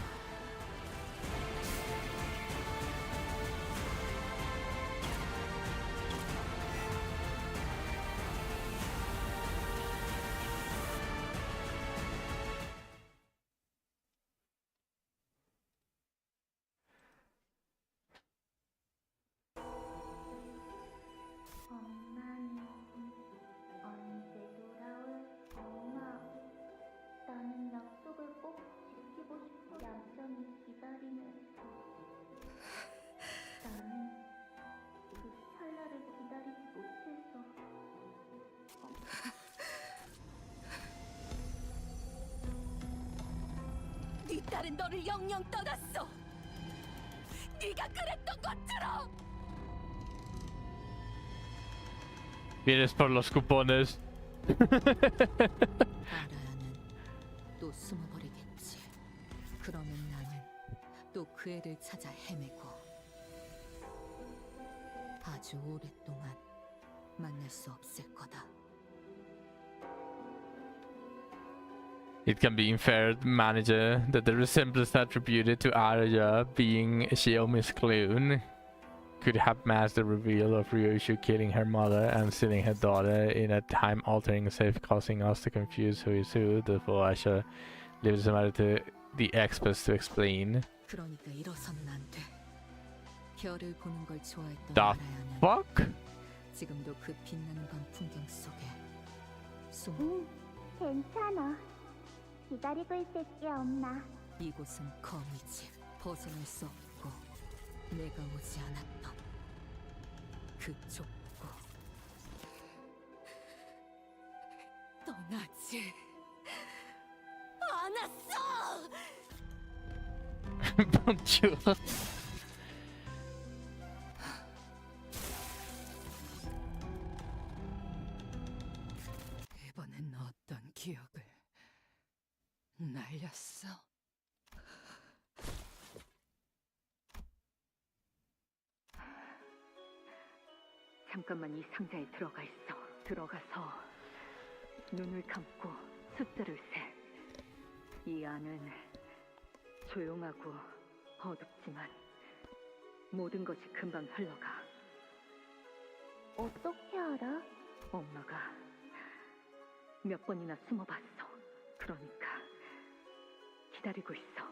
엄마는 언제 돌아올 엄마? 나는 약속을 꼭 지키고 싶어. 얌전히 기다리면서 나는 그 찰나를 기다리지 못해서 네 딸은 너를 영영 떠났어. 네가 그랬던 것처럼. Vienes por los cupones. 아라야는 또 숨어버리겠지. 그러면 나는 또 그 애를 찾아 헤매고 아주 오랫동안 만날 수 없을 거다. It can be inferred, manager, that the resemblance attributed to Arya being Xiaomi's clone could have masked the reveal of Ryoshu killing her mother and stealing her daughter in a time-altering safe, causing us to confuse who is who. Therefore, I shall leave this matter to the experts to explain. 그러니까 일어서는 안 돼. 별을 보는 걸 좋아했던 The 아라야는 fuck? 지금도 그 빛나는 밤 풍경 속에 숨. 괜찮아. 기다리고 있을게, 엄마. 이곳은 거미집. 벗어날 수 없고 내가 오지 않았던 그 좁고 떠나지 않았어. Bonjour. 이번엔 어떤 기억을 날렸어? 잠깐만 이 상자에 들어가 있어. 들어가서 눈을 감고 숫자를 세. 이 안은 조용하고 어둡지만 모든 것이 금방 흘러가. 어떻게 알아? 엄마가 몇 번이나 숨어봤어. 그러니까 기다리고 있어.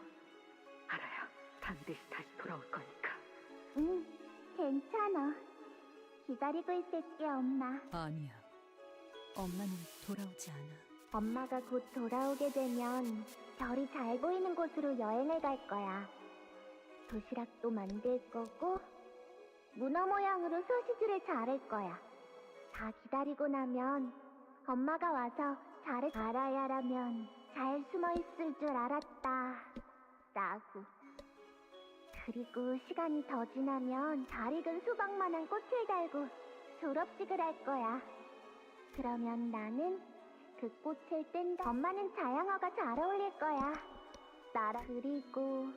알아야 반드시 다시 돌아올 거니까. 응, 괜찮아. 기다리고 있을게, 엄마. 아니야. 엄마는 돌아오지 않아. 엄마가 곧 돌아오게 되면 별이 잘 보이는 곳으로 여행을 갈 거야. 도시락도 만들 거고 문어 모양으로 소시지를 자를 거야. 다 기다리고 나면 엄마가 와서 잘을 알아야라면 잘 숨어 있을 줄 알았다. 라고. 그리고 시간이 더 지나면 잘 익은 수박만한 꽃을 달고 졸업식을 할 거야. 그러면 나는 그 꽃을 뜬 엄마는 자양어가 잘 어울릴 거야. 나라. 그리고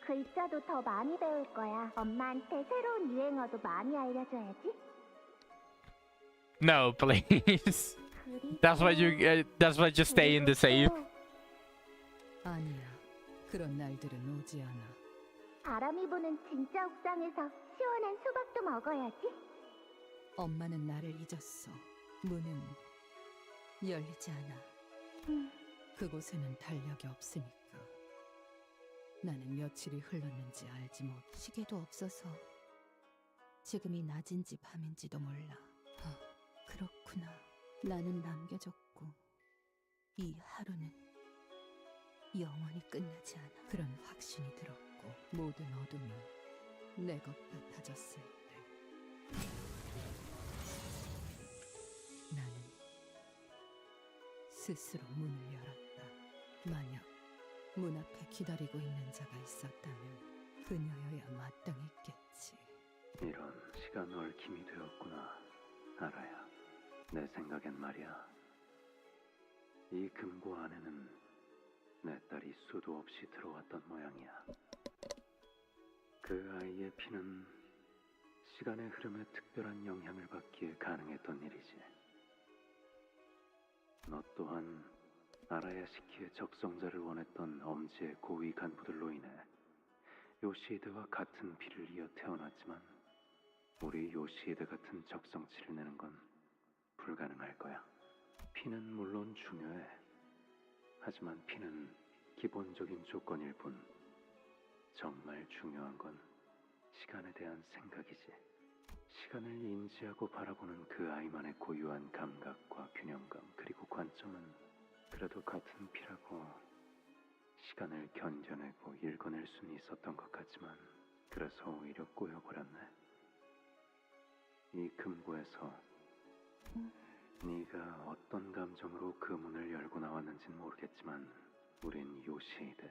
글자도 더 많이 배울 거야. 엄마한테 새로운 유행어도 많이 알려줘야지. No, please. That's why you. That's why you stay in the safe. 아니야. 그런 날들은 오지 않아. 바람이 부는 진짜 옥상에서 시원한 수박도 먹어야지. 엄마는 나를 잊었어. 문은 열리지 않아. 그곳에는 달력이 없으니까. 나는 며칠이 흘렀는지 알지 못. 시계도 없어서 지금이 낮인지 밤인지도 몰라. 그렇구나. 나는 남겨졌고 이 하루는 영원히 끝나지 않아. 그런 확신이 들었고 모든 어둠이 내 것 같아졌을 때 나는 스스로 문을 열었다. 만약 문 앞에 기다리고 있는 자가 있었다면 그녀여야 마땅했겠지. 이런 시간 얽힘이 되었구나, 알아야. 내 생각엔 말이야. 이 금고 안에는 내 딸이 수도 없이 들어왔던 모양이야. 그 아이의 피는 시간의 흐름에 특별한 영향을 받기에 가능했던 일이지. 너 또한 아라야 시키의 적성자를 원했던 엄지의 고위 간부들로 인해 요시히드와 같은 피를 이어 태어났지만 우리 요시히드 같은 적성치를 내는 건 불가능할 거야. 피는 물론 중요해. 하지만 피는 기본적인 조건일 뿐 정말 중요한 건 시간에 대한 생각이지. 시간을 인지하고 바라보는 그 아이만의 고유한 감각과 균형감, 그리고 관점은 그래도 같은 피라고 시간을 견뎌내고 읽어낼 수는 있었던 것 같지만 그래서 오히려 꼬여버렸네. 이 금고에서 네가 어떤 감정으로 그 문을 열고 나왔는진 모르겠지만 우린 요시히드,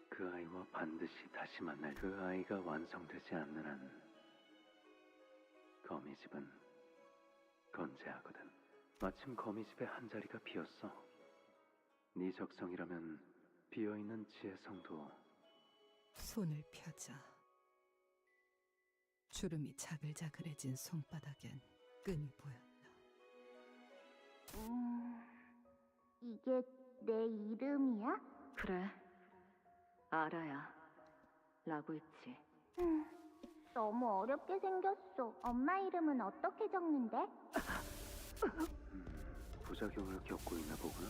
그 아이와 반드시 다시 만날. 그 아이가 완성되지 않는 한 거미집은 건재하거든. 마침 거미집에 한 자리가 비었어. 네 적성이라면 비어있는 지혜성도. 손을 펴자. 주름이 자글자글해진 손바닥엔 끈이 보였다. 이게 내 이름이야? 그래, 알아야. 라고 했지. 너무 어렵게 생겼어. 엄마 이름은 어떻게 적는데? 부작용을 겪고 있나 보구나.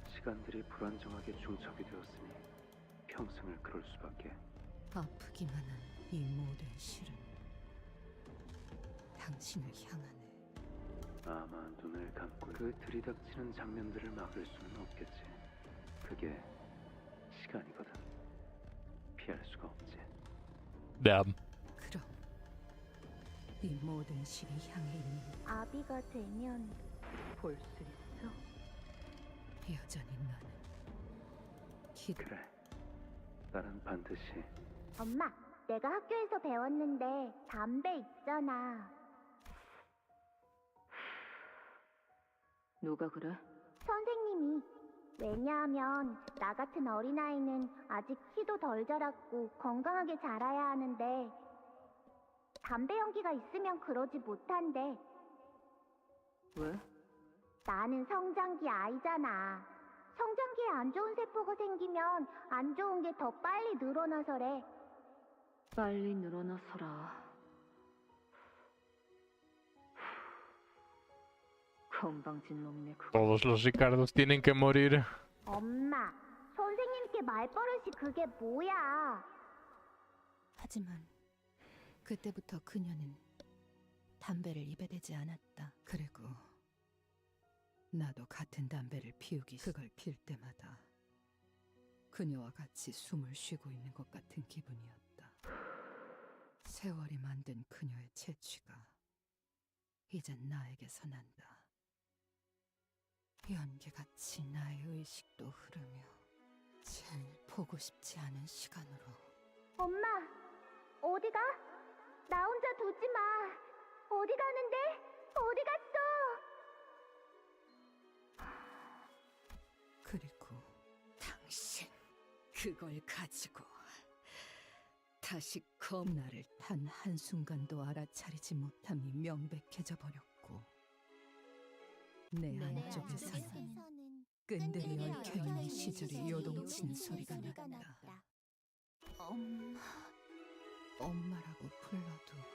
시간들이 불안정하게 중첩이 되었으니 평생을 그럴 수밖에. 아프기만 한 이 모든 실은 당신을 향하네. 아마 눈을 감고 그 들이닥치는 장면들을 막을 수는 없겠지. 그게 시간이거든. 피할 수가 없지. Damn. 그럼 이 모든 실이 향해 있는 아비가 되면 볼 수 있어? 여전히 나는 그래. 딸은 반드시. 엄마, 내가 학교에서 배웠는데 담배 있잖아. 누가 그래? 선생님이. 왜냐하면 나 같은 어린아이는 아직 키도 덜 자랐고 건강하게 자라야 하는데 담배 연기가 있으면 그러지 못한대. 왜? 나는 성장기 아이잖아. 성장기에 안 좋은 세포가 생기면 안 좋은 게 더 빨리 늘어나서래. 빨리 늘어나서라. 건방진 놈이네 그거. Todos los Ricardos tienen que morir. 엄마, 선생님께 말버릇이 그게 뭐야? 하지만 그때부터 그녀는 담배를 입에 대지 않았다. 그리고 나도 같은 담배를 피우기 그걸 필 때마다 그녀와 같이 숨을 쉬고 있는 것 같은 기분이었다. 세월이 만든 그녀의 채취가 이젠 나에게서 난다. 연기같이 나의 의식도 흐르며 제일 보고 싶지 않은 시간으로. 엄마, 어디가? 나 혼자 두지 마. 어디 가는데? 어디 갔어? 그리고 당신 그걸 가지고 다시 나를 단 한순간도 알아차리지 못함이 명백해져 버렸고 내 안쪽에서는 끈들이 얽혀있는 시절이 요동치는 소리가 났다. 엄마라고 불러도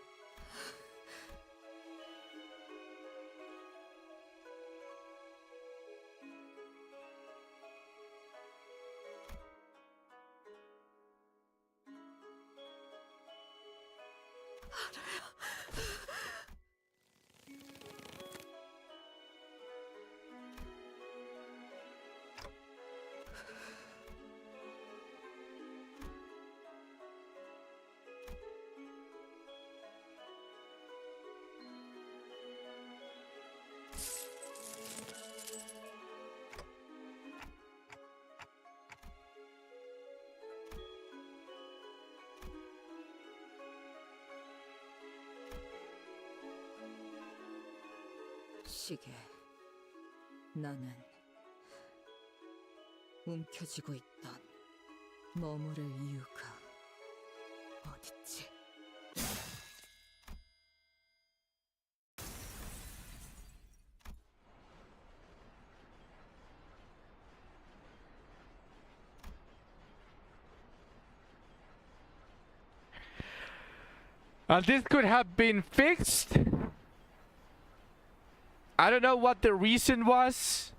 시계. 나는 움켜쥐고 있던 머무를 이유가 어딨지? This could have been fixed. I don't know what the reason was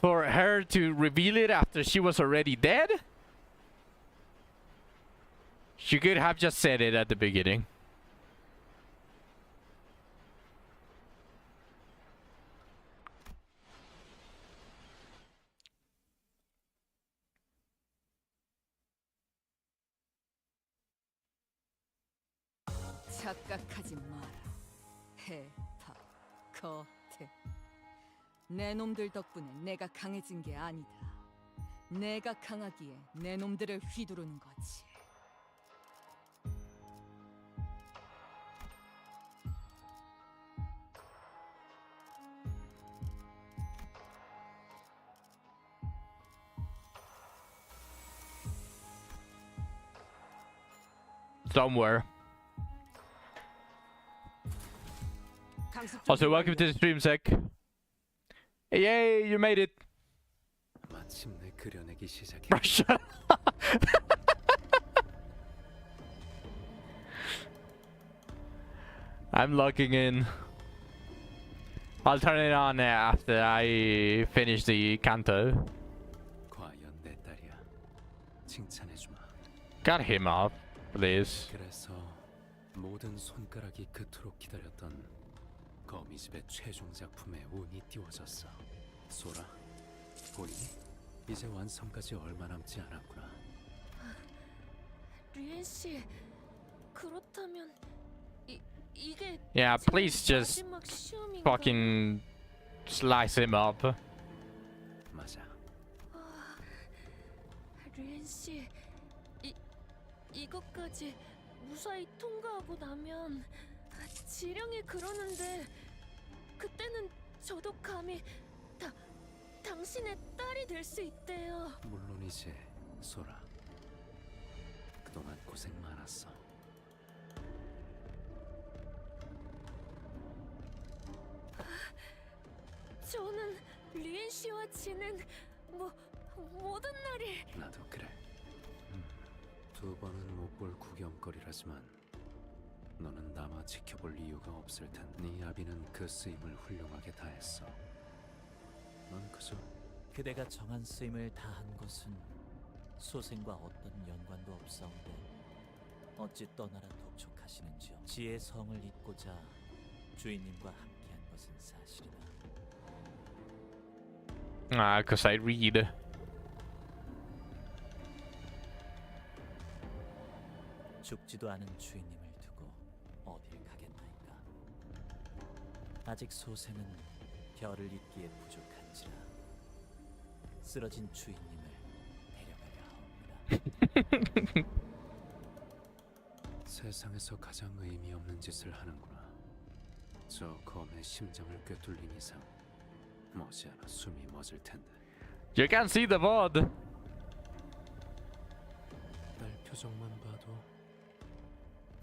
for her to reveal it after she was already dead. She could have just said it at the beginning. 착각하지 마라. 해파, 거태. 내 놈들 덕분에 내가 강해진 게 아니다. 내가 강하기에 내 놈들을 휘두르는 거지. Somewhere. Also, welcome to the stream, Sec. Yay, you made it. 마침내 그려내기 시작해. Russia. I'm logging in. I'll turn it on after I finish the canto. 과연 내 딸이야. 칭찬해 주마. Got him up, please. 그래서 모든 손가락이 그토록 기다렸던 거미집의 최종 작품에 운이 띄워졌어. 소라, 보이니? 이제 완성까지 얼마 남지 않았구나. 류엔 씨, 그렇다면 이게 Yeah, please just 마지막 시험인가요? fucking slice him up. 맞아. 류엔 씨, 이것까지 무사히 통과하고 나면 지령이 그러는데 그때는 저도 감히 당신의 딸이 될 수 있대요. 물론이지, 소라. 그동안 고생 많았어. 저는 류엔 씨와 지는 모든 날이. 나도 그래. 두 번은 못 볼 구경거리라지만 너는 남아 지켜볼 이유가 없을 텐. 네 아비는 그 쓰임을 훌륭하게 다했어. 넌 그저 그대가 정한 쓰임을 다한 것은 소생과 어떤 연관도 없사온데 어찌 떠나라 독촉하시는지요. 지의 성을 잇고자 주인님과 함께한 것은 사실이다. Cause I read. 죽지도 않은 주인님을 두고 어딜 가겠나이까. 아직 소생은 별을 잇기에 부족한지라 쓰러진 주인님을 데려가려 하옵니다. 세상에서 가장 의미 없는 짓을 하는구나. 저 검의 심장을 꿰뚫린 이상 머지않아 숨이 멎을 텐데. You can see the VOD. 딸 표정만 봐도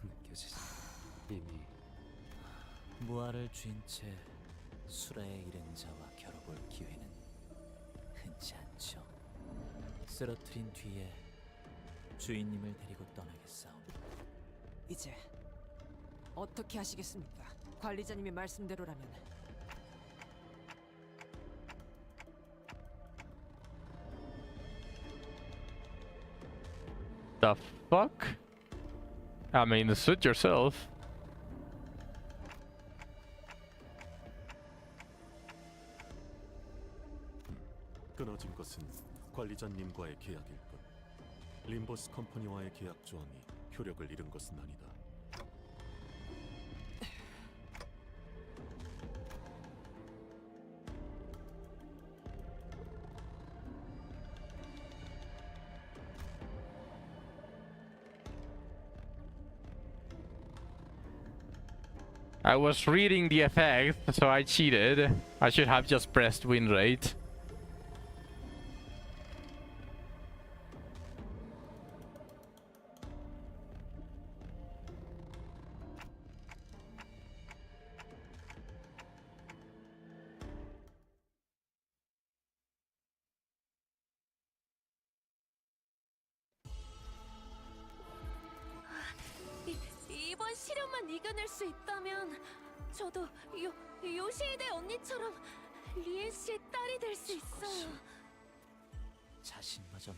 느껴지지. 이미 무알을 쥔 채 수라에 이른 자와 겨뤄볼 기회는 흔치 않죠. 쓰러뜨린 뒤에 주인님을 데리고 떠나겠사옵니다. 이제 어떻게 하시겠습니까? 관리자님의 말씀대로라면. The fuck? I mean, suit yourself. 끊어진 것은 관리자님과의 계약일 뿐. 림버스 컴퍼니와의 계약 조항이 효력을 잃은 것은 아니다. I was reading the effect, so I cheated. I should have just pressed win rate. 이번 시련만 이겨낼 수 있다면 저도 요시히데 언니처럼 리엔 씨의 딸이 될 수 있어요. 자신마저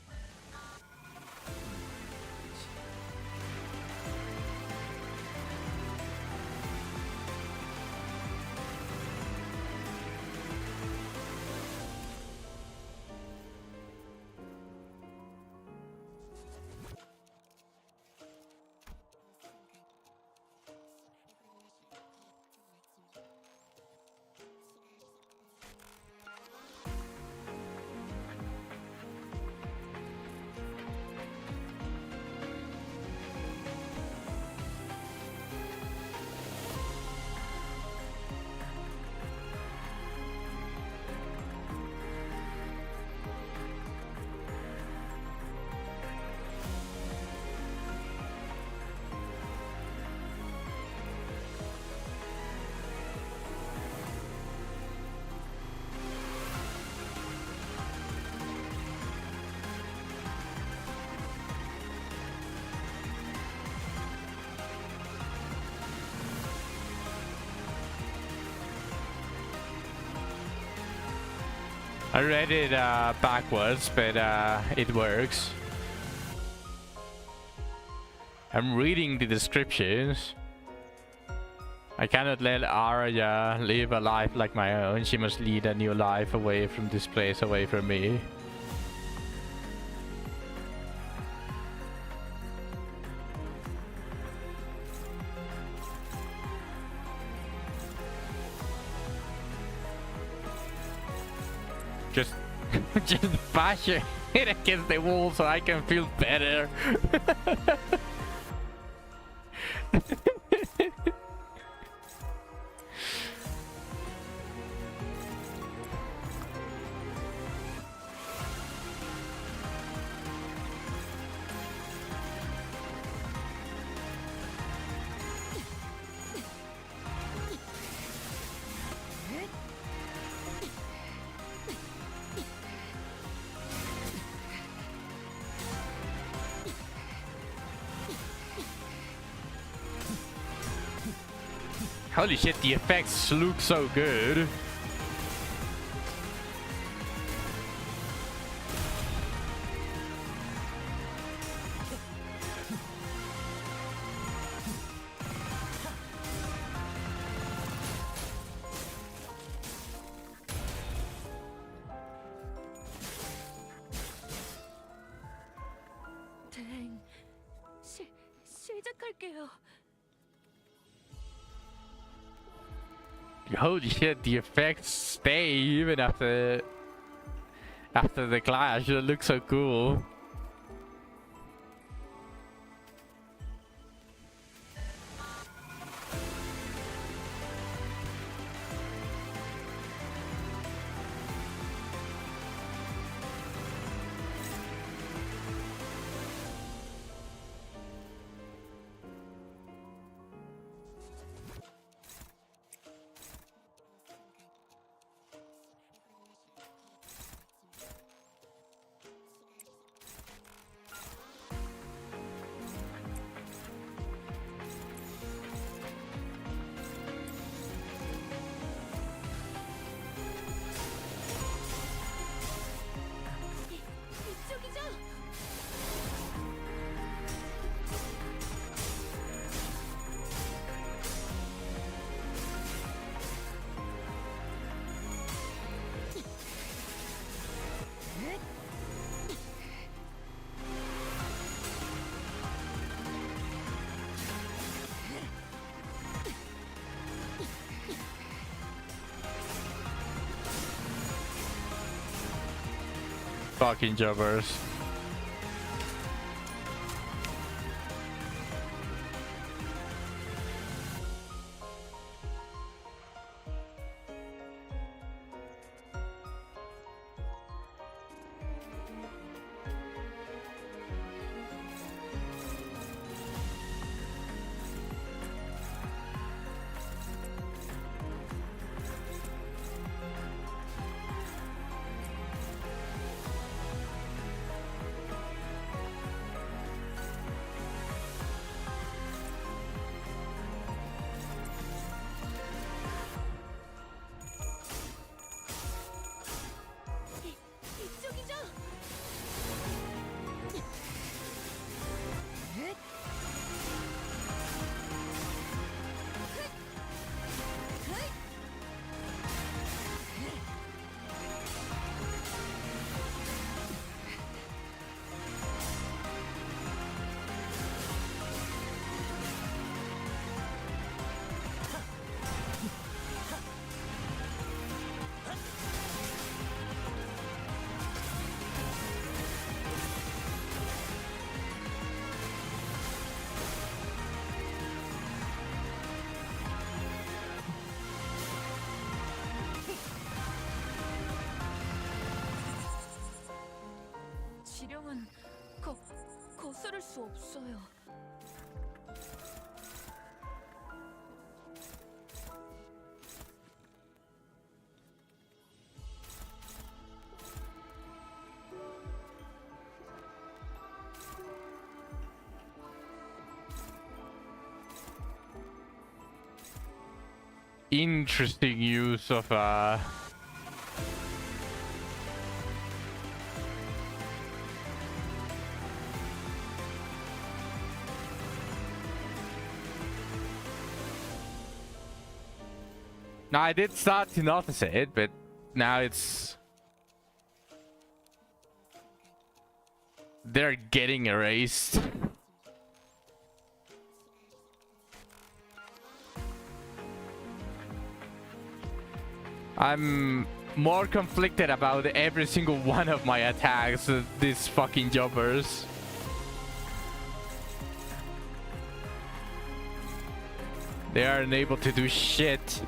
I read it backwards, but it works. I'm reading the descriptions. I cannot let Arya live a life like my own. She must lead a new life away from this place, away from me. Just bash it against the wall so I can feel better. Holy shit, the effects look so good. 댕, 시작할게요. Holy shit, the effects stay even after the clash. It looks so cool. fucking jobbers. 이쪽이죠? 지령은 거스를 수 없어요. Interesting use of Now I did start to notice it, but now they're getting erased. I'm more conflicted about every single one of my attacks, these fucking jobbers. They aren't able to do shit.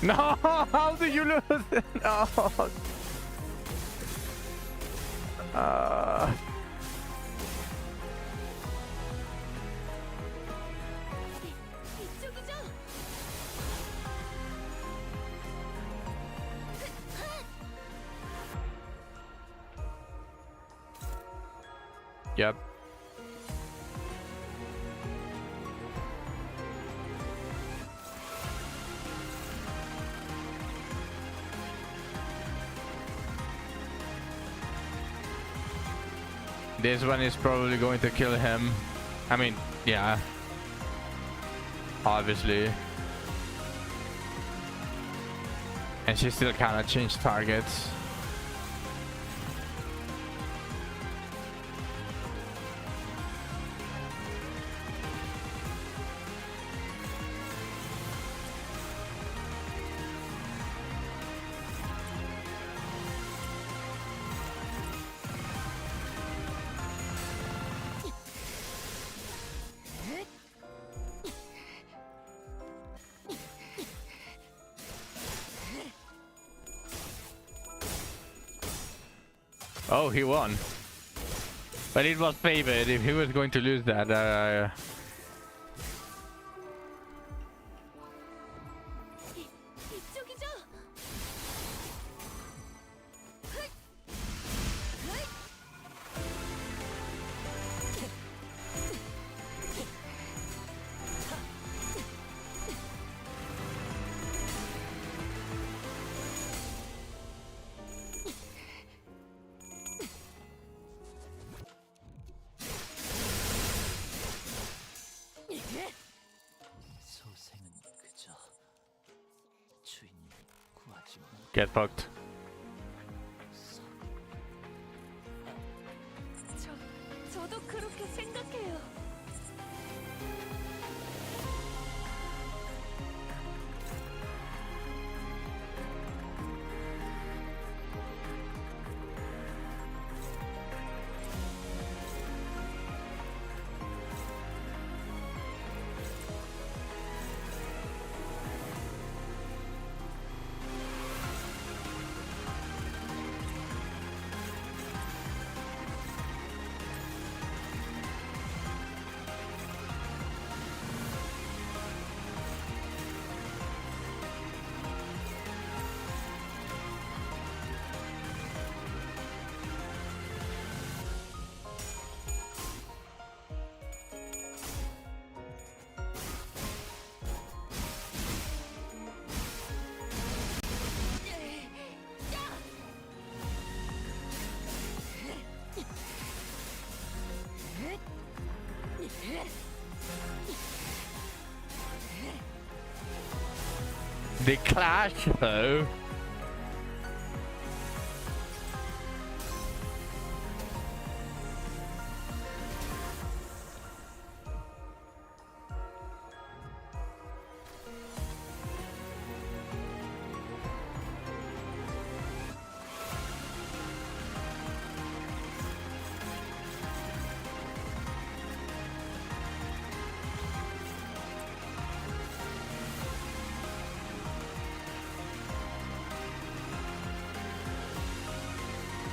No, how do you lose? No. 이쪽이죠? Yep. This one is probably going to kill him. I mean, yeah. Obviously. And she still cannot change targets. Oh, he won. But it was favored if he was going to lose that. 이쪽이죠? Get fucked. 저도 그렇게 생각해요. They clash though.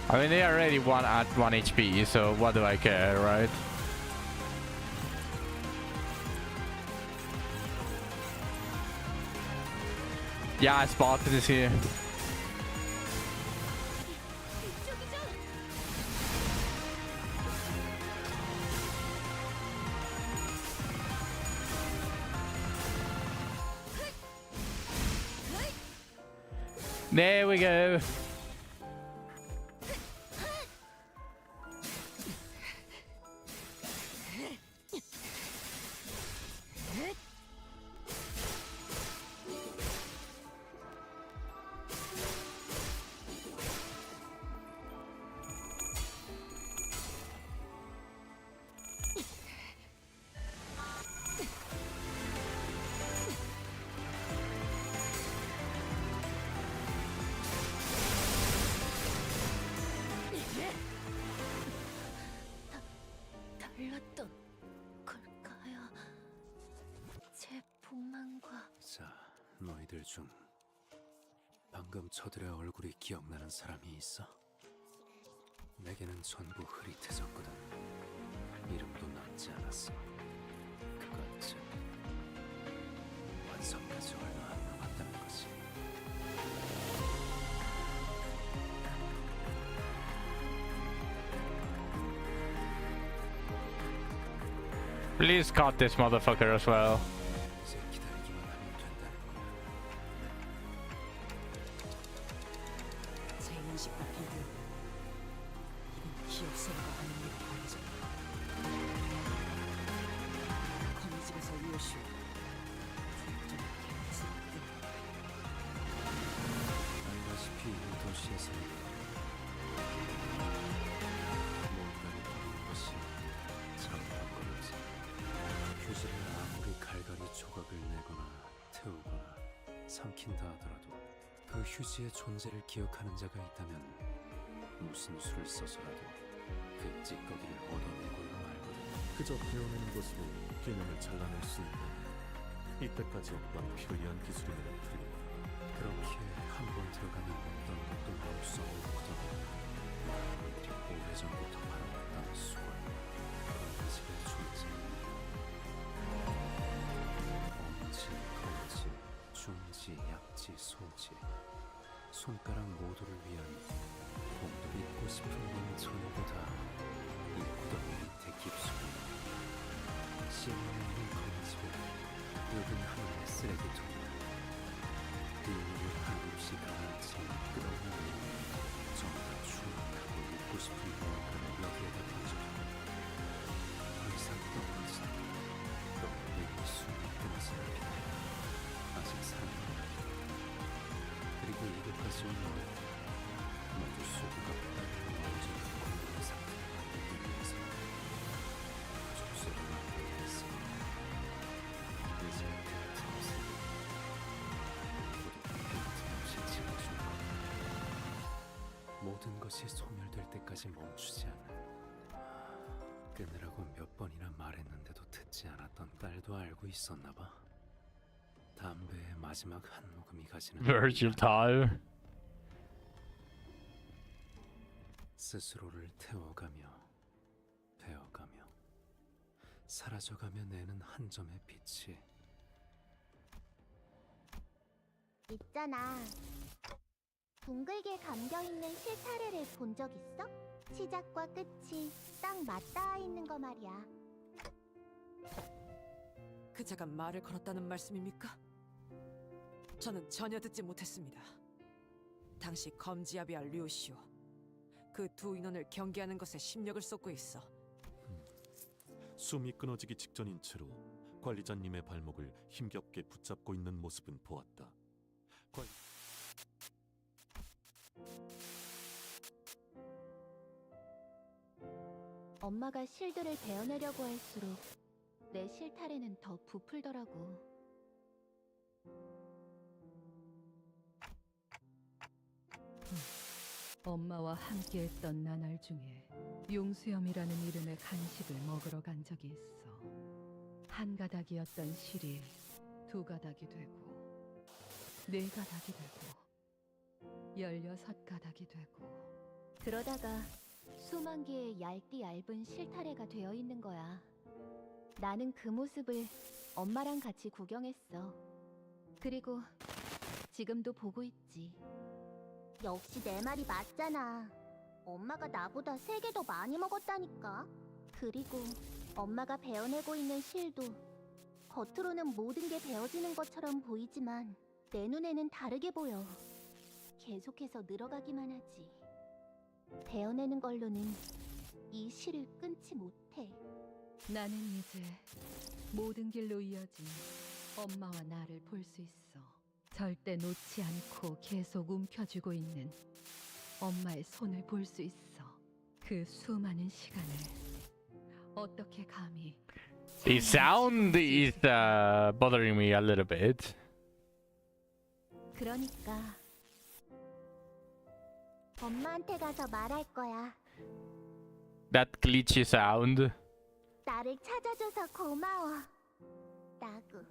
I mean, they are already at 1 HP, so what do I care, right? Yeah, I spotted this here. There we go. 달랐던 걸까요? 제 복만과 자, 너희들 중 방금 저들의 얼굴이 기억나는 사람이 있어? 내게는 전부 흐릿해졌거든. 이름도 남지 않았어. 그건 즉 완성까지 얼마 안 남았다는 거지. Please cut this motherfucker as well. 이제 기다리기만 하면 된다는 거야. 제 인식과 비교. 이건 기억 세례가 아닙니다, 관리자. 거미집에서 요슈. 좀 개미스럽게. 알다시피 이 도시에서는 뭔가를 보는 것이 참한 거지. 휴지를 아무리 갈갈이 조각을 내거나 태우거나 삼킨다 하더라도 그 휴지의 존재를 기억하는 자가 있다면 무슨 수를 써서라도 그 찌꺼기를 얻어내고야 말거든. 그저 베어내는 것으로 균형을 잘라낼 수 있는 이때까지 없던 편리한 기술이면 풀리고 그렇게 한 번 들어가면 어떤 것도 나올 수 없는 구덩이. 우리들이 오래전부터 바라봤던 수건. 그런 집의 존재. 엄지, 거지, 중지, 약지, 소지. 손가락 모두를 위한 봄도 잊고 싶은 건 전부 다 이 구덩이 밑에 깊숙이 씹는 거미집에 늙은 하늘의 쓰레기통. 비닐을 한없이 강한 채 끌어올리는 전부 다 추억하고 잊고 싶은 무언가를 여기에다 던져두고 더 이상 떠오르지 떠올리는 숨이 끊어지는 빛 아직 살아있다. 그리고 이곳까지 온 모든 것이 소멸될 때까지 멈추지 않는. 끊으라고 몇 번이나 말했는데도 듣지 않았던 딸도 알고 있었나 봐. 담배의 마지막 한 모금이 가지는 Versatile. 스스로를 태워가며 베어가며 사라져가며 내는 한 점의 빛이. 있잖아. 둥글게 감겨있는 실타래를 본 적 있어? 시작과 끝이 딱 맞닿아 있는 거 말이야. 그자가 말을 걸었다는 말씀입니까? 저는 전혀 듣지 못했습니다. 당시 검지아비와 류시오, 그 두 인원을 경계하는 것에 심력을 쏟고 있어. 숨이 끊어지기 직전인 채로 관리자님의 발목을 힘겹게 붙잡고 있는 모습은 보았다. 엄마가 실드를 베어내려고 할수록 내 실타래는 더 부풀더라고. 엄마와 함께했던 나날 중에 용수염이라는 이름의 간식을 먹으러 간 적이 있어. 한 가닥이었던 실이 두 가닥이 되고, 네 가닥이 되고, 16가닥이 되고. 그러다가 수만 개의 얇디 얇은 실타래가 되어 있는 거야. 나는 그 모습을 엄마랑 같이 구경했어. 그리고 지금도 보고 있지. 역시 내 말이 맞잖아. 엄마가 나보다 3개 더 많이 먹었다니까. 그리고 엄마가 베어내고 있는 실도 겉으로는 모든 게 베어지는 것처럼 보이지만 내 눈에는 다르게 보여. 계속해서 늘어가기만 하지. 베어내는 걸로는 이 실을 끊지 못해. 나는 이제 모든 길로 이어진 엄마와 나를 볼 수 있어. 절대 놓지 않고 계속 움켜쥐고 있는 엄마의 손을 볼 수 있어. 그 수많은 시간을 어떻게 감히. The sound is bothering me a little bit. 그러니까 엄마한테 가서 말할 거야. That glitchy sound. 나를 찾아줘서 고마워. 나구.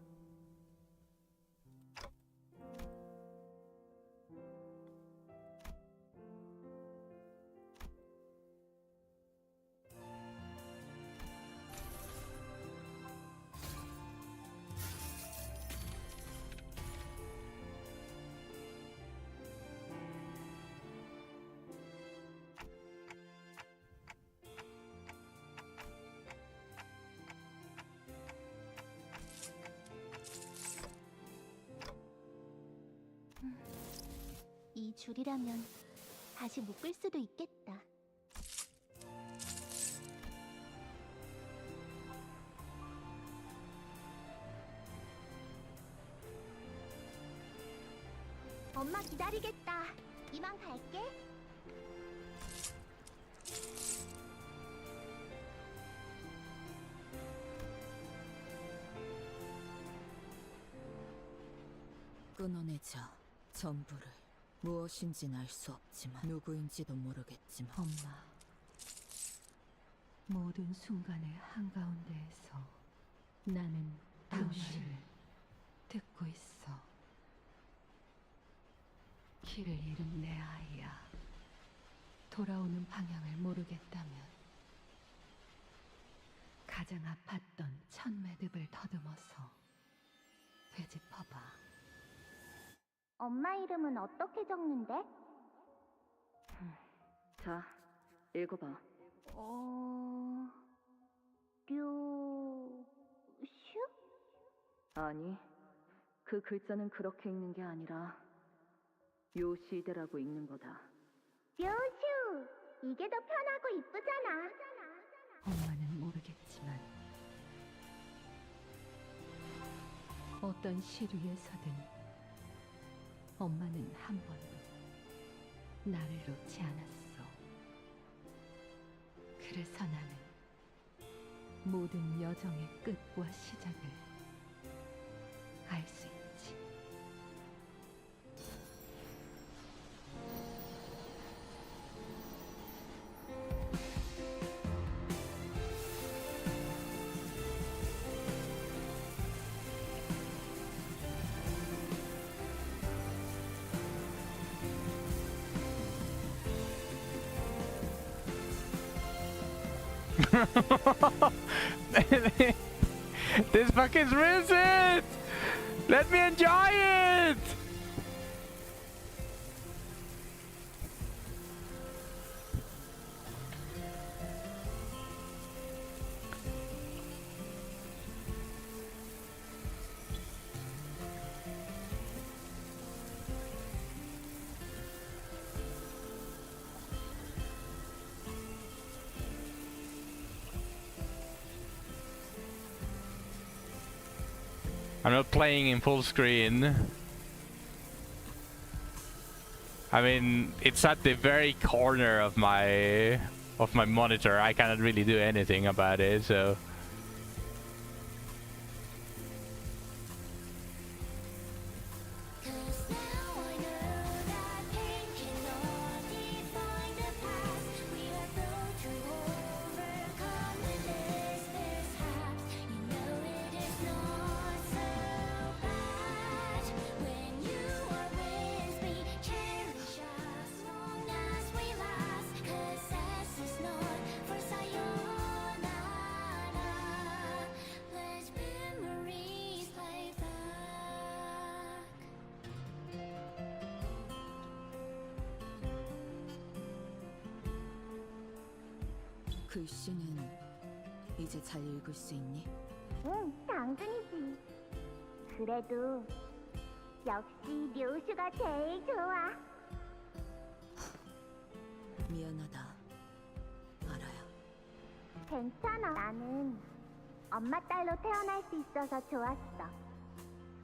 이 줄이라면 다시 묶을 수도 있겠다. 엄마 기다리겠다. 이만 갈게. 끊어내자, 전부를. 무엇인지는 알 수 없지만, 누구인지도 모르겠지만. 엄마, 모든 순간의 한가운데에서 나는 당신을 듣고 있어. 길을 잃은 내 아이야. 돌아오는 방향을 모르겠다면 가장 아팠던 첫 매듭을 더듬어서 되짚어봐. 엄마 이름은 어떻게 적는데? 자, 읽어봐. 슈? 아니, 그 글자는 그렇게 읽는 게 아니라 요시대라고 읽는 거다. 슈! 이게 더 편하고 이쁘잖아. 엄마는 모르겠지만 어떤 실 위에서든 엄마는 한 번도 나를 놓지 않았어. 그래서 나는 모든 여정의 끝과 시작을 알 수 있지. This fucking ruins it! Let me enjoy it! I'm not playing in full screen. I mean, it's at the very corner of my monitor. I cannot really do anything about it, so. 글씨는 이제 잘 읽을 수 있니? 응, 당근이지. 그래도 역시 묘수가 제일 좋아. 미안하다, 알아요. 괜찮아. 나는 엄마 딸로 태어날 수 있어서 좋았어.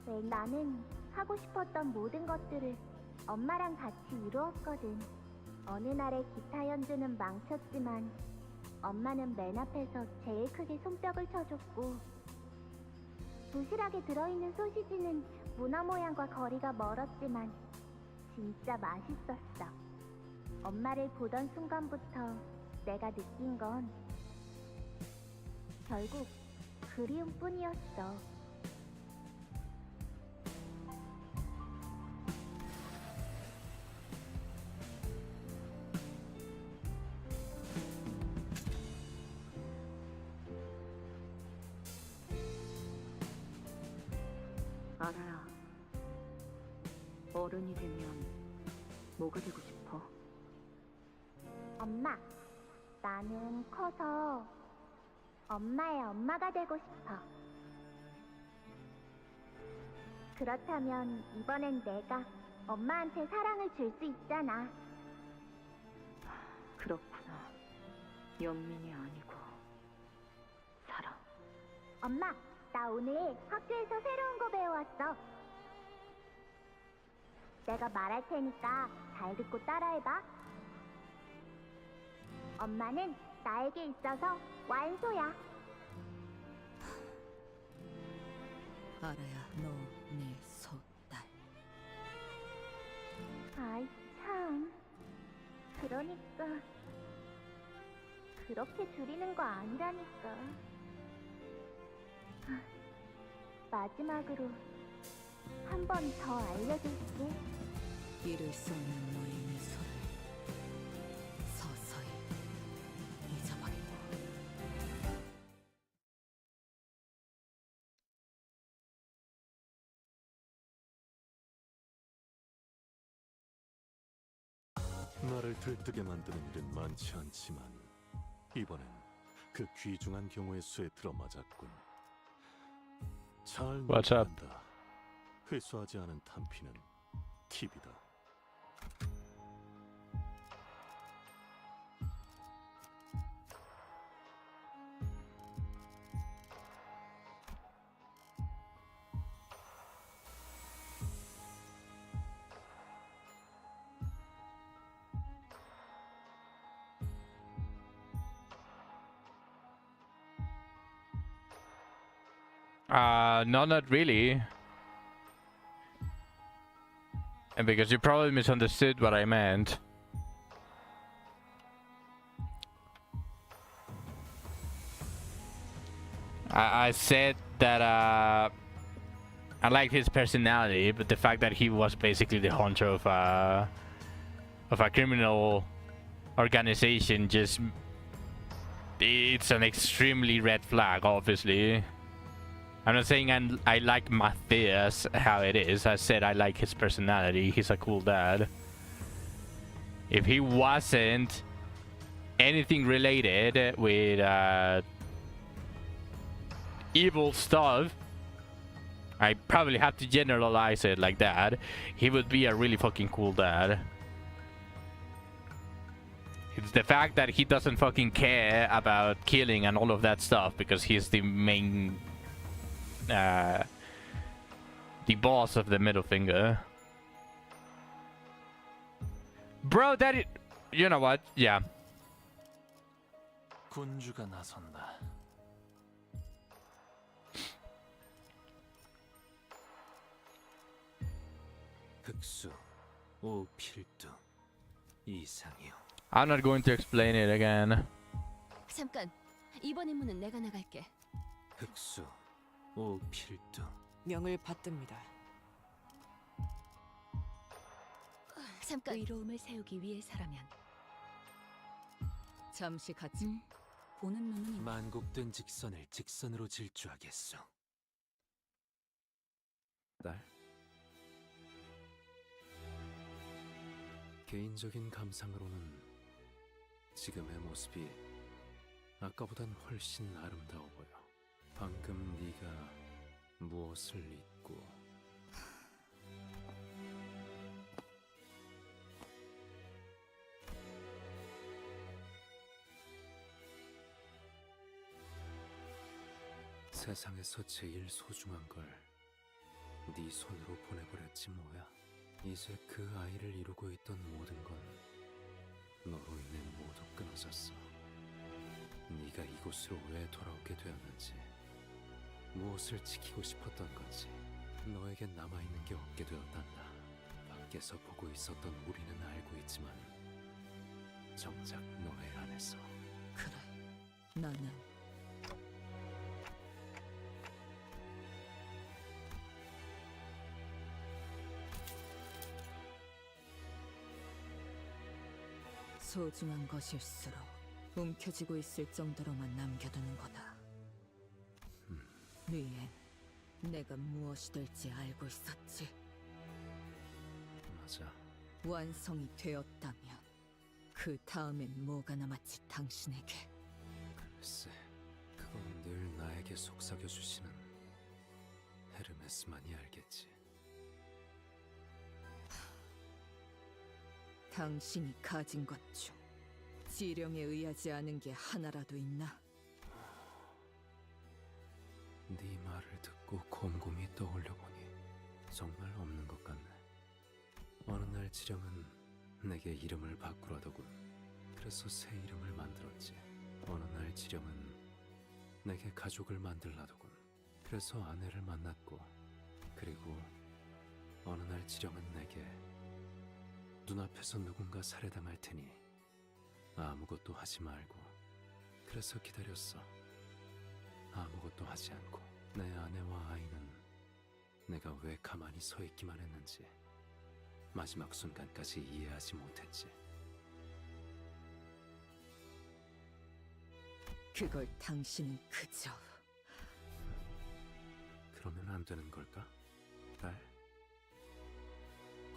왜 나는 하고 싶었던 모든 것들을 엄마랑 같이 이루었거든. 어느 날에 기타 연주는 망쳤지만 엄마는 맨 앞에서 제일 크게 손뼉을 쳐줬고, 도시락에 들어있는 소시지는 문어 모양과 거리가 멀었지만 진짜 맛있었어. 엄마를 보던 순간부터 내가 느낀 건 결국 그리움뿐이었어. 알아야. 어른이 되면 뭐가 되고 싶어? 엄마, 나는 커서 엄마의 엄마가 되고 싶어. 그렇다면 이번엔 내가 엄마한테 사랑을 줄 수 있잖아. 그렇구나. 연민이 아니고 사랑. 엄마, 나 오늘 학교에서 새로운 거 배워왔어. 내가 말할 테니까 잘 듣고 따라해봐. 엄마는 나에게 있어서 완소야. 알아야, 너 내 소딸. 아이 참. 그러니까 그렇게 줄이는 거 아니라니까. 마지막으로 한 번 더 알려줄게. 잃을 수 없는 너의 미소를 서서히 잊어버리고. 나를 들뜨게 만드는 일은 많지 않지만 이번엔 그 귀중한 경우의 수에 들어맞았군. 잘 What's up? 논한다. 회수하지 않은 탄피는 팁이다. No, not really. And because you probably misunderstood what I meant. I said that I liked his personality, but the fact that he was basically the hunter of a criminal organization just it's an extremely red flag, obviously. I'm not saying I like Matthias how it is. I said I like his personality. He's a cool dad. If he wasn't anything related with evil stuff, I probably have to generalize it like that. He would be a really fucking cool dad. It's the fact that he doesn't fucking care about killing and all of that stuff because he's the main... the boss of the middle finger. Bro, that is... You know what? Yeah. 군주가 나선다. 흑수, 오필두, 이상이요. I'm not going to explain it again. 잠깐. 이번 임무는 내가 나갈게. 흑수, 오필두. 명을 받듭니다. 잠깐. 의로움을 세우기 위해서라면 잠시 같이 보는 눈은 만곡된 직선을 직선으로 질주하겠소. 딸. 개인적인 감상으로는 지금의 모습이 아까보단 훨씬 아름다워 보여. 방금 네가 무엇을 잊고 세상에서 제일 소중한 걸 네 손으로 보내버렸지 뭐야. 이제 그 아이를 이루고 있던 모든 건 너로 인해 모두 끊어졌어. 네가 이곳으로 왜 돌아오게 되었는지, 무엇을 지키고 싶었던 건지 너에게 남아있는 게 없게 되었단다. 밖에서 보고 있었던 우리는 알고 있지만 정작 너의 안에서. 그래. 나는 소중한 것일수록 움켜쥐고 있을 정도로만 남겨두는 거다. 위엔 내가 무엇이 될지 알고 있었지. 맞아. 완성이 되었다면 그 다음엔 뭐가 남았지 당신에게. 글쎄, 그건 늘 나에게 속삭여주시는 헤르메스만이 알겠지. 당신이 가진 것 중 지령에 의하지 않은 게 하나라도 있나? 네 말을 듣고 곰곰이 떠올려보니 정말 없는 것 같네. 어느 날 지령은 내게 이름을 바꾸라더군. 그래서 새 이름을 만들었지. 어느 날 지령은 내게 가족을 만들라더군. 그래서 아내를 만났고, 그리고 어느 날 지령은 내게 눈앞에서 누군가 살해당할 테니 아무것도 하지 말고, 그래서 기다렸어. 아무것도 하지 않고. 내 아내와 아이는 내가 왜 가만히 서 있기만 했는지 마지막 순간까지 이해하지 못했지. 그걸 당신은 그저... 그러면 안 되는 걸까? 딸?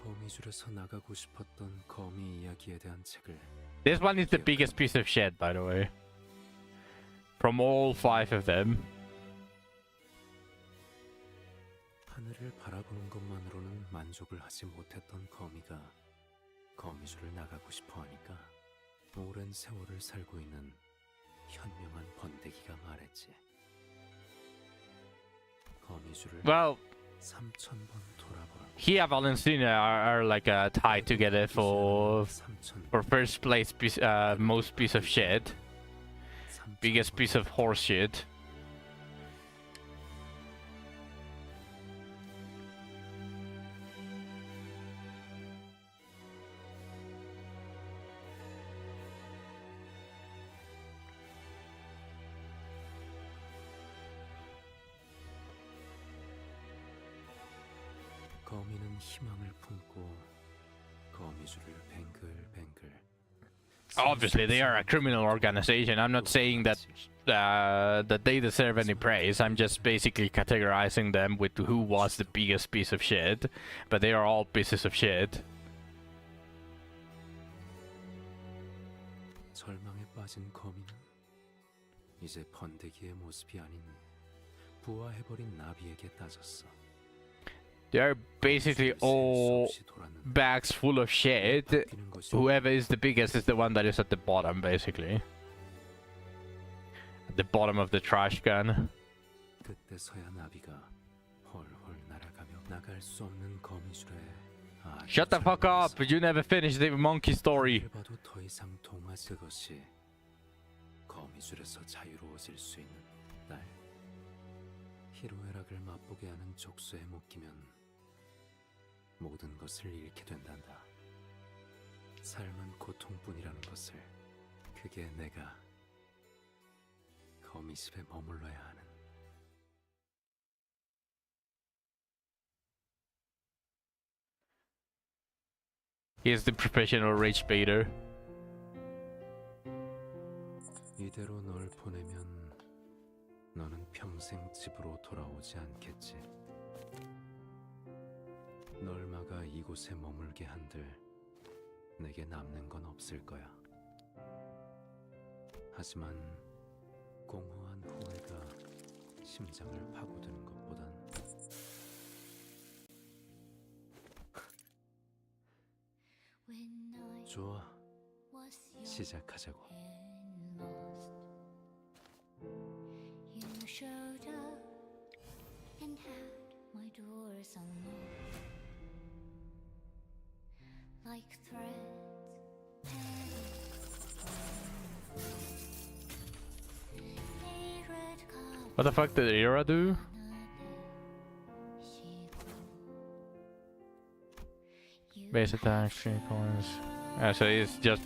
거미줄에서 나가고 싶었던 거미 이야기에 대한 책을. This one is the biggest piece of shit, by the way. From all 5 of them. 하늘을 바라보는 것만으로는 만족을 하지 못했던 거미가 거미줄을 나가고 싶어 하니까 오랜 세월을 살고 있는 현명한 번데기가 말했지. 거미줄을 Well, 3000번 돌아보라고. he and Valentina are like tied together for first place most piece of shit. Biggest piece of horse shit. 거미는 희망을 품고 거미줄을 뱅글뱅글. Obviously, they are a criminal organization. I'm not saying that that they deserve any praise. I'm just basically categorizing them with who was the biggest piece of shit. But they are all pieces of shit. 절망에 빠진 거미는 이제 번데기의 모습이 아닌 부화해버린 나비에게 따졌어. They are basically all bags full of shit. Whoever is the biggest is the one that is at the bottom, basically. At the bottom of the trash can. 그때서야 나비가 헐헐 날아가며 나갈 수 없는 거미줄에 Shut the fuck up! You never finished the monkey story. 봐도 더 이상 동화 그것이 거미줄에서 자유로워질 수 있는 날. 희로애락을 맛보게 하는 족쇄에 묶이면 모든 것을 잃게 된단다. 삶은 고통뿐이라는 것을, 그게 내가 거미집에 머물러야 하는. He is the professional rage baiter. 이대로 널 보내면 너는 평생 집으로 돌아오지 않겠지. 널 막아 이곳에 머물게 한들 내게 남는 건 없을 거야. 하지만 공허한 후회가 심장을 파고드는 것보단 좋아, 시작하자고. You showed up and had my doors unlocked, like threads. What the fuck did Ira do? Base attack, 3 coins. So it's just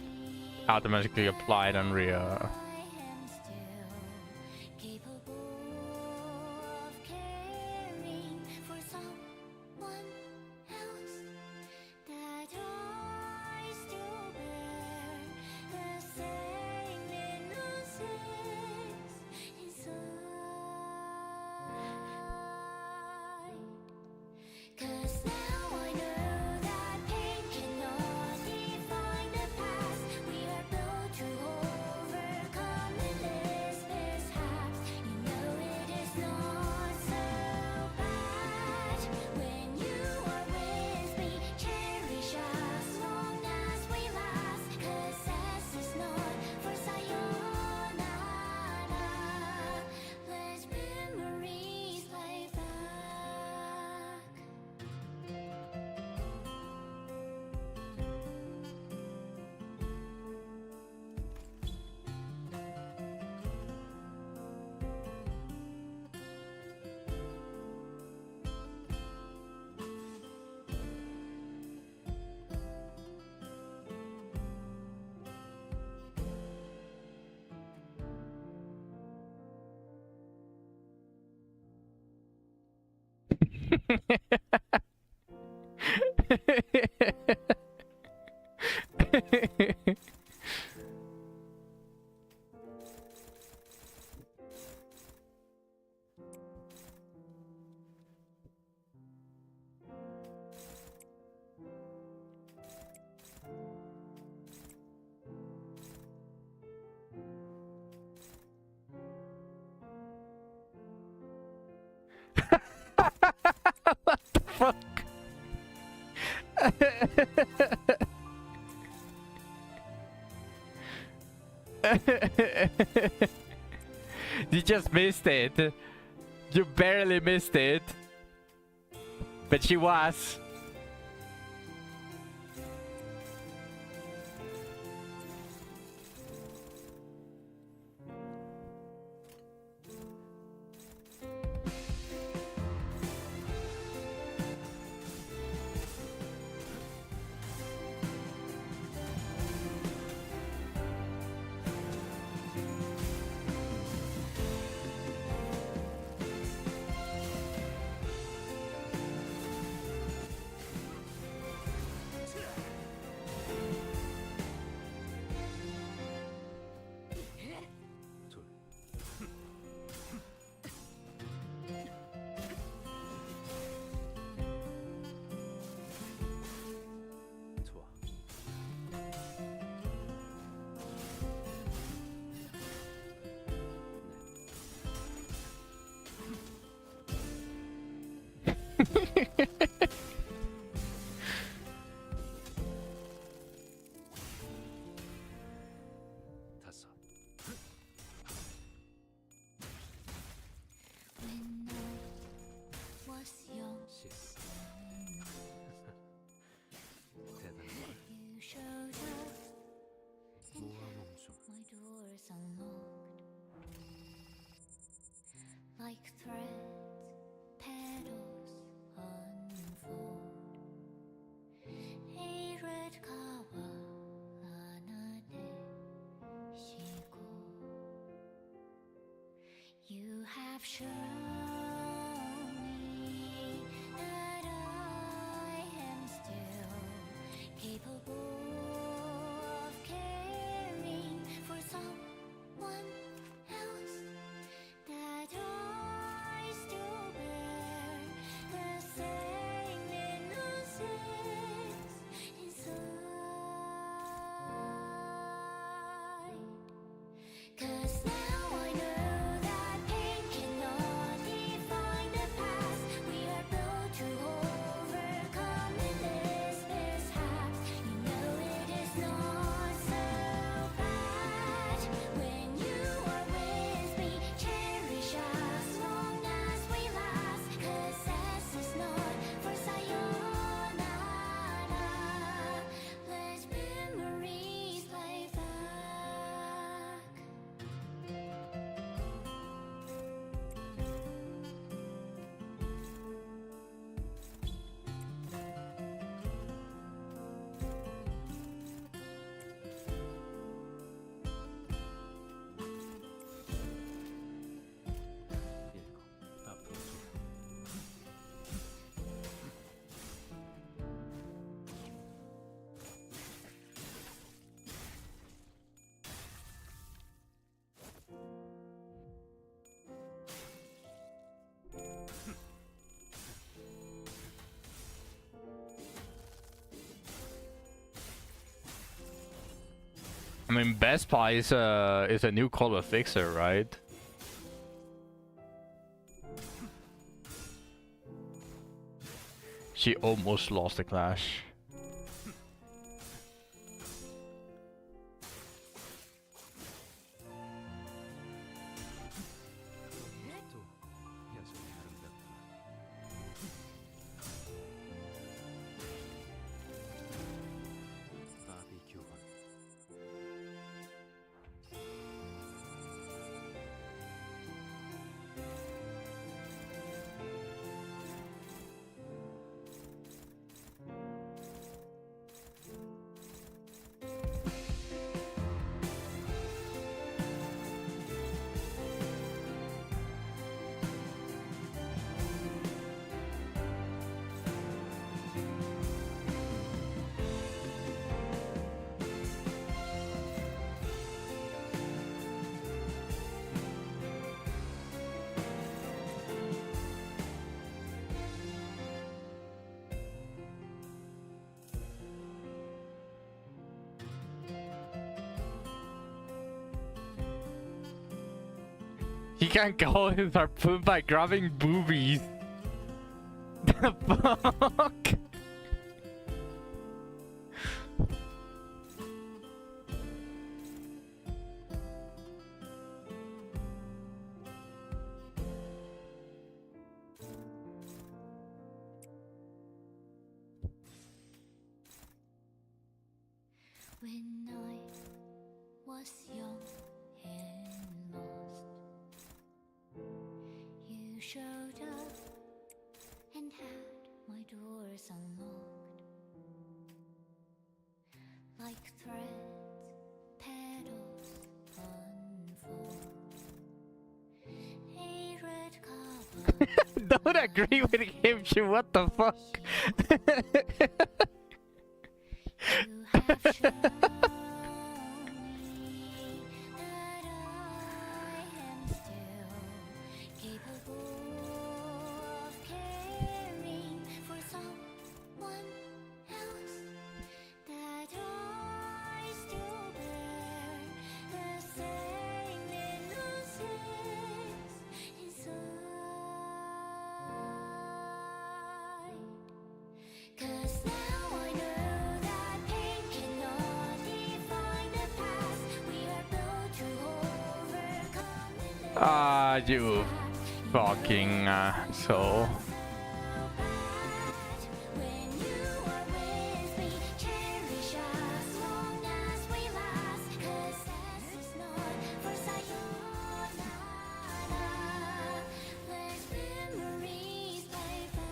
automatically applied on Ria. What the fuck? You just missed it. You barely missed it. But she was. 다섯. 실수. 대단해. 모아몽 중. Like threads, petals unfold. 이를가와 안아내 쉬고. You have shown me that I am still capable of caring for someone else. That I still bear the same innocence inside. 'Cause now I know that pain cannot define the past. We are built to overcome in this mishaps. You know it is not so bad when you are with me. Cherish as long as we last. 'Cause S is not for sayonara. Let memories play back. 일곱. 앞으로 두. I mean, Best Buy is a new color fixer, right? She almost lost the clash. 또 여전히 아름답구나. 바비 교환. He can't call his harpoon by grabbing boobies. The fuck? When I was young and lost, you showed up and had my doors unlocked. Like threads, petals unfold. A red cover. Don't agree with him, shit, what the fuck? You have shown me that I am still capable of caring for someone else. That I still bear the same innocence inside. Ah, you fucking asshole. When you are with me, cherish us long as we last. 'Cause this is not for sayonara. Let memories play back.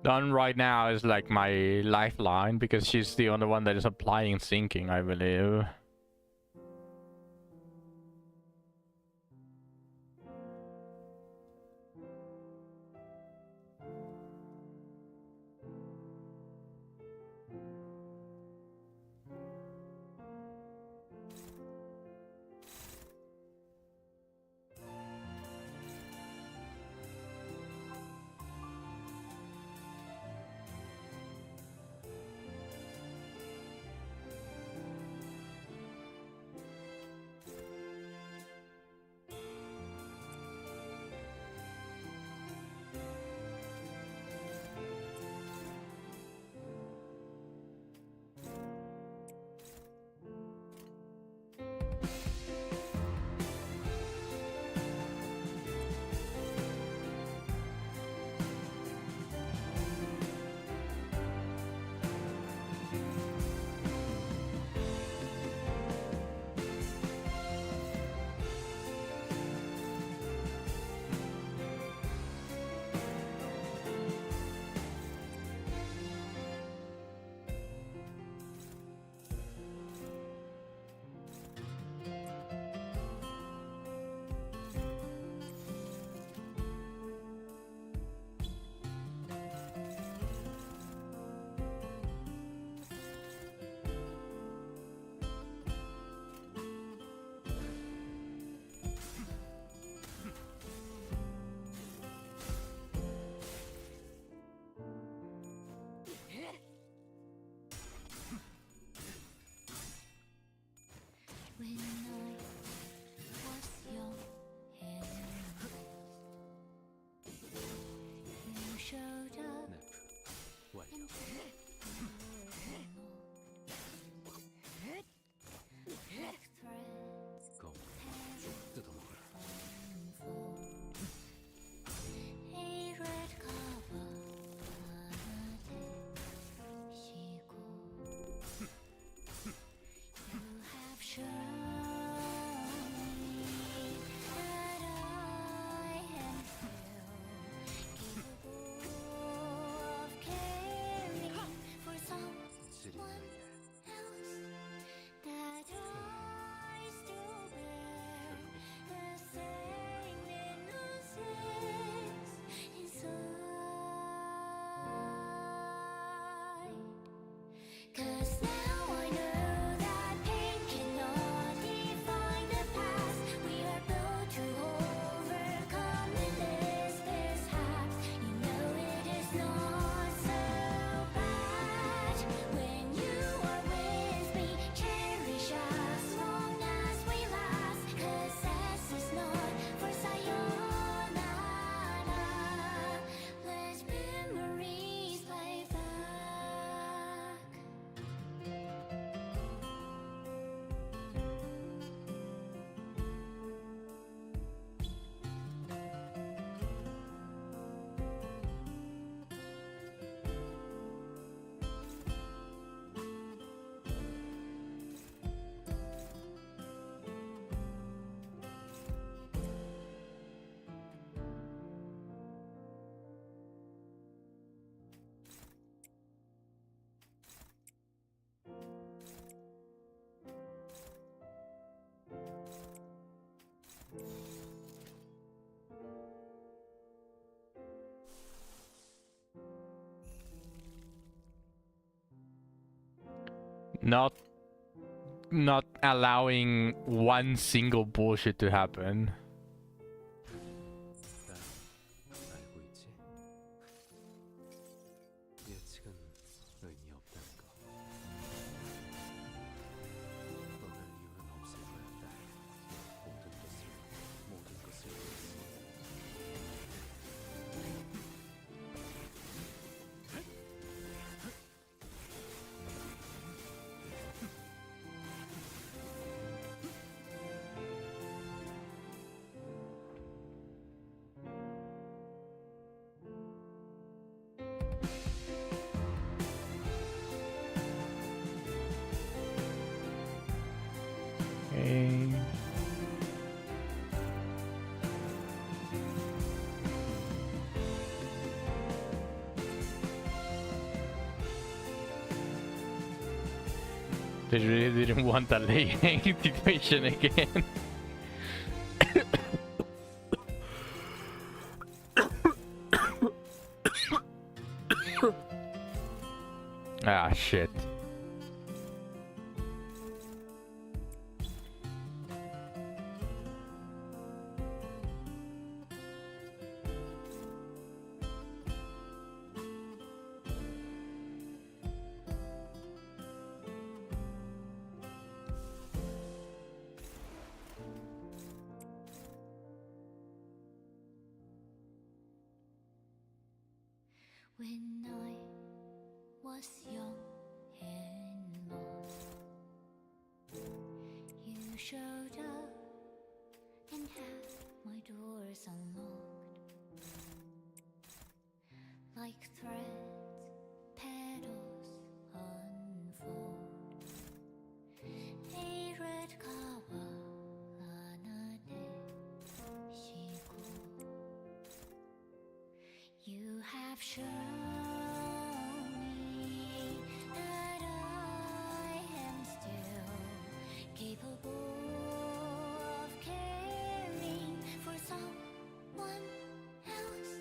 Done right now is like my lifeline because she's the only one that is applying sinking, I believe. not allowing one single bullshit to happen. 알고 있지? 예측은 의미 없다는 거. 떠날 이유는 없을 거야, 딸. 모든 것을 위해서. Okay. They really didn't want that laying situation again. Ah, shit. When I was young and lost, you showed up and had my doors unlocked. Like threads, petals unfold. A red kawa 안아내시고 You have shown me that I am still capable of caring for someone else.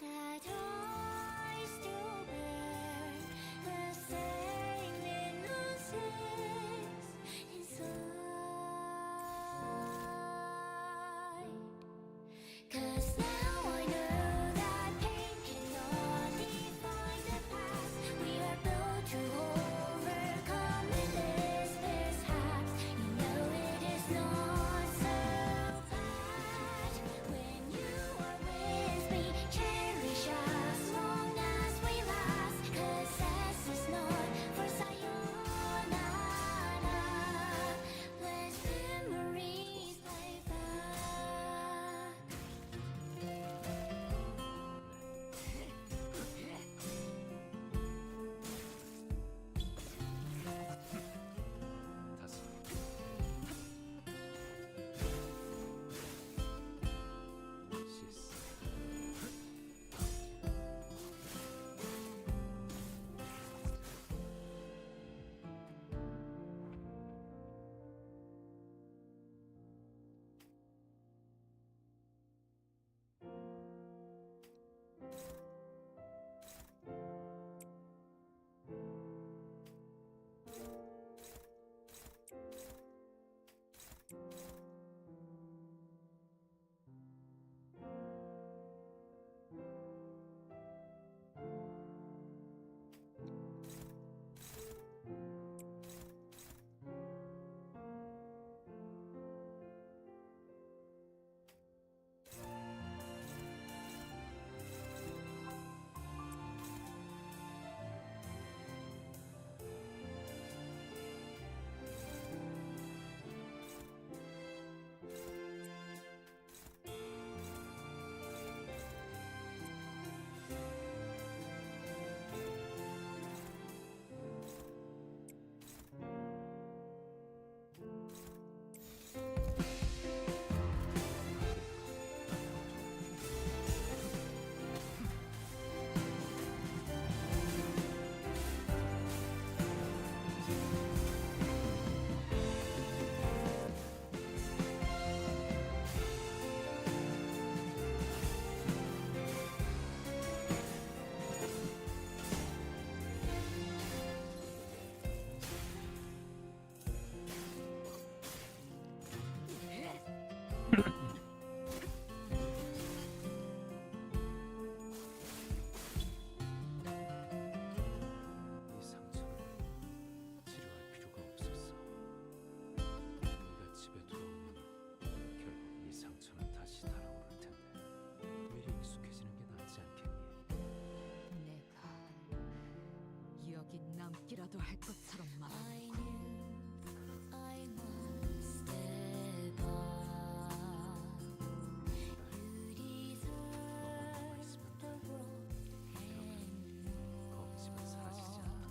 That I still bear the same innocence inside. 'Cause now I know that pain cannot define the past. We are built to overcome and this mishaps. You know 할 것처럼 말하고. 거기집은 사라지지 않아.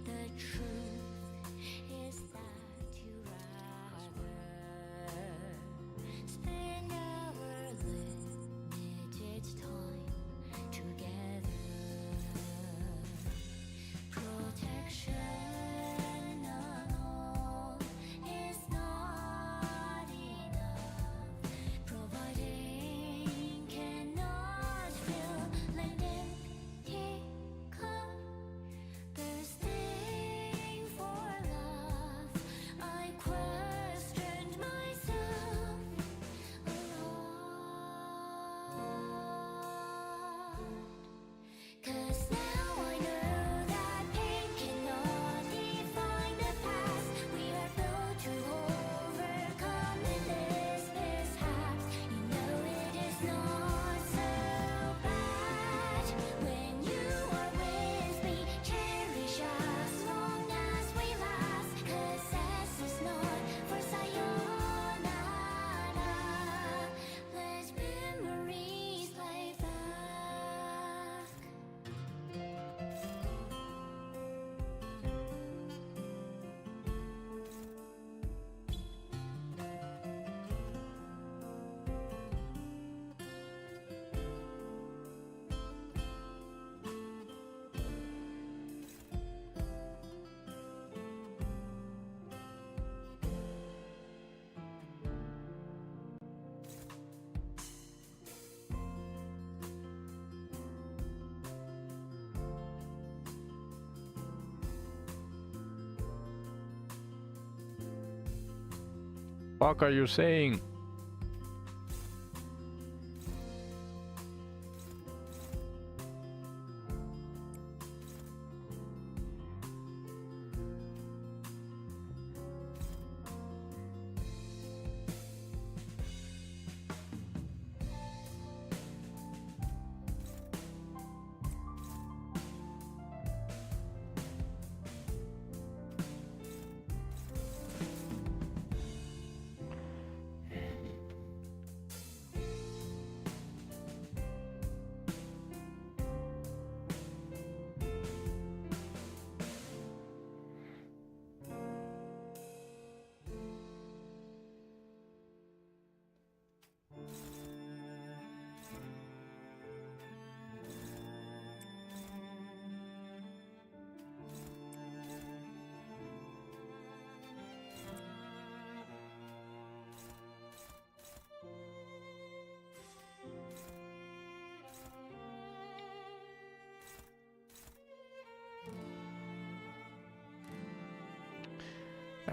The truth is that you rather spend our limited time together. Protection alone is not enough. Providing cannot fill an empty cup. Thirsting for love, I questioned myself a lot. 'Cause now I know that pain cannot define the past. We are built to overcome endless mishaps. You know it is not so bad when you are with me. Cherish as long as we last. 'Cause S is not for sayonara. Let memories play back. Fuck are you saying?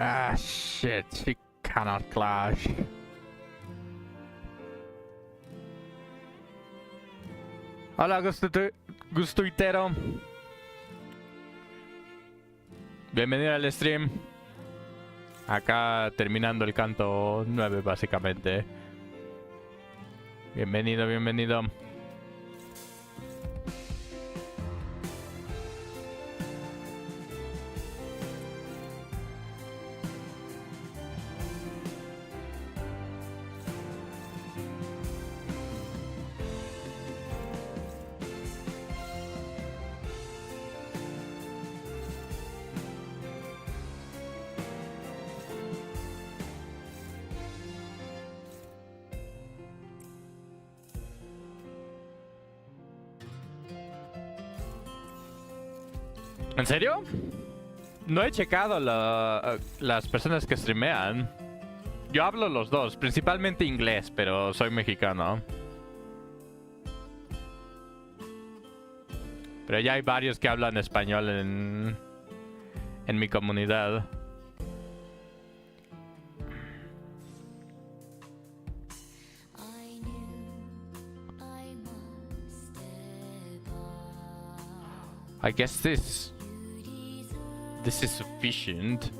Ah, shit, she cannot clash. Hola, Gustuitero. Bienvenido al stream. Acá terminando el canto 9, básicamente. Bienvenido, bienvenido. ¿En serio? No he checado las personas que streamean. Yo hablo los dos, principalmente inglés, pero soy mexicano. Pero ya hay varios que hablan español en mi comunidad. I guess this is sufficient.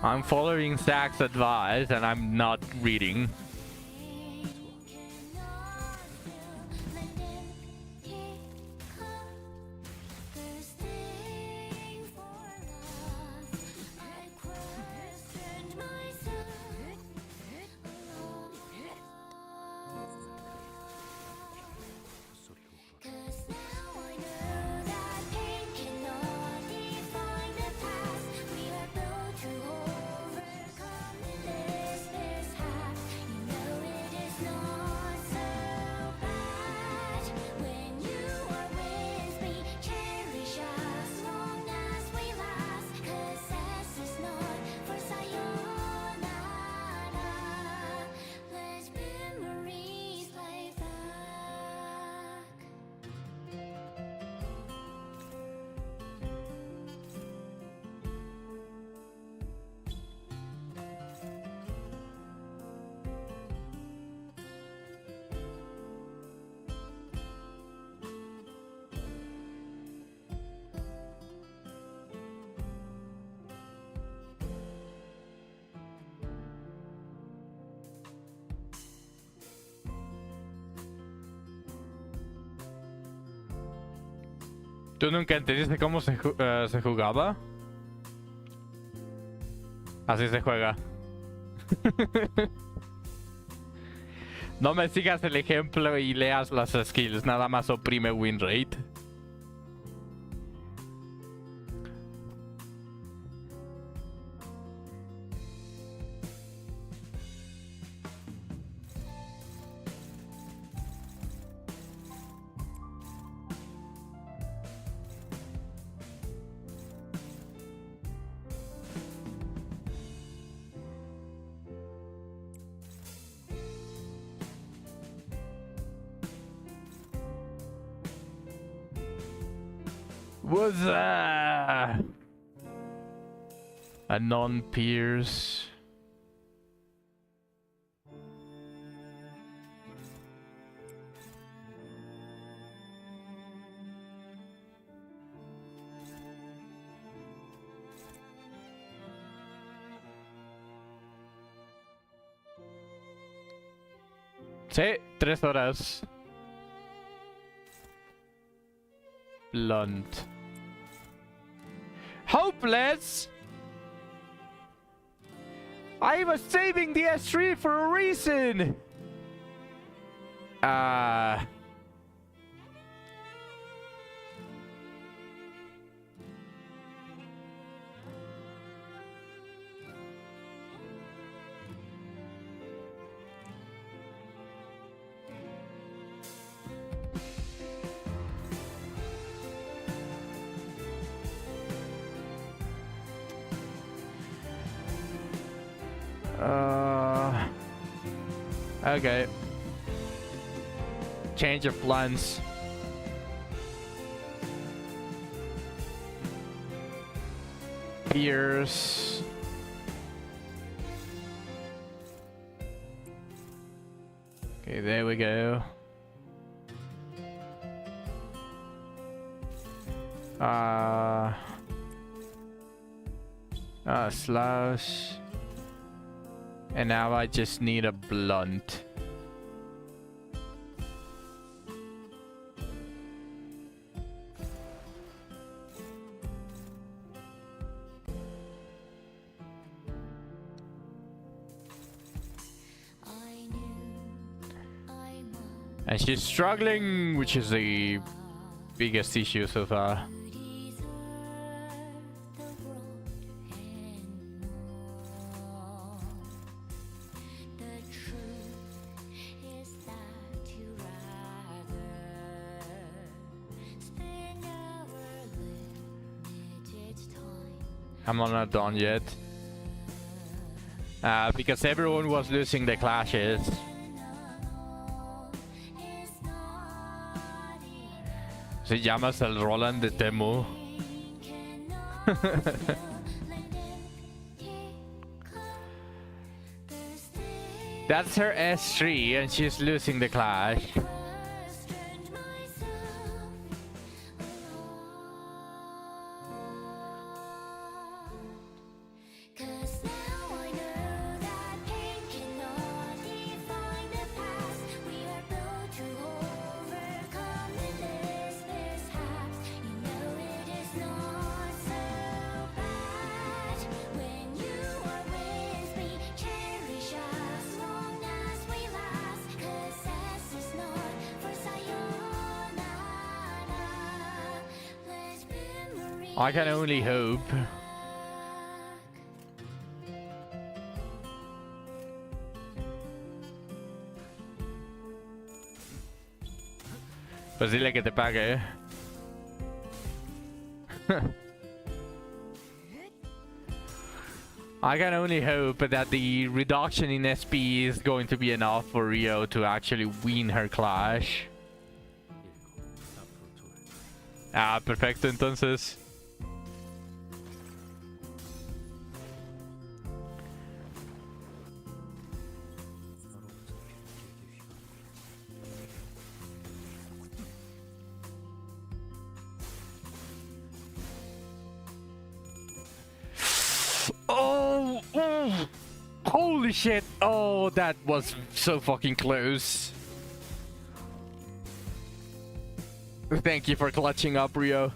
I'm following Zach's advice and I'm not reading. ¿Tú nunca entendiste cómo se jugaba? Así se juega. No me sigas el ejemplo y leas las skills, nada más oprime win rate. Was a non-pierce. Sí, 3 horas. Blunt. Hopeless! I was saving the S3 for a reason! Okay. Change of plans. Pierce. Okay, there we go. Slash. And now I just need a blunt. And she's struggling, which is the biggest issue so far. I'm not done yet. Because everyone was losing the clashes. Se llama el Roland de Temu. That's her S3 and she's losing the clash. I can only hope. Pues dile que te pague. I can only hope that the reduction in SP is going to be enough for Rio to actually win her clash. Ah, perfecto entonces. Oh, oh, holy shit. Oh, that was so fucking close. Thank you for clutching up, Rio.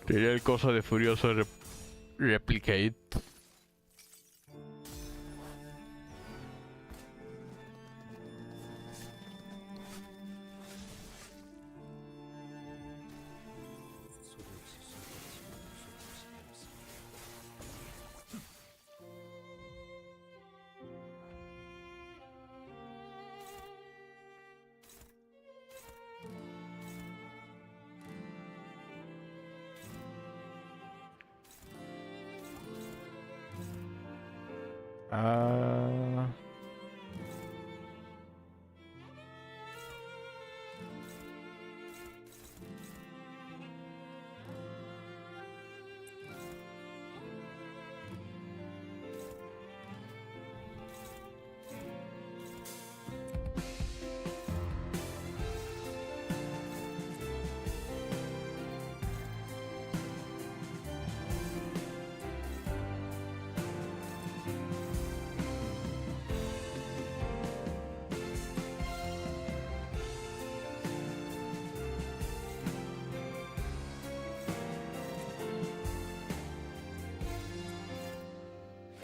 Quería el coso de Furioso replicate.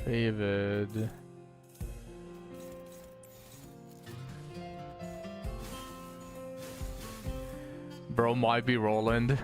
David. Bro might be Roland.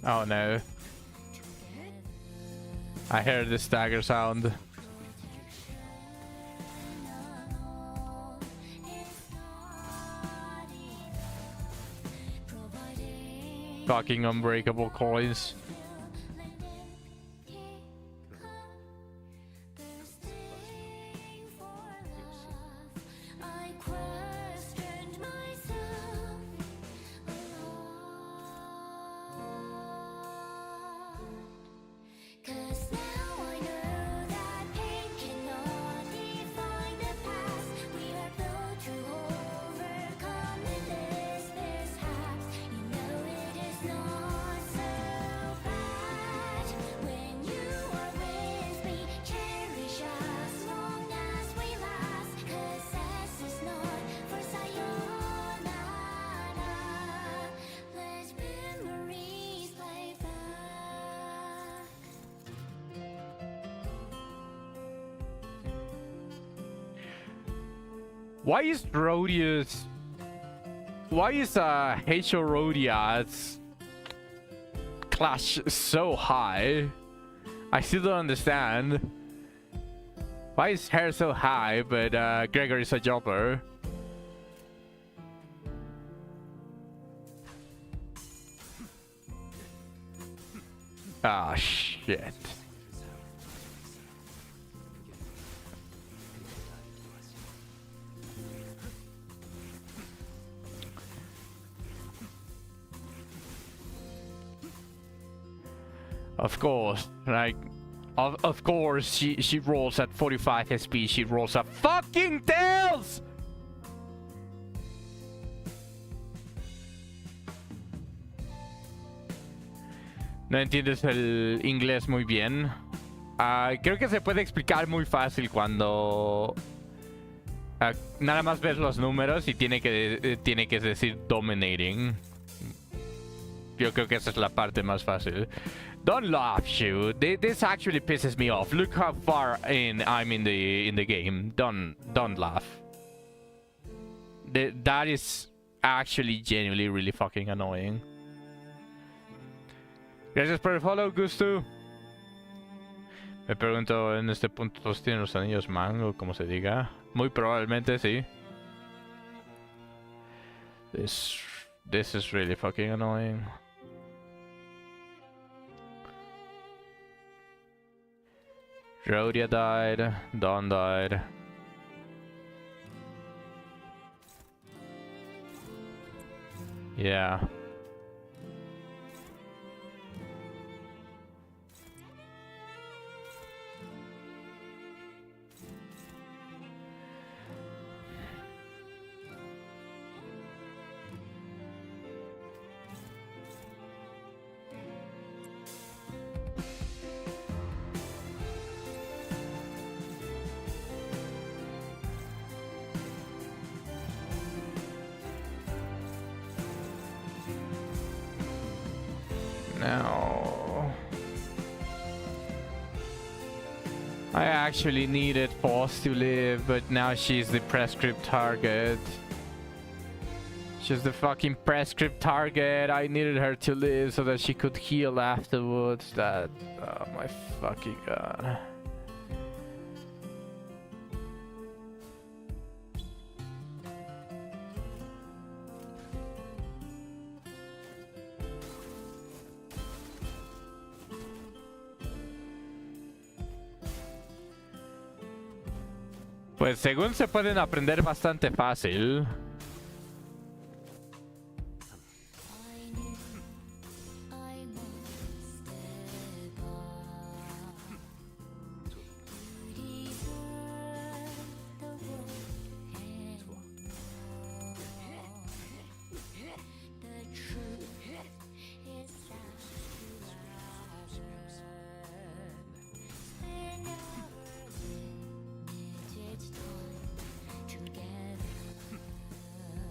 Oh no. I heard the stagger sound. Fucking unbreakable coins. Why is Rhodia's... Why is H.O. Rhodia's clash so high? I still don't understand. Why is hair so high, but Gregory's a jobber? Ah, shit. Of course, like, of course, she rolls at 45 SP. She rolls up fucking tails. No entiendes el inglés muy bien. Creo que se puede explicar muy fácil cuando nada más ves los números y tiene que decir dominating. Yo creo que esa es la parte más fácil. Don't laugh, Shu. This actually pisses me off. Look how far in I'm in the game. Don't laugh. That is actually genuinely really fucking annoying. Gracias por el follow, Gusto. Me pregunto, en este punto todos tienen los anillos mango, como se diga. Muy probablemente sí. This is really fucking annoying. Rhodia died. Dawn died. Yeah. Now, I actually needed Foss to live, but now she's the prescript target. She's the fucking prescript target. I needed her to live so that she could heal afterwards. Oh my fucking god. Pues según se pueden aprender bastante fácil.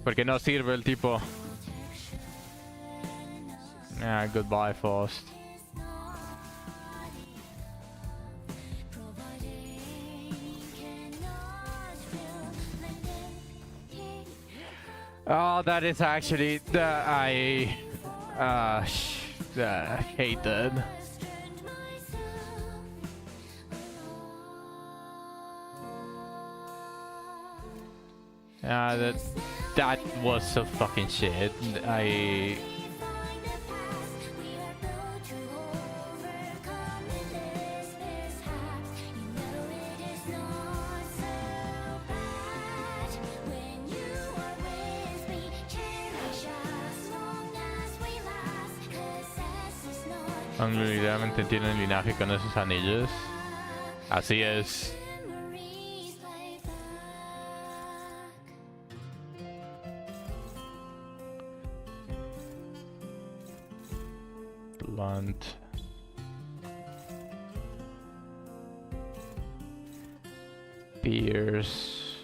Porque no sirve el tipo. Ah, goodbye, Faust. Oh, that is actually I hate that. That was so fucking shit. Literalmente tienen linaje con esos anillos. Así es. Blunt. Pierce.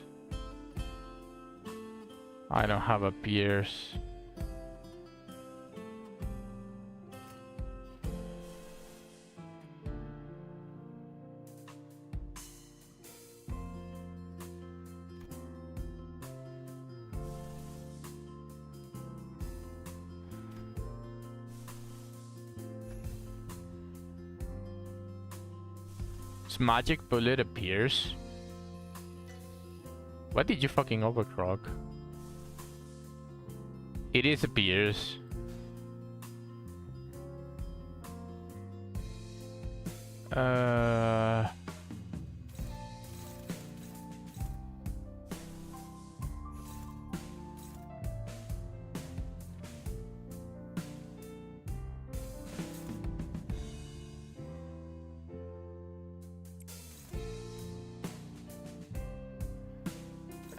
I don't have a pierce. Magic bullet appears. What did you fucking overclock? It is a Pierce.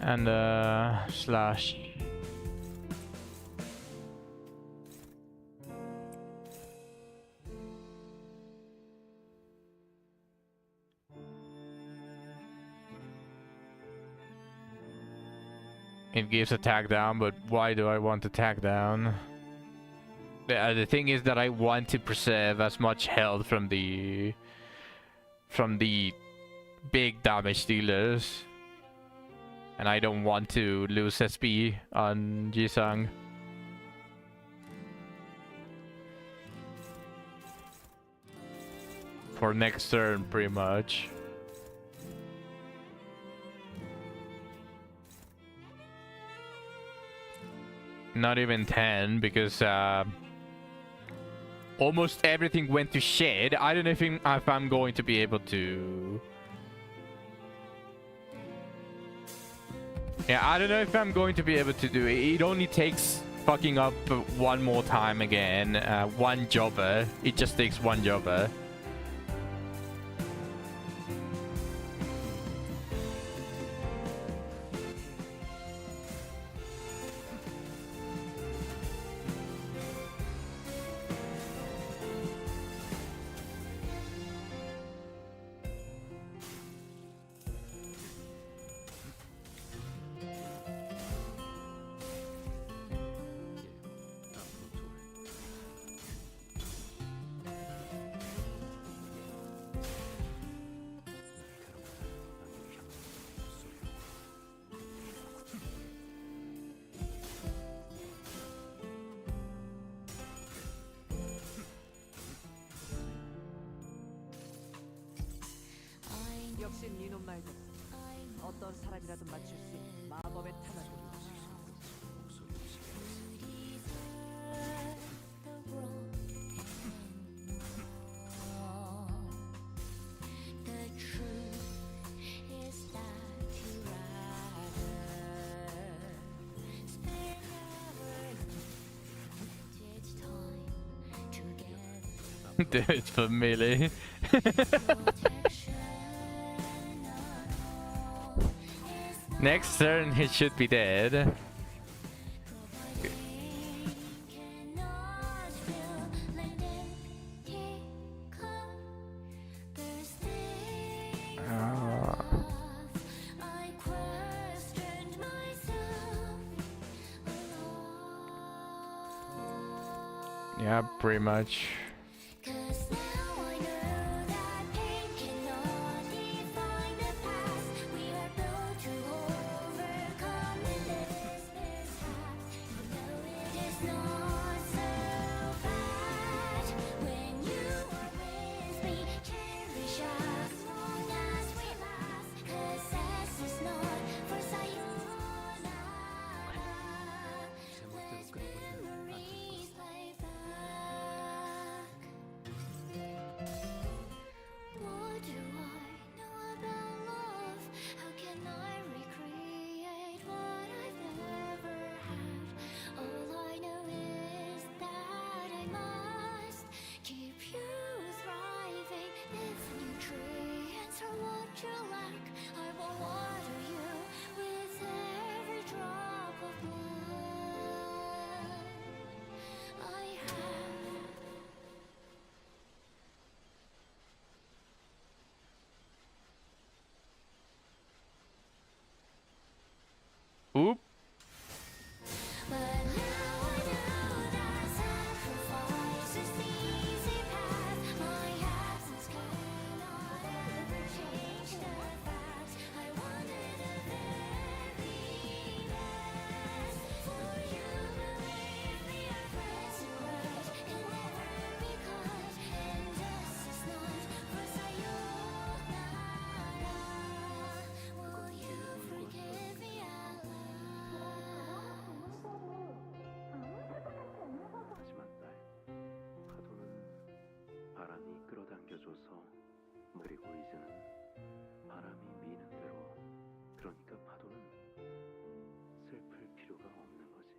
And slash. It gives attack down, but why do I want attack down? The thing is that I want to preserve as much health from the big damage dealers. And I don't want to lose SP on Jisung. For next turn, pretty much. Not even 10, because almost everything went to shit. I don't know if I'm going to be able to... Yeah, I don't know if I'm going to be able to do it. It only takes fucking up one more time again. One jobber. It just takes one jobber. 역시 니놈 말대로 어떤 사람이라도 맞출 수 있는 마법의 탄환을 Do it for melee. Next turn, he should be dead. Yeah, pretty much. Oop. 끌어당겨줘서 그리고 이제는 바람이 미는 대로 그러니까 파도는 슬플 필요가 없는 거지.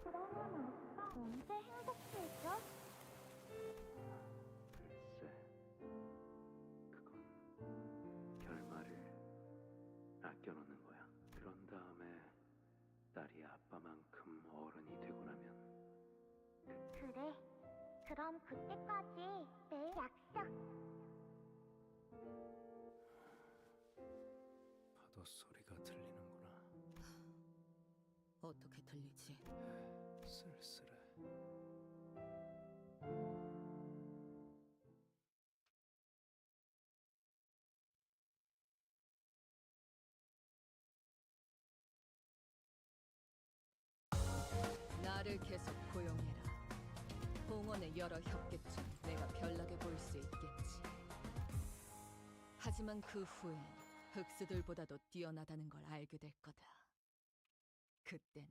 그러면 오빠 언제 행복해져? 글쎄, 그건 결말을 아껴놓는 거야. 그런 다음에 딸이 아빠만큼 어른이 되고 나면 그래. 그럼 그때까지 매일 약속. 파도 소리가 들리는구나. 어떻게 들리지? 쓸쓸해. 나를 계속 고용해라. 봉헌의 여러 협객 중 내가 별나게 보일 수 있겠지. 하지만 그 후엔 흑수들보다도 뛰어나다는 걸 알게 될 거다. 그때는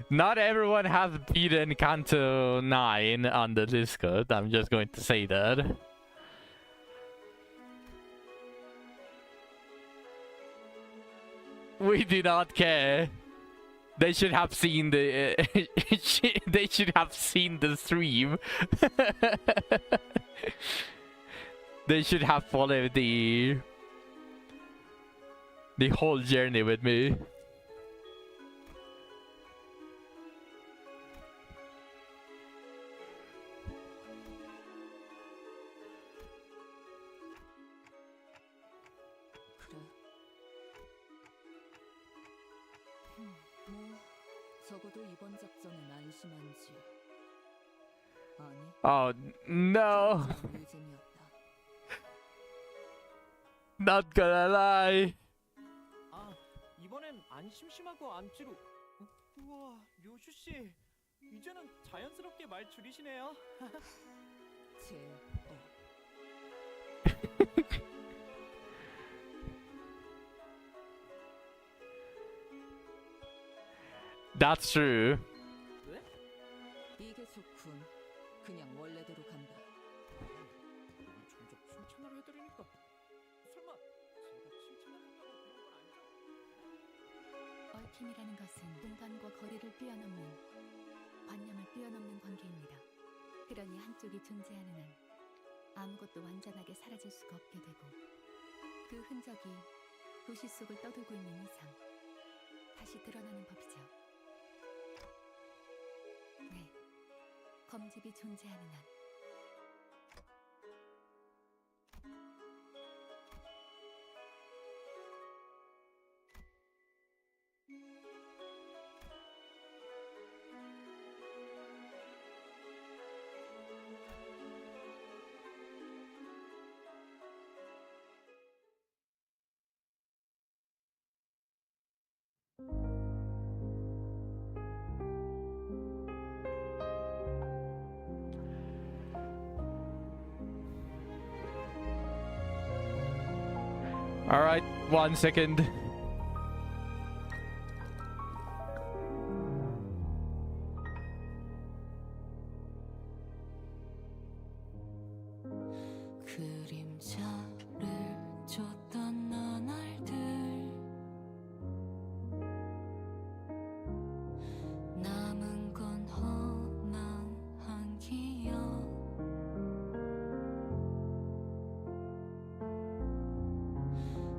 Not everyone has beaten Canto 9 on the Discord. I'm just going to say that. We do not care. They should have seen the they should have seen the stream. They should have followed the whole journey with me. 적어도 이번 작전은 안심한지. 아니. Oh no. Not gonna lie. 아, 이번엔 안 심심하고 암치로. 우와, 료슈 씨. 이제는 자연스럽게 말 줄이시네요. That's true. 이게 좋군. 그냥 원래대로 간다. 점점 칭찬을 해드리니까 설마 제가 칭찬하려고 그런 건 아니죠? 얽힘이라는 것은 공간과 거리를 뛰어넘는 관념을 뛰어넘는 관계입니다. 그러니 한쪽이 존재하는 한 아무것도 완전하게 사라질 수가 없게 되고 그 흔적이 도시 속을 떠돌고 있는 이상 다시 드러나는 법이죠. 네, 검집이 존재하는 한 All right, 1 second. 그림자를 줬던 나날들 남은 건 험한 기억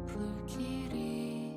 불길이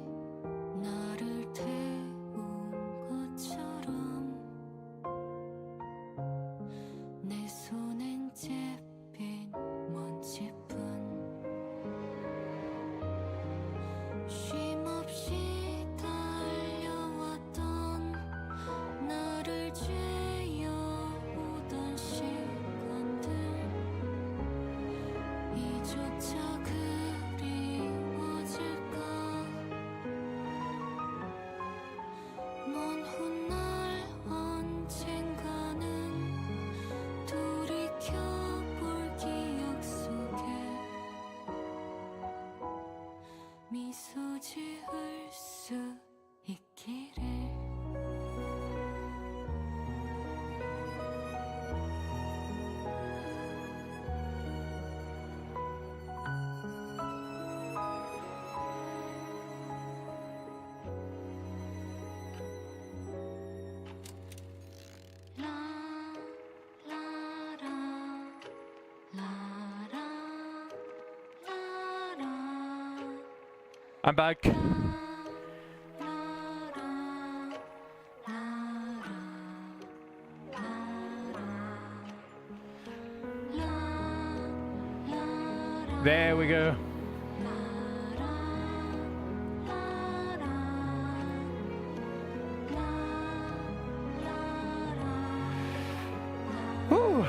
I'm back. There we go. Whew.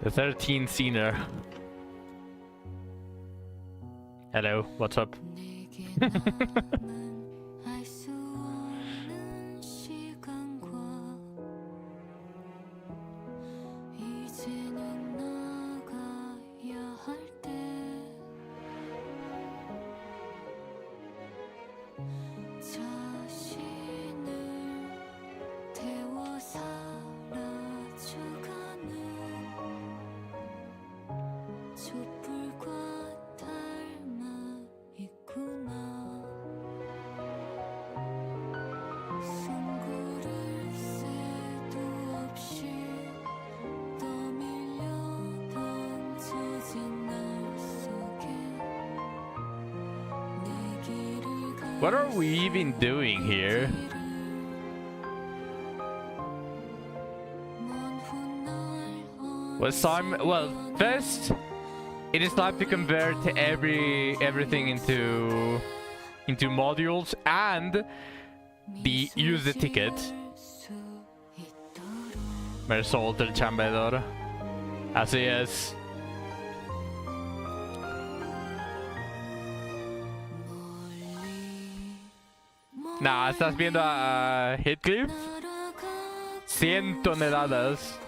The 13th senior. Hello, what's up? What are we even doing here? Well, first, it is time to convert everything into modules and use the ticket. Me solto el chambeador. Así es. Nah, estás viendo a Heathcliff. 100 toneladas.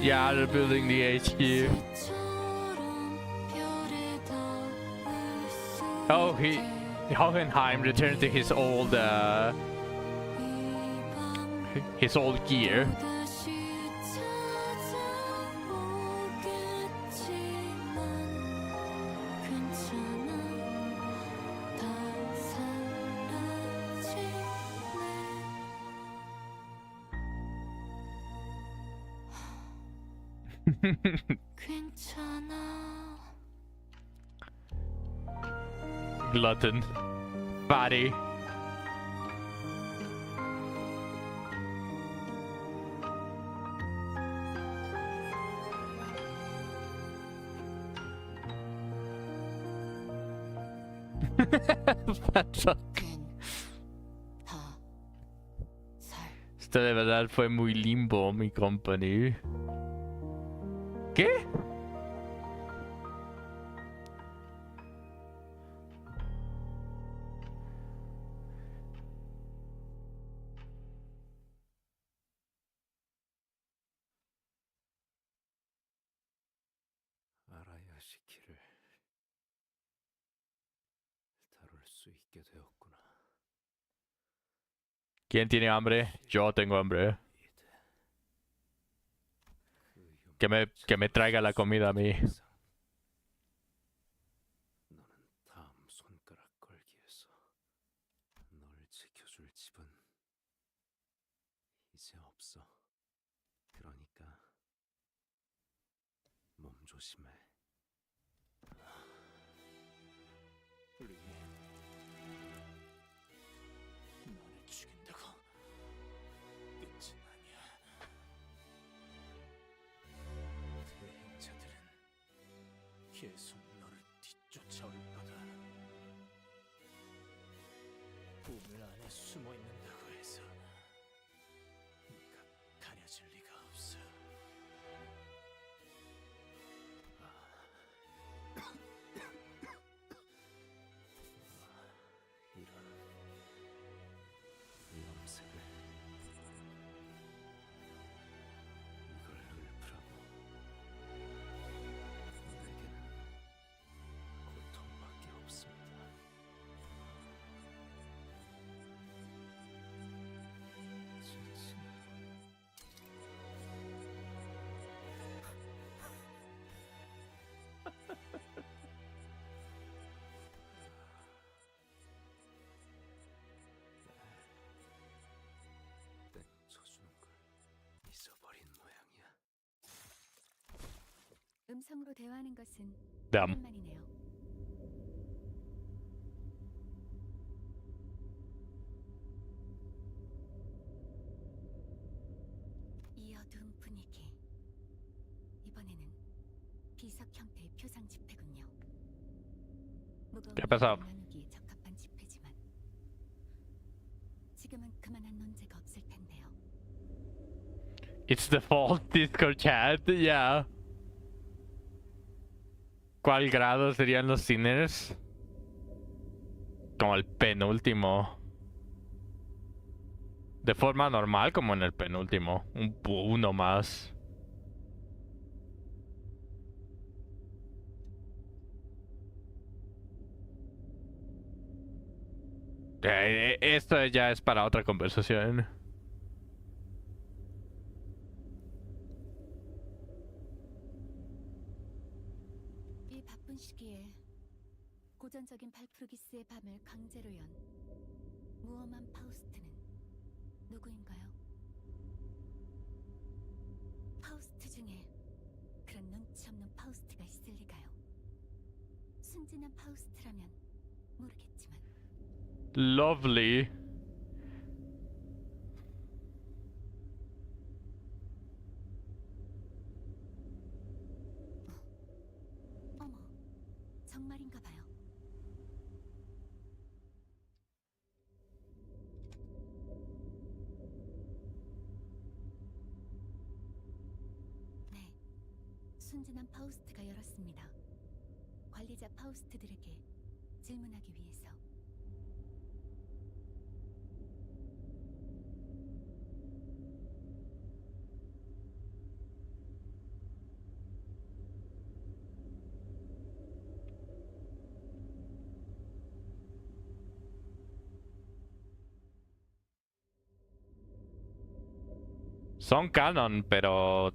Yeah, they're building the HQ. Oh, Hohenheim returned to his old gear. Glutton. Fatty. Esto de verdad fue muy limbo, mi company. ¿Qué? 아라야시키를 다룰 수 있게 되었구나. ¿Quién tiene hambre? Yo tengo hambre. Que me traiga la comida a mí. 너는 다음 손가락 걸기에서 널 지켜줄 집은 이제 없어. 그러니까 몸 조심해. 우리 너를 죽인다고 끝은 아니야. 대행자들은 계속 너를 뒤쫓아올 거다. 우물 안에 숨어 있는다고 해서 네가 가려질 리가 없어. 이런 염색을 이걸 읊으라고. 내게는 고통밖에 없습니다. 음성으로 대화하는 것은 Damn. 오랜만이네요. 이 어두운 분위기. 이번에는 비석 형태의 표상 집회군요. 무거운 ¿Qué pasa? 이야기를 나누기에 적합한 집회지만 지금은 그만한 논제가 없을 텐데요. It's the fault Discord chat, yeah. ¿Cuál grado serían los sinners? Como el penúltimo. De forma normal, como en el penúltimo. Uno más. Esto ya es para otra conversación. 이 바쁜 시기에 고전적인 발프루기스의 밤을 강제로 연 무엄한 파우스트는 누구인가요? 파우스트 중에 그런 눈치 없는 파우스트가 있을 리가요. 순진한 파우스트라면 모르겠지만 Lovely. 어머, 정말인가 봐요. 네, 순진한 파우스트가 열었습니다. 관리자 파우스트들에게 질문하기 위해서. Son canon, pero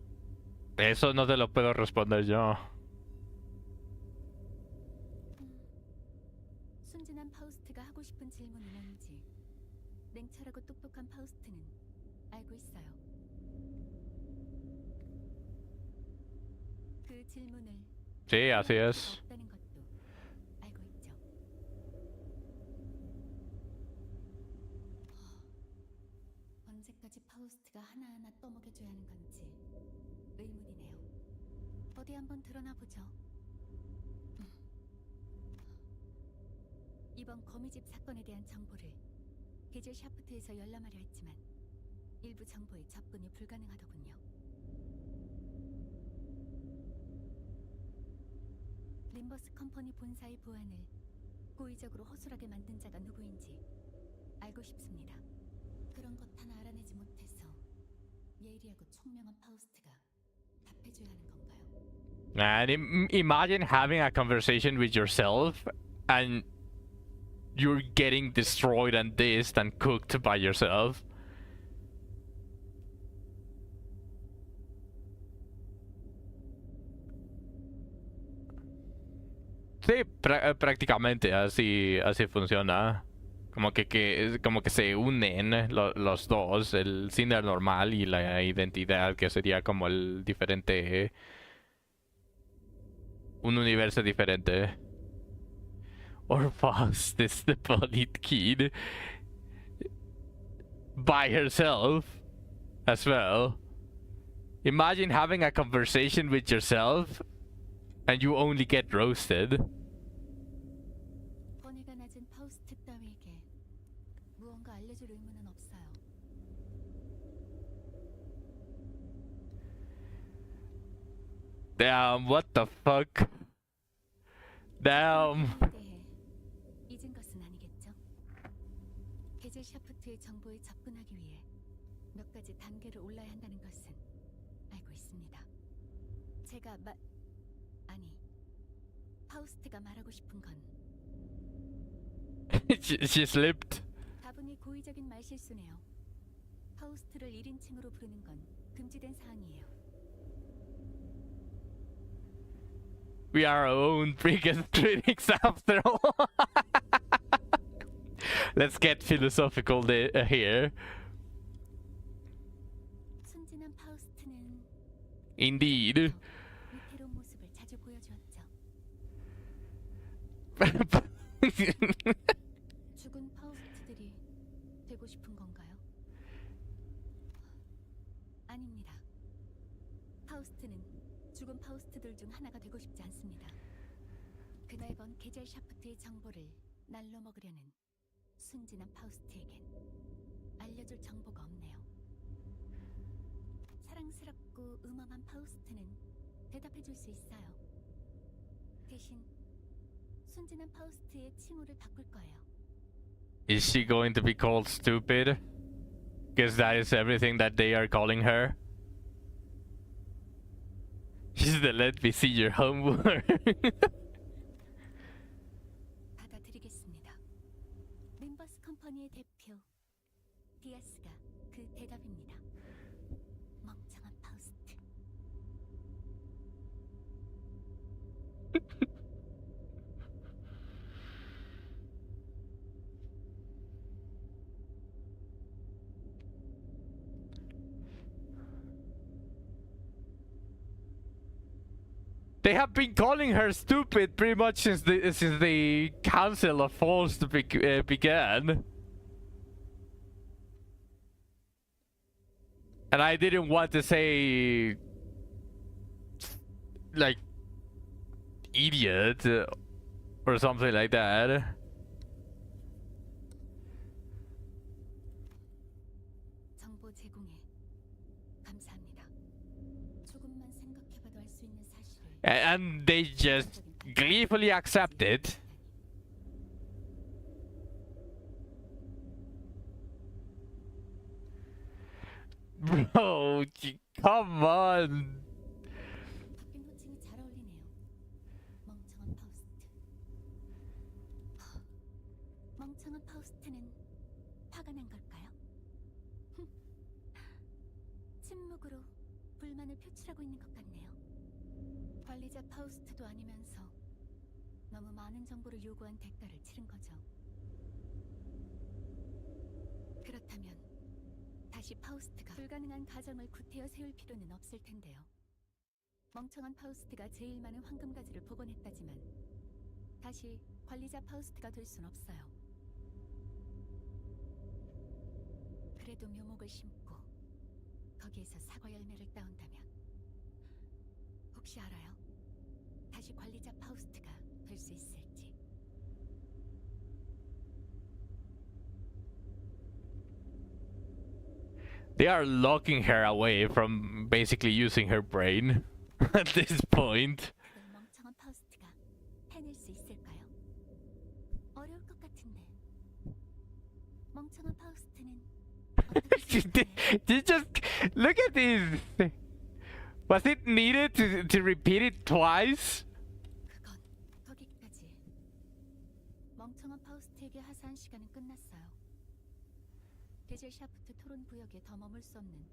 eso no te lo puedo responder yo. 순진한 파우스트가 하고 싶은 질문이 뭔지 냉철하고 똑똑한 파우스트는 알고 있어요. 그 질문을 Sí, así es. 없다는 것도 알고 있죠. 언제까지 파우스트가 하나하나 떠먹여줘야 하는 건지 의문이네요. 어디 한번 드러나 보죠. 이번 거미집 사건에 대한 정보를 게젤 샤프트에서 열람하려 했지만 일부 정보에 접근이 불가능하더군요. 림버스 컴퍼니 본사의 보안을 고의적으로 허술하게 만든 자가 누구인지 알고 싶습니다. 그런 것 하나 알아내지 못해서 예리하고 총명한 파우스트가 답해줘야 하는 건가요? And imagine having a conversation with yourself and you're getting destroyed and dissed and cooked by yourself. Sí, prácticamente así funciona. Como que se unen los dos, el Cinder normal y la identidad, que sería como el diferente, un universo diferente. Or Faust is the bullied kid by herself as well. Imagine having a conversation with yourself and you only get roasted. 권위가 낮은 파우스트 따위에게 무언가 알려줄 의무는 없어요. Damn, what the fuck? Damn. 잊은 것은 아니겠죠? 게젤 샤프트의 정보에 접근하기 위해 몇 가지 단계를 올라야 한다는 것은 알고 있습니다. 제가 아니, 파우스트가 말하고 싶은 건 She slipped. 다분히 고의적인 말실수네요. 파우스트를 1인칭으로 부르는 건 금지된 사항이에요. We are our own biggest critics after all. Let's get philosophical here. 순진한 파우스트는 Indeed. 위태로운 모습을 자주 보여주었죠. 죽은 파우스트들이 되고 싶은 건가요? 아닙니다. 파우스트는 죽은 파우스트들 중 하나가 되고 싶지 않습니다. 그날 본 게젤 샤프트의 정보를 날로 먹으려는 순진한 파우스트에겐 알려줄 정보가 없네요. 사랑스럽고 음험한 파우스트는 대답해줄 수 있어요. 대신 순진한 파우스트의 칭호를 바꿀 거예요. Is she going to be called stupid? Because that is everything that they are calling her. She's the let me see your homework. 받아들이겠습니다. 림버스 컴퍼니의 대표 디아스가 그 대답입니다. 멍청한 파우스트. They have been calling her stupid pretty much since the Council of Falls began. And I didn't want to say like idiot or something like that. 정보 제공에 감사합니다. 조금만 생각해봐도 알 수 있는 사실을 And they just gleefully accept it. Bro, come on. 바뀐 호칭이 잘 어울리네요. 멍청한 파우스트. 멍청한 파우스트는 화가 난 걸까요? 침묵으로 불만을 표출하고 있는 것 같네요. 관리자 파우스트도 아니면서 너무 많은 정보를 요구한 대가를 치른 거죠. 그렇다면 다시 파우스트가 불가능한 가정을 구태여 세울 필요는 없을 텐데요. 멍청한 파우스트가 제일 많은 황금가지를 복원했다지만 다시 관리자 파우스트가 될 순 없어요. 그래도 묘목을 심고 거기에서 사과 열매를 따온다면 혹시 알아요? 다시 관리자 파우스트가 될 수 있을지. They are locking her away from basically using her brain at this point. 그걸 멍청한 파우스트가 해낼 수 있을까요? 어려울 것 같은데. 멍청한 파우스트는 You just look at this. Was it needed to repeat it twice? 그건 거기까지. 멍청한 파우스트에게 하사한 시간은 끝났어요. 게젤 샤프트 토론 구역에 더 머물 수 없는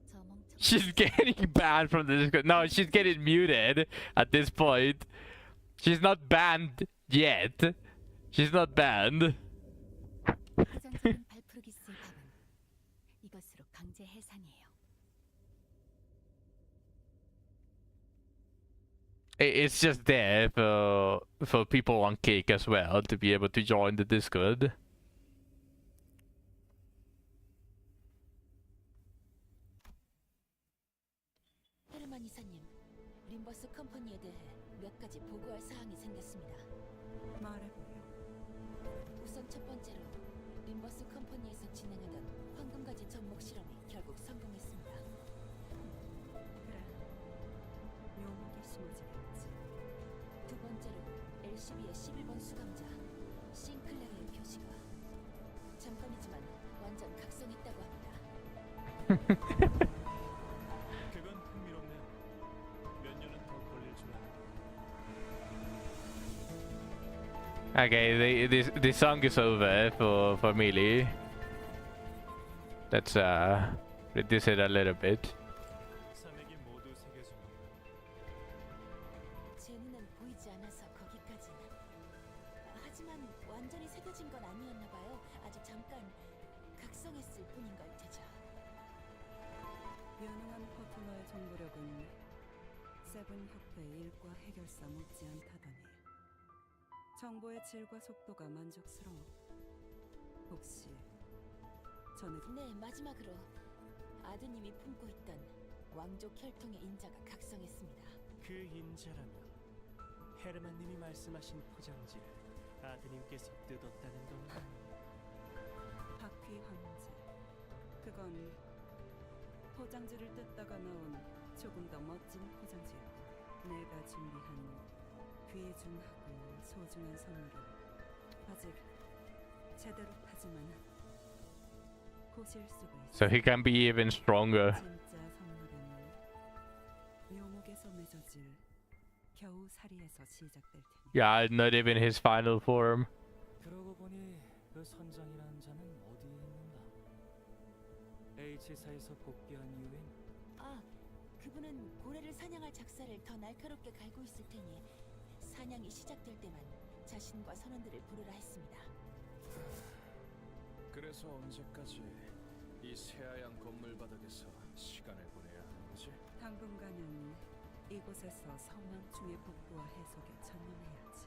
저 멍청한 She's getting banned from the Discord. No, she's getting muted at this point. She's not banned yet. She's not banned. 부정적인 발프루기스의 답은 이것으로 강제 해산이에요. It's just there for people on Kick as well to be able to join the Discord. 헤르만 이사님, 림버스 컴퍼니에 대해 몇 가지 보고할 사항이 생겼습니다. 말해보요. 우선 첫 번째로 림버스 컴퍼니에서 진행하던 황금가지 접목 실험이 결국 성공했습니다. 그래. 묘목이 심어지겠지. 두 번째로 LCB의 11번 수감자 싱클레어의 표시가 잠깐이지만 완전 각성했다고 합니다. 그건 흥미롭네요. 몇 년은 더 걸릴 줄 알아요. Okay, this song is over for Melee. Let's reduce it a little bit. 산맥이 모두 새겨진 제 눈엔 보이지 않아서 거기까지는. 하지만 완전히 새겨진 건 아니었나 봐요. 아주 잠깐 각성했을 뿐인 걸 테죠. 유능한 포토너의 정보력은 세븐 협회 일과 해결사 못지 않다더니 정보의 질과 속도가 만족스러워. 혹시 전에 네, 마지막으로 아드님이 품고 있던 왕족 혈통의 인자가 각성했습니다. 그 인자라면 헤르만님이 말씀하신 포장지를 아드님께서 뜯었다는 건가요? 바퀴 황제. 그건 포장지를 뜯다가 나온 조금 더 멋진 포장지였고, 내가 준비한 귀중하고 소중한 선물은 아직 제대로 타지만 고실 수가 있어. So he can be even stronger. 진짜 선물은 묘목에서 맺어질 겨우살이에서 시작될 테니. Yeah, not even his final form. 그러고 보니 그 선장이라는 자는 어디에 있는가? H사에서 복귀한 이후엔 그분은 고래를 사냥할 작사를 더 날카롭게 갈고 있을 테니 사냥이 시작될 때만 자신과 선원들을 부르라 했습니다. 그래서 언제까지 이 새하얀 건물 바닥에서 시간을 보내야 하는 거지? 당분간은 이곳에서 성왕충의 복구와 해석에 전념해야지.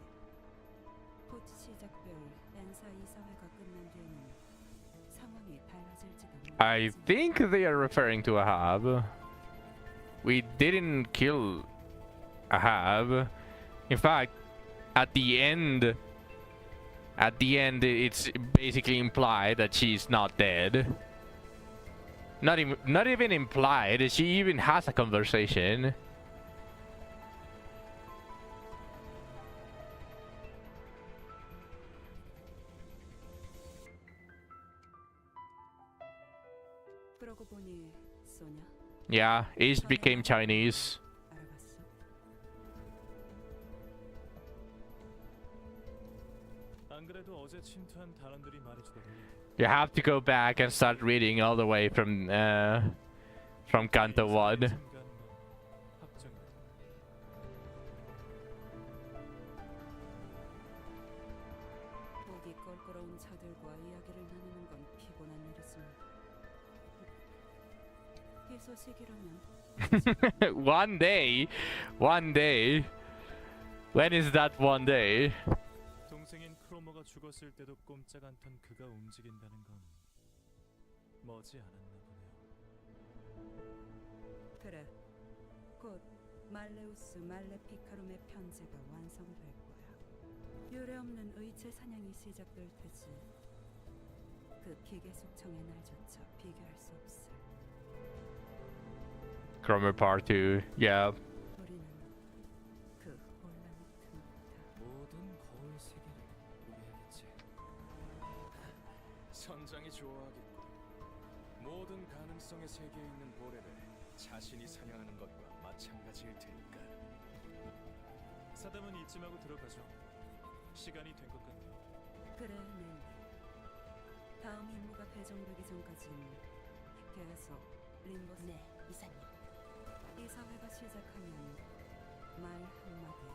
곧 시작될 엔사 이사회가 끝난 뒤에는 상황이 달라질지도 모르겠지만 I think they are referring to Ahab. We didn't kill Ahab. In fact, at the end, it's basically implied that she's not dead. Not even implied. She even has a conversation. 그러고 보니 소냐 Yeah, Ace became Chinese. 알아봤어? 안 그래도 어제 침투한 단원들이 말해주더니 You have to go back and start reading all the way from Canto 1. 보기 껄끄러운 자들과 이야기를 나누는 건 피곤한 일이지만 이 소식이라면 One day. When is that one day? 동생인 크로머가 죽었을 때도 꼼짝 않던 그가 움직인다는 건 머지않았나 보네요. 그래. 곧 말레우스 말레피카룸의 편제가 완성될 거야. 유례없는 의체 사냥이 시작될 테지. 그 기계속청의 날조차 비교할 수 없을. Cromer Part 2. Yeah. 우리는 그 혼란의 틈타. 모든 거울 세계를 우리야겠지. 선장이 좋아하겠고 모든 가능성의 세계에 있는 고래를 자신이 사냥하는 것과 마찬가지일 테니까. 사담은 이쯤하고 들어가죠. 시간이 된 것 같아요. 그래, 넬리. 다음 임무가 배정되기 전까지는 계속 림버스. 네, 이사님. 이사회가 시작하면 말 한마디,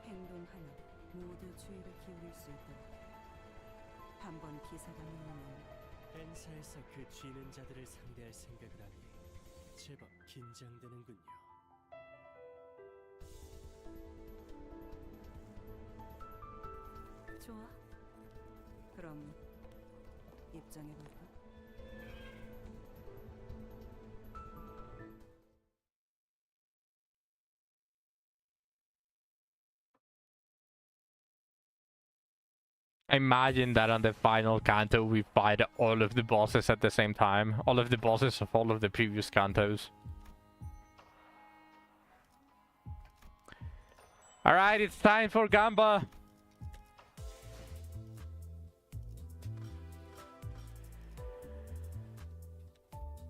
행동 하나 모두 주의를 기울일 수 있도록 해. 한번 기사가 나오면 엔사에서 그 쥐는 자들을 상대할 생각을 하니 제법 긴장되는군요. 좋아. 그럼 입장해볼까? Imagine that on the final Canto we fight all of the bosses at the same time. All of the bosses of all of the previous Cantos. Alright, it's time for Gamba.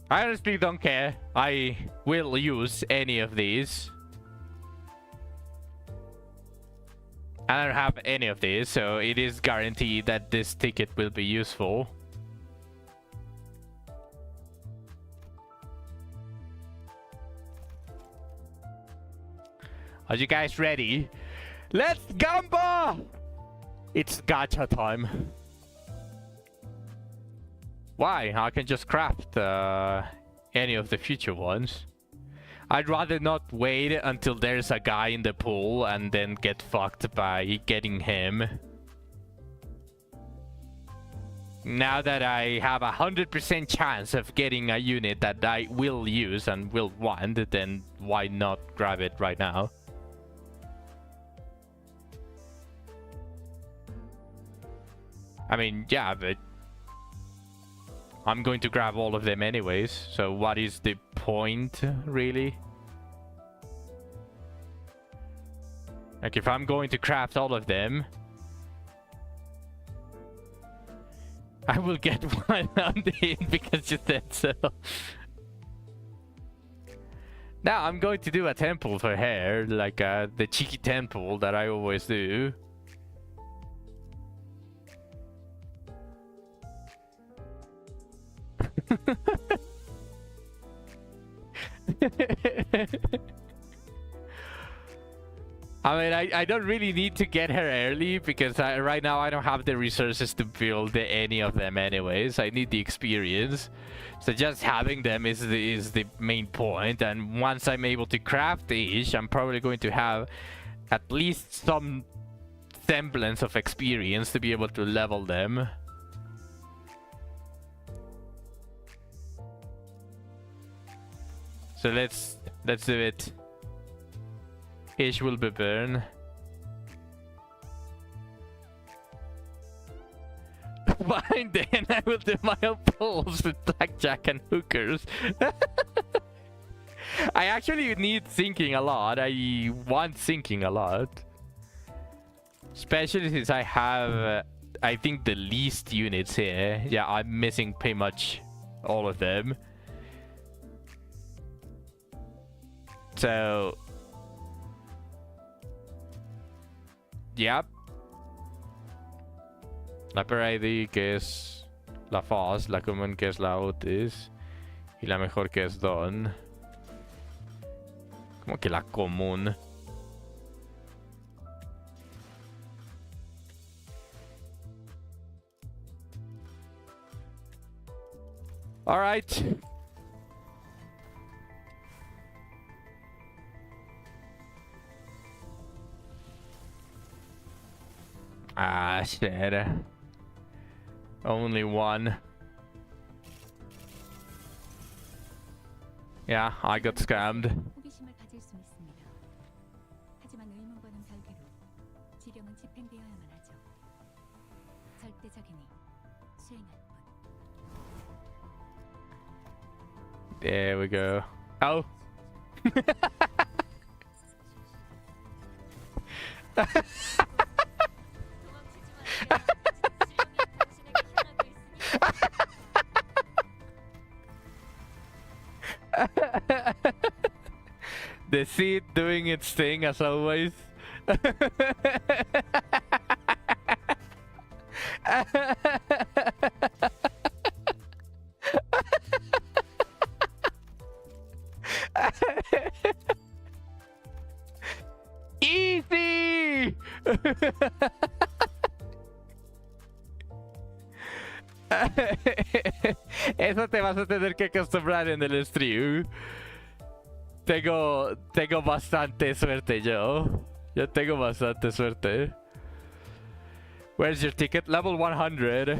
I honestly don't care. I will use any of these. I don't have any of these, so it is guaranteed that this ticket will be useful. Are you guys ready? Let's Gamba! It's gacha time. Why? I can just craft any of the future ones. I'd rather not wait until there's a guy in the pool and then get fucked by getting him. Now that I have 100% chance of getting a unit that I will use and will want, then why not grab it right now? I mean, yeah, but I'm going to grab all of them anyways, so what is the point, really? Like, if I'm going to craft all of them, I will get one on the hint because you said so. Now I'm going to do a temple for her, like the cheeky temple that I always do. I mean, I don't really need to get her early because right now I don't have the resources to build any of them anyways. I need the experience. So just having them is the main point. And once I'm able to craft each, I'm probably going to have at least some semblance of experience to be able to level them. So let's do it. Each will be burned. Fine, then I will do my own pulls with blackjack and hookers. I actually need sinking a lot. I want sinking a lot. Especially since I have, I think, the least units here. Yeah, I'm missing pretty much all of them. So... Yep. La Parade, que es la Faz, la Común, que es la Otis, y la Mejor, que es Don. ¿Cómo que la Común? All right. Ah, shit. Only one. Yeah, I got scammed. 호기심을 가질 수 있습니다. 하지만 의문과는 별개로 지령은 집행되어야만 하죠. 절대적이니 수행할 뿐. There we go. Oh. The seed doing its thing as always. Easy. Eso te vas a tener que acostumbrar en el stream. Tengo bastante suerte yo. Yo tengo bastante suerte. Where's your ticket? Level 100.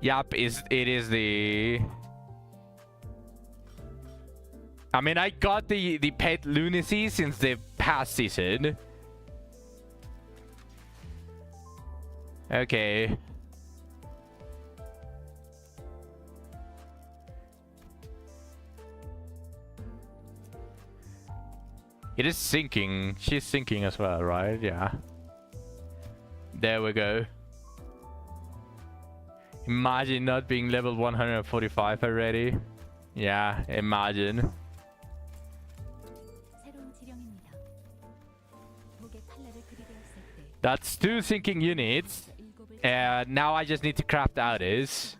Yup, it is the... I mean, I got the pet lunacy since the past season. Okay. It is sinking. She's sinking as well, right? Yeah. There we go. Imagine not being level 145 already. Yeah, imagine. That's 2 sinking units. Now I just need to craft others.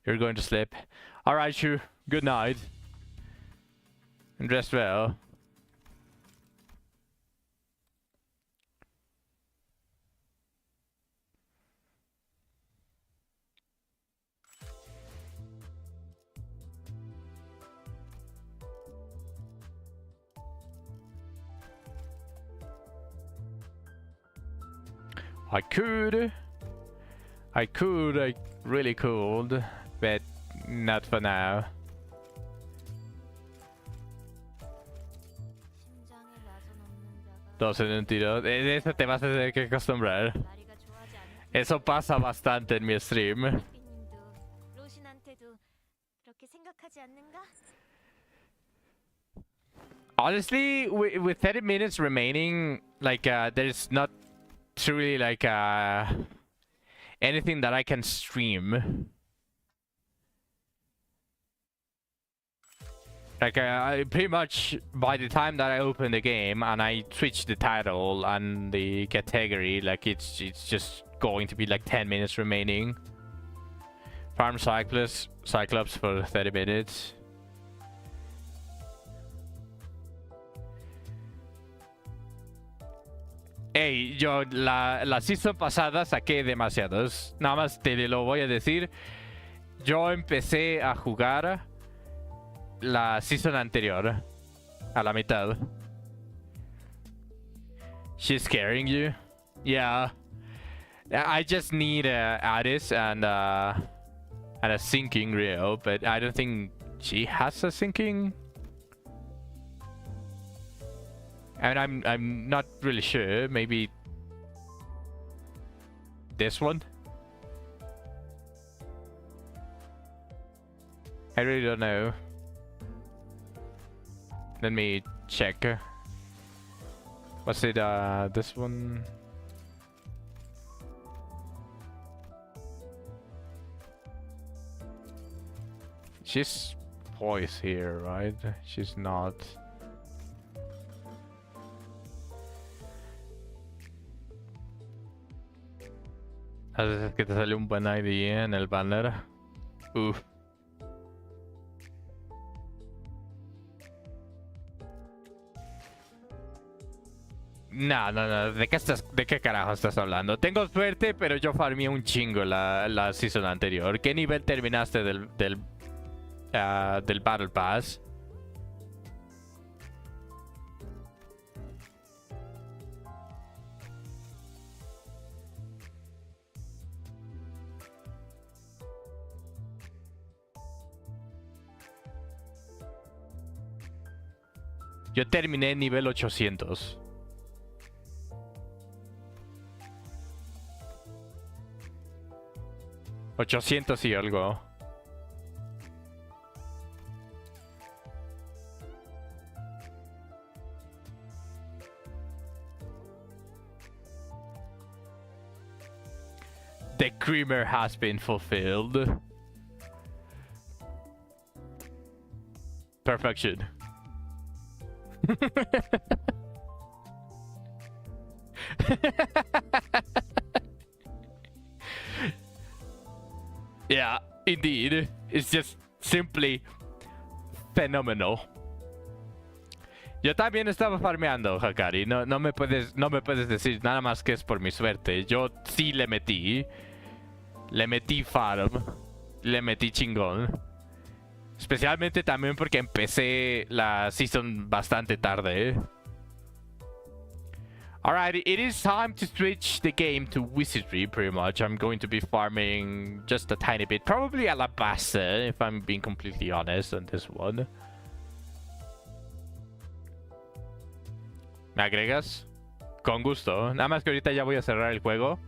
You're going to sleep. Alright, Shu. Good night. And rest well. I could, I really could, but not for now. Dos en un tiro. De eso te vas a tener que acostumbrar. Eso pasa bastante en mi stream. 로신한테도 그렇게 생각하지 않는가? Honestly, with 30 minutes remaining, like there's not truly like anything that I can stream. Like I pretty much by the time that I open the game and I switch the title and the category, like it's just going to be like 10 minutes remaining. Farm Cyclops for 30 minutes. Hey, yo la season pasada saqué demasiados. Nada más te lo voy a decir. Yo empecé a jugar la season anterior. A la mitad. She's scaring you? Yeah. I just need Addis and a sinking reel, but I don't think she has a sinking. And I'm not really sure. Maybe this one. I really don't know. Let me check. Was it this one? She's poised here, right? She's not. A veces que te sale un buen ID en el banner. Uf. No. ¿De qué carajo estás hablando? Tengo suerte, pero yo farmeé un chingo la season anterior. ¿Qué nivel terminaste del Battle Pass? Yo terminé en nivel 800. $800 y algo. The creamer has been fulfilled. Perfection. Yeah, indeed. It's just simply phenomenal. Yo también estaba farmeando, Hakari. No me puedes decir nada más que es por mi suerte. Yo sí le metí. Le metí farm. Le metí chingón. Especialmente también porque empecé la season bastante tarde. Alright, it is time to switch the game to wizardry, pretty much. I'm going to be farming just a tiny bit. Probably Alabasta, if I'm being completely honest on this one. ¿Me agregas? Con gusto. Nada más que ahorita ya voy a cerrar el juego.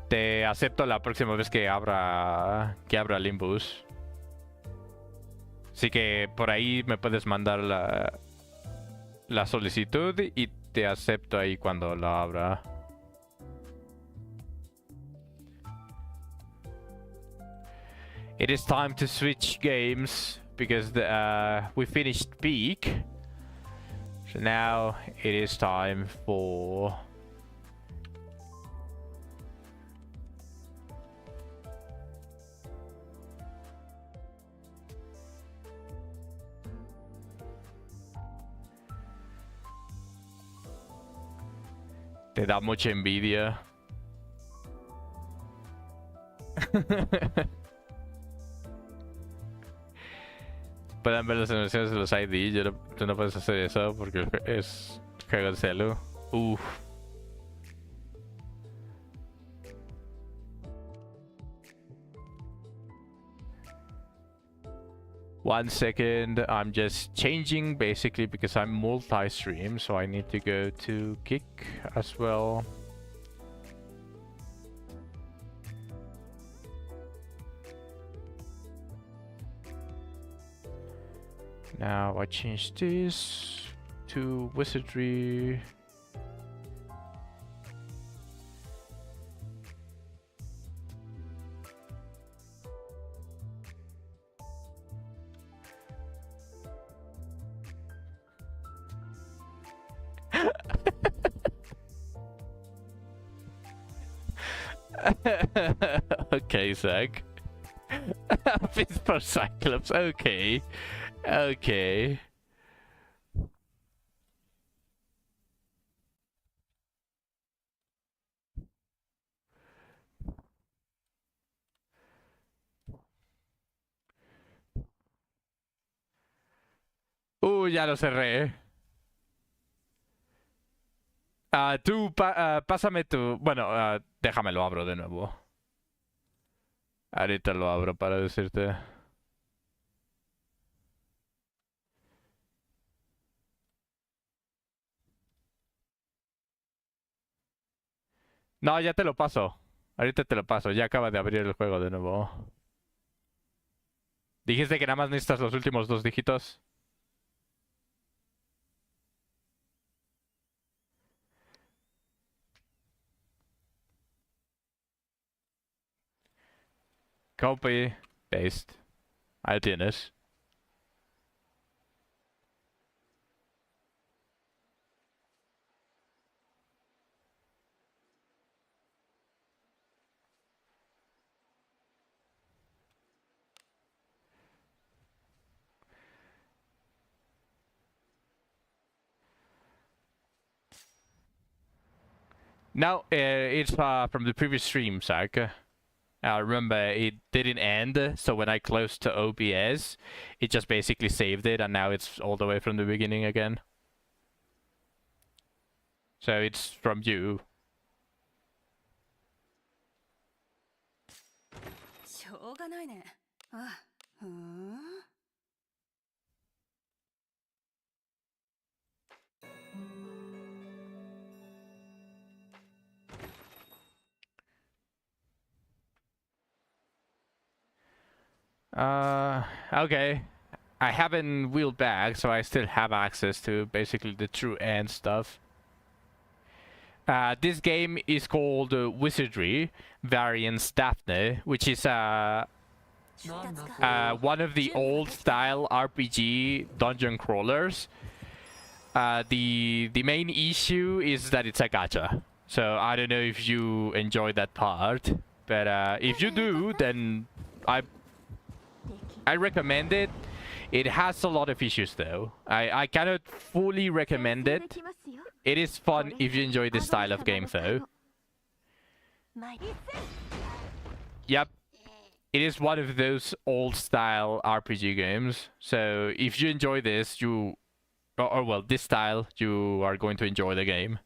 Te acepto la próxima vez que abra Limbus. Así que por ahí me puedes mandar la solicitud y te acepto ahí cuando la abra. It is time to switch games because we finished peak. So now it is time for te da mucha envidia. Pueden ver las animaciones de los ID. Tú no puedes hacer eso porque es juego de celu. Uff. 1 second. I'm just changing basically because I'm multi-stream, so I need to go to Kick as well. Now I change this to Wizardry. Okay, Zach. Fist for Cyclops. Okay. Okay. Ya lo cerré. Pásame tu... Bueno, déjame lo abro de nuevo. Ahorita lo abro para decirte. No, ya te lo paso. Ahorita te lo paso. Ya acaba de abrir el juego de nuevo. Dijiste que nada más necesitas los últimos 2 dígitos. Copy, paste. Ahí tienes. Now, it's from the previous stream, Zach. Remember, it didn't end, so when I closed to OBS, it just basically saved it, and now it's all the way from the beginning again. So it's from you. しょうがないね。あ、ふーん。Okay. I haven't wheeled back, so I still have access to basically the true end stuff. This game is called Wizardry Variants Daphne, which is one of the old style RPG dungeon crawlers. The main issue is that it's a gacha. So I don't know if you enjoy that part, but if you do, then I recommend it. It has a lot of issues though. I cannot fully recommend it. It is fun if you enjoy this style of game though. Yep. It is one of those old style RPG games. So if you enjoy this, well, this style, you are going to enjoy the game.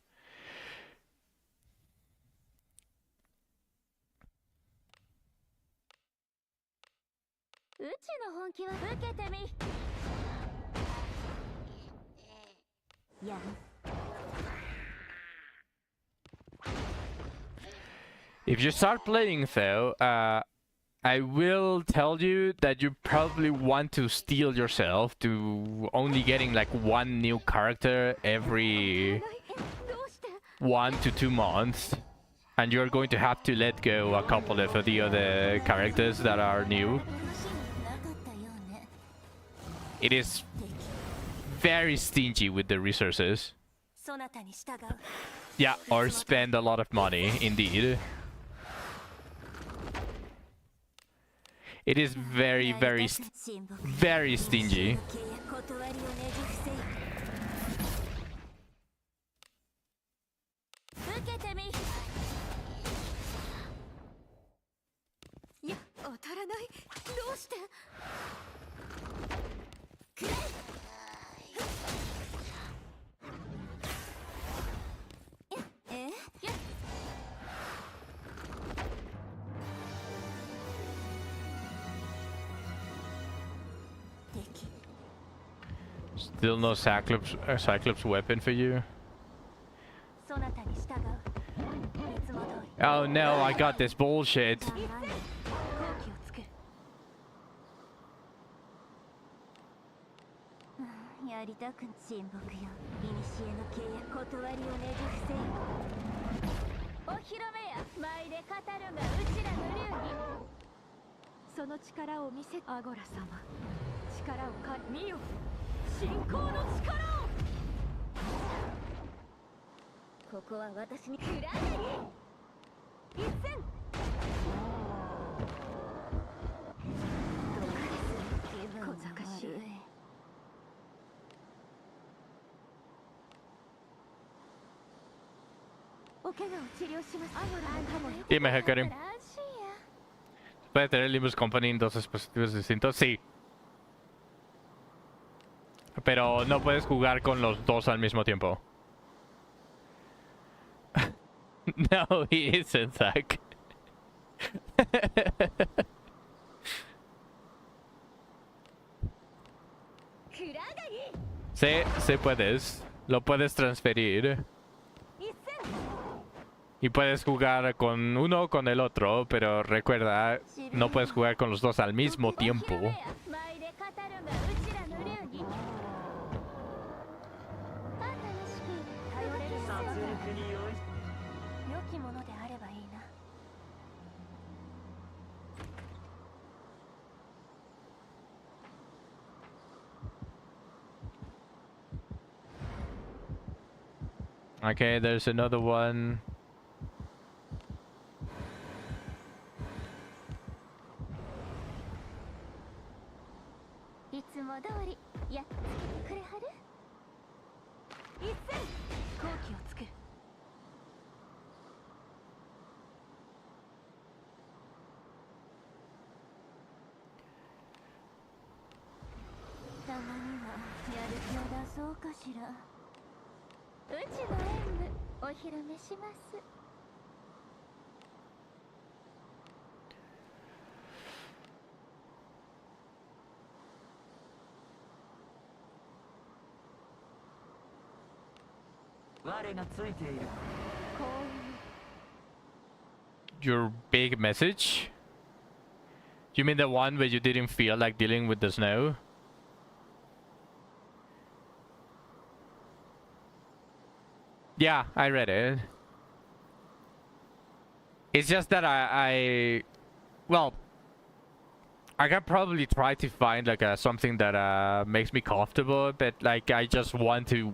If you start playing though, I will tell you that you probably want to steel yourself to only getting like 1 new character every 1 to 2 months. And you're going to have to let go a couple of the other characters that are new. It is very stingy with the resources. Yeah, or spend a lot of money, indeed. It is very, very stingy. Still no Cyclops weapon for you? そなたに従う。いつも通り。 Oh no, I got this bullshit. じゃあ何？好機を作る。やりたく沈黙よ。古の契約断りをねじ伏せよ。お披露目や舞で語るがうちらの流儀。その力を見せアゴラ様。力を見よ。信仰の力を。ここは私にくらがり。一戦。小賢しい。お怪我を治療します。Dime, Hekarim. ¿Puede tener Limbus Company en 2 dispositivos distintos? Sí. Pero no puedes jugar con los dos al mismo tiempo. No, he isn't, Zach. Sí puedes. Lo puedes transferir. Y puedes jugar con uno o con el otro, pero recuerda, no puedes jugar con los dos al mismo tiempo. Okay, there's another one. Your big message? You mean the one where you didn't feel like dealing with the snow? Yeah, I read it. It's just that well, I can probably try to find like something that makes me comfortable, but like I just want to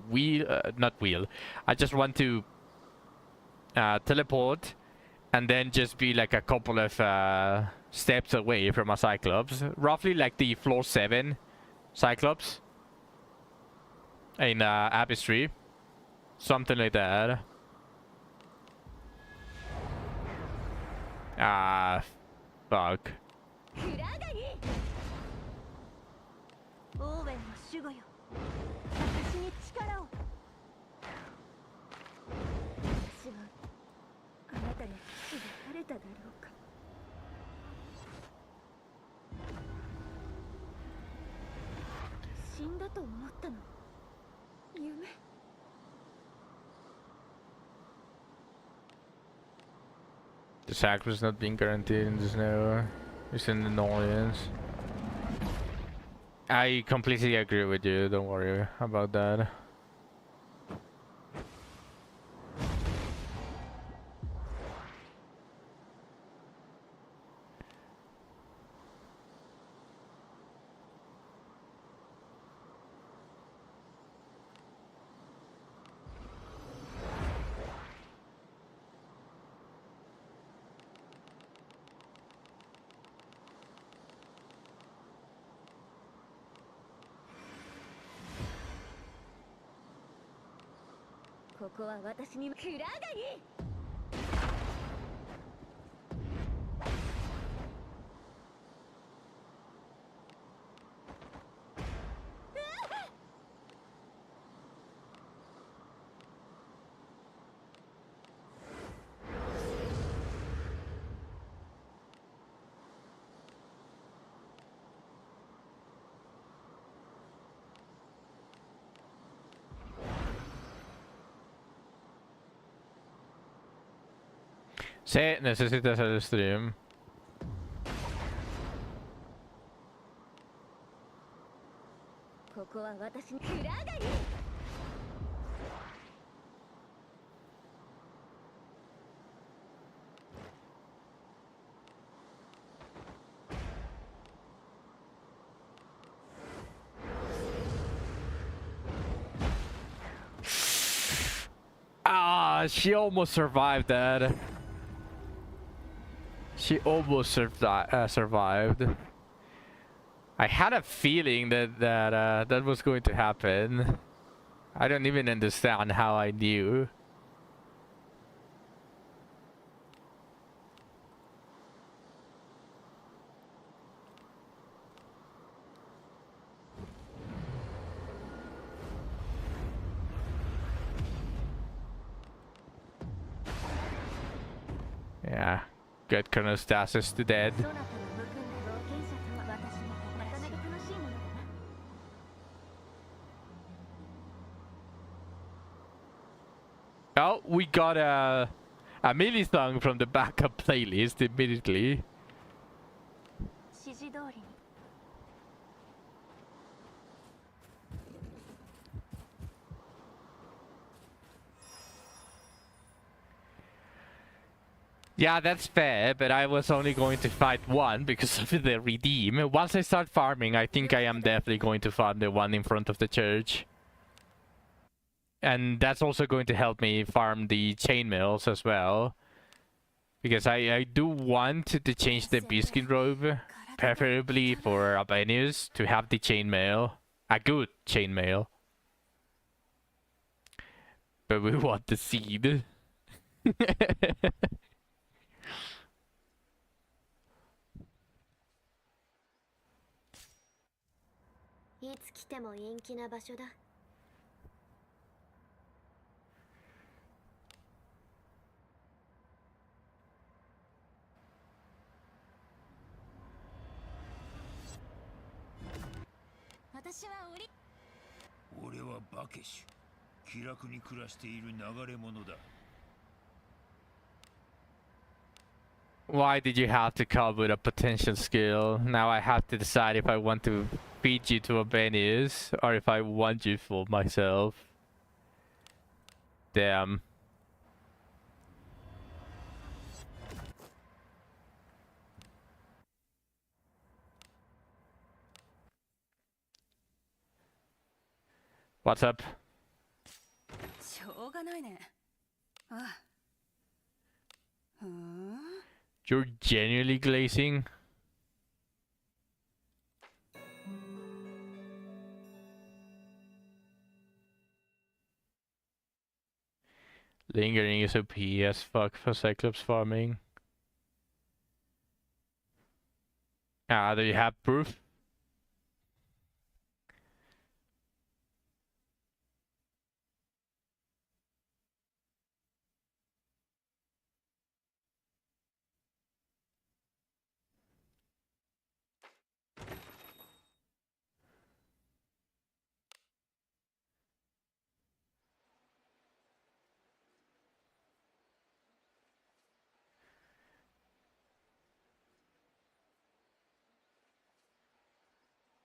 not wheel. I just want to teleport and then just be like a couple of steps away from a Cyclops. Roughly like the floor 7 Cyclops in Abyss 3. Something like that. Ah, fuck. The sacrifice not being guaranteed in the snow is an annoyance. I completely agree with you, don't worry about that. Sí, necesitas el stream. Ah, she almost survived that. She almost survived. I had a feeling that was going to happen. I don't even understand how I knew. Yeah, good chronostasis to dead. Oh, we got a mini song from the backup playlist immediately. Yeah, that's fair, but I was only going to fight one because of the redeem. Once I start farming, I think I am definitely going to farm the one in front of the church. And that's also going to help me farm the chainmails as well. Because I do want to change the bearskin robe, preferably for Albanius, to have the chainmail. A good chainmail. But we want the seed. いつ来ても陰気な場所だ。私は俺はバケシュ。気楽に暮らしている流れ者だ。Why did you have to come with a potential skill? Now I have to decide if I want to feed you to Albanius or if I want you for myself. Damn. What's up? しょうがないね。ああ。ふん。 You're genuinely glazing? Lingering is OP as fuck for Cyclops farming. Ah, do you have proof?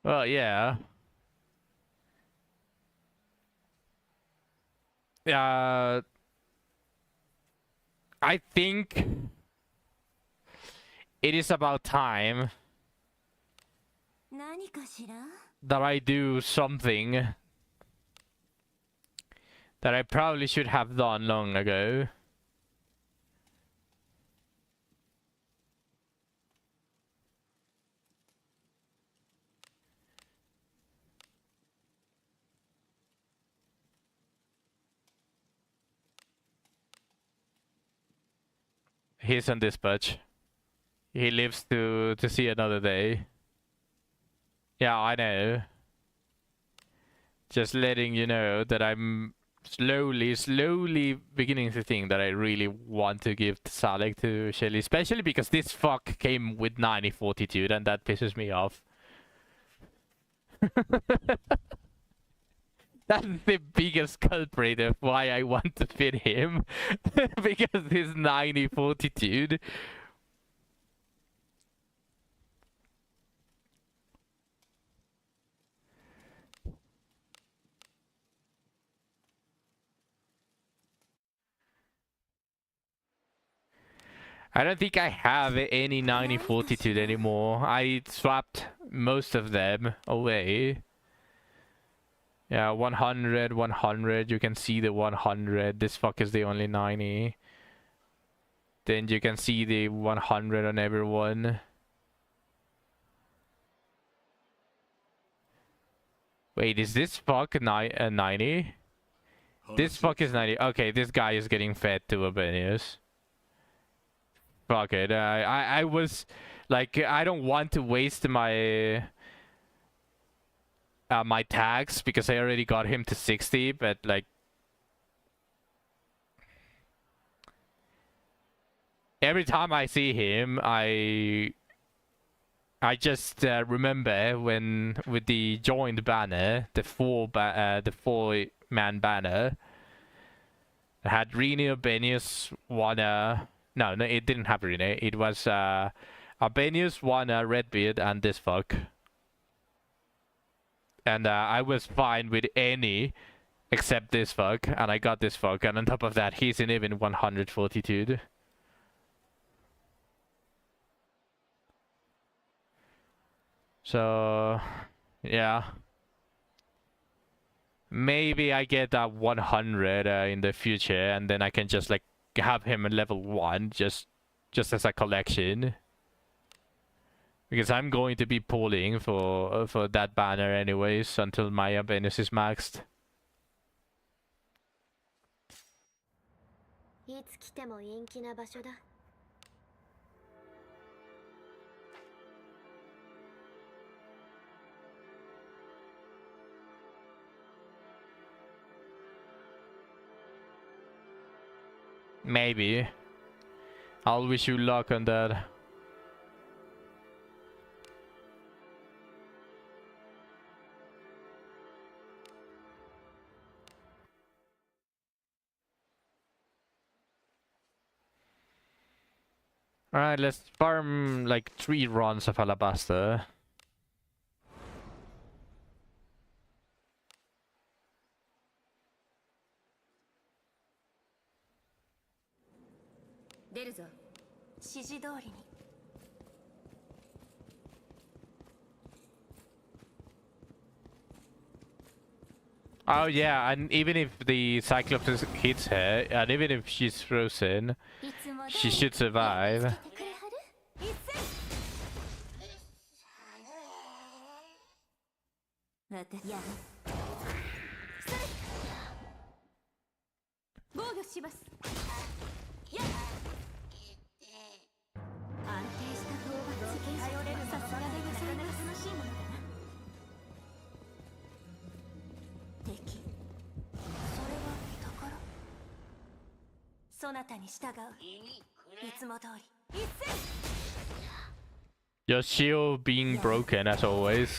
Well, yeah. I think it is about time that I do something that I probably should have done long ago. He's on dispatch. He lives to see another day. Yeah, I know. Just letting you know that I'm slowly beginning to think that I really want to give Salek to Shelly, especially because this fuck came with 90 fortitude and that pisses me off. That's the biggest culprit of why I want to fit him. Because his 90 fortitude. I don't think I have any 90 fortitude anymore. I swapped most of them away. Yeah, 100, 100. You can see the 100. This fuck is the only 90. Then you can see the 100 on everyone. Wait, is this fuck 90? This fuck is 90. Okay, this guy is getting fed to Abenius. Fuck it. I was like, I don't want to waste my my tags because I already got him to 60, but like every time I see him, I just remember when with the joined banner, the four-man banner, it had Rene, Abenius, Wanna. No, it didn't have Rene. It was Abenius, Wanna, Redbeard, and this fuck. And I was fine with any except this fuck, and I got this fuck, and on top of that, he's in even 100 fortitude. So, yeah. Maybe I get that 100 in the future, and then I can just like have him at level 1 just as a collection. Because I'm going to be pulling for that banner anyways until my Abenius is maxed. いつ来ても陰気な場所だ。Maybe. I'll wish you luck on that. Alright, let's farm like 3 runs of Alabaster. Oh yeah, and even if the Cyclops hits her, and even if she's frozen, she should survive. Your shield being broken as always.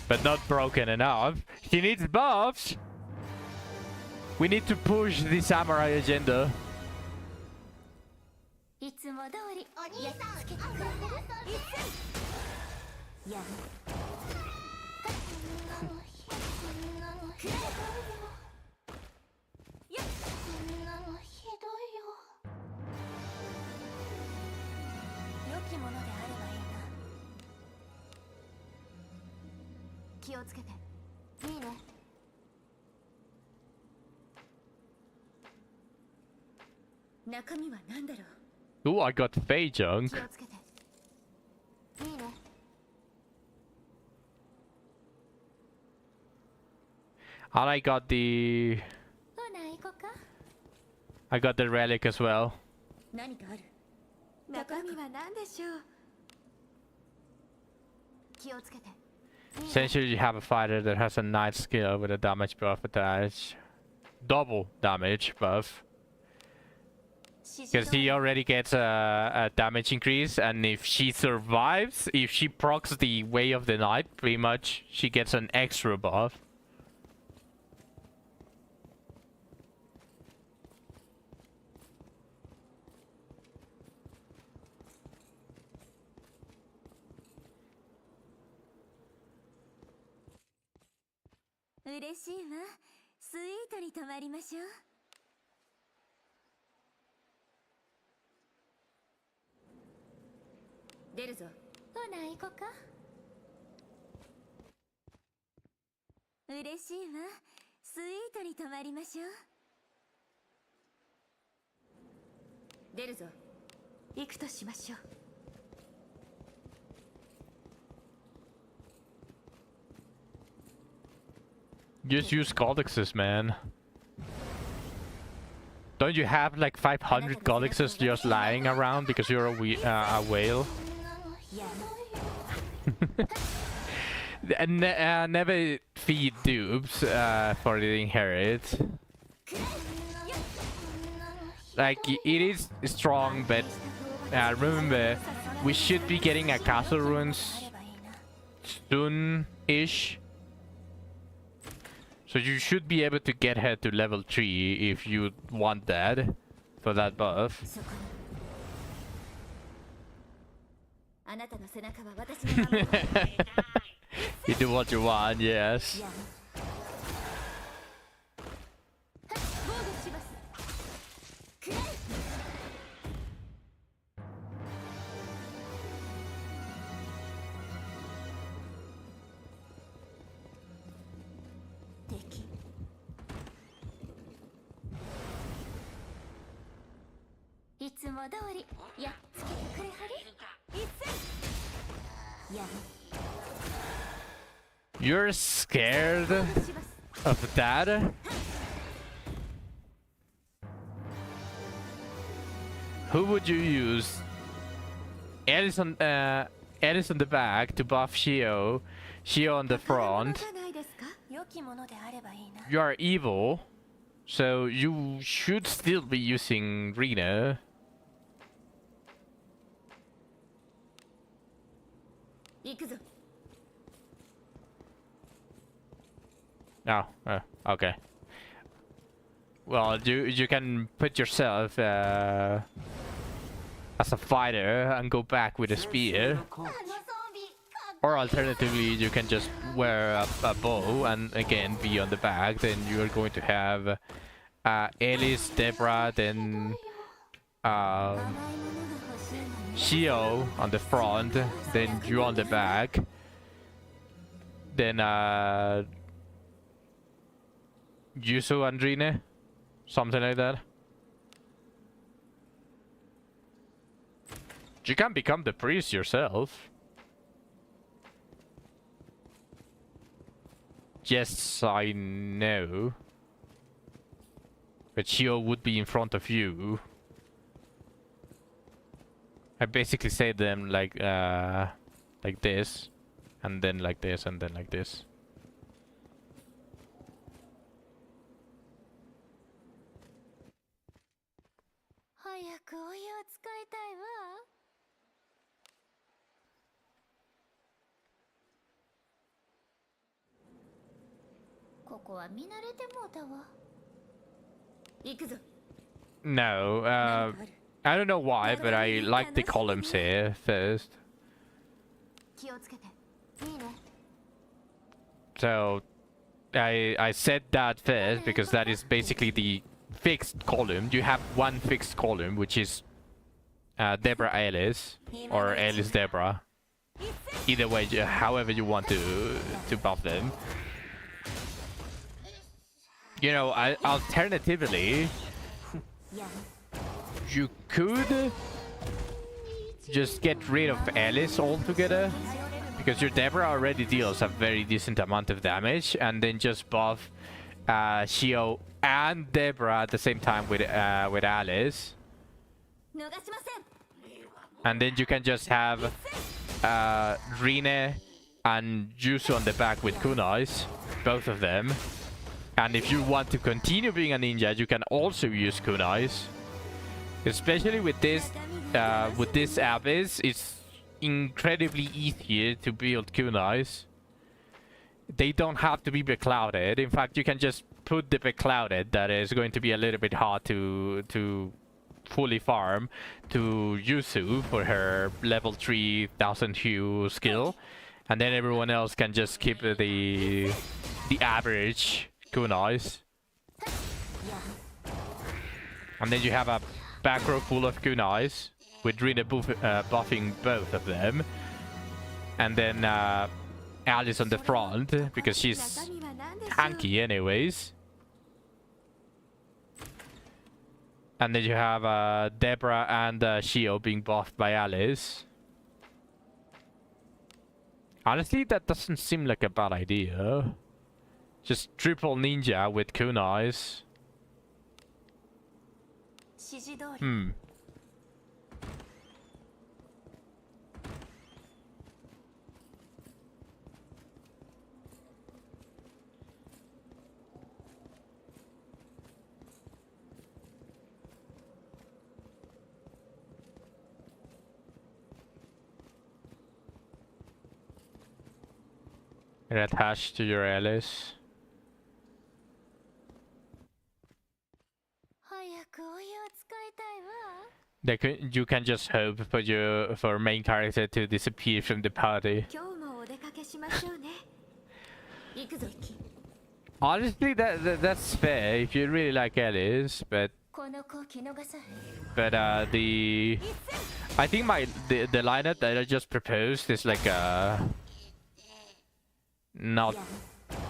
But not broken enough. He needs buffs. We need to push the samurai agenda. Ooh, I got Fey Junk. And I got the relic as well. Essentially, you have a fighter that has a night skill with a damage buff attached. Double damage buff. Because he already gets a damage increase, and if she survives, if she procs the Way of the Night, pretty much she gets an extra buff. Just use codexes, man. Don't you have like 500 codexes just lying around because you're a whale? And never feed dupes for the inherit. Like, it is strong, but remember, we should be getting a castle runes soon-ish. So you should be able to get her to level 3 if you want that, for that buff. You do what you want, yes. You're scared of that? Who would you use? Alice on the back to buff Shio. Shio on the front. You are evil, so you should still be using Rena. Oh, okay. Well, you can put yourself as a fighter and go back with a spear. Or alternatively, you can just wear a bow and again be on the back. Then you are going to have Alice, Deborah, then Shio on the front, then you on the back. Then Yusu and Rine, something like that. You can become the priest yourself. Yes, I know. But Shio would be in front of you. I basically say them like this, and then like this, and then like this. No, I don't know why, but I like the columns here first. So I said that first because that is basically the fixed column. You have one fixed column, which is Deborah Alice or Alice Deborah. Either way, however you want to buff them. You know, alternatively, you could just get rid of Alice altogether, because your Deborah already deals a very decent amount of damage, and then just buff Shio and Deborah at the same time with Alice. And then you can just have Rine and Yusu on the back with kunais, both of them. And if you want to continue being a ninja, you can also use kunais. Especially with this abyss, it's incredibly easier to build kunais. They don't have to be beclouded. In fact, you can just put the beclouded that is going to be a little bit hard to fully farm to Yuzu for her level 3000 hue skill, and then everyone else can just keep the average kunais. And then you have a back row full of kunais with Rina buffing both of them, and then Alice on the front because she's tanky anyways. And then you have Deborah and Shio being buffed by Alice. Honestly, that doesn't seem like a bad idea. Just triple ninja with kunais. You're attached to your Alice. You can just hope for main character to disappear from the party. Honestly, that's fair if you really like Alice, but I think the lineup that I just proposed is like not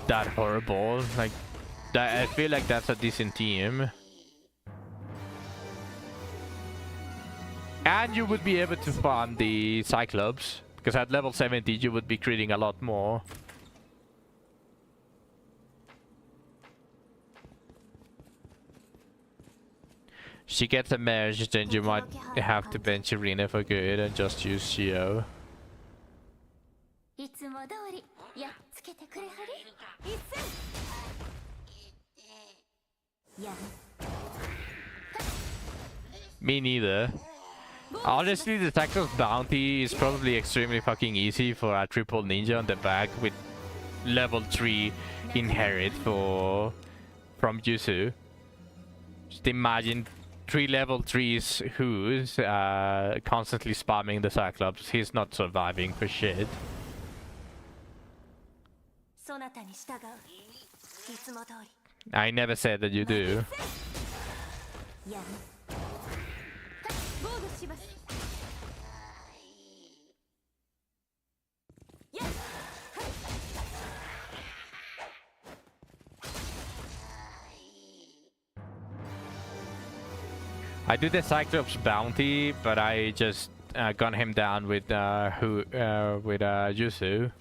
that horrible. Like that, I feel like that's a decent team. And you would be able to farm the Cyclops, because at level 70 you would be critting a lot more. She gets a merge, then you might have to bench Irina for good and just use Shio. Me neither. Honestly, the Cyclops bounty is probably extremely fucking easy for a triple ninja on the back with level 3 inherit from Yuzu. Just imagine 3 level 3s who's constantly spamming the Cyclops. He's not surviving for shit. I never said that you do. I do the Cyclops bounty, but I just gun him down with Yuzu.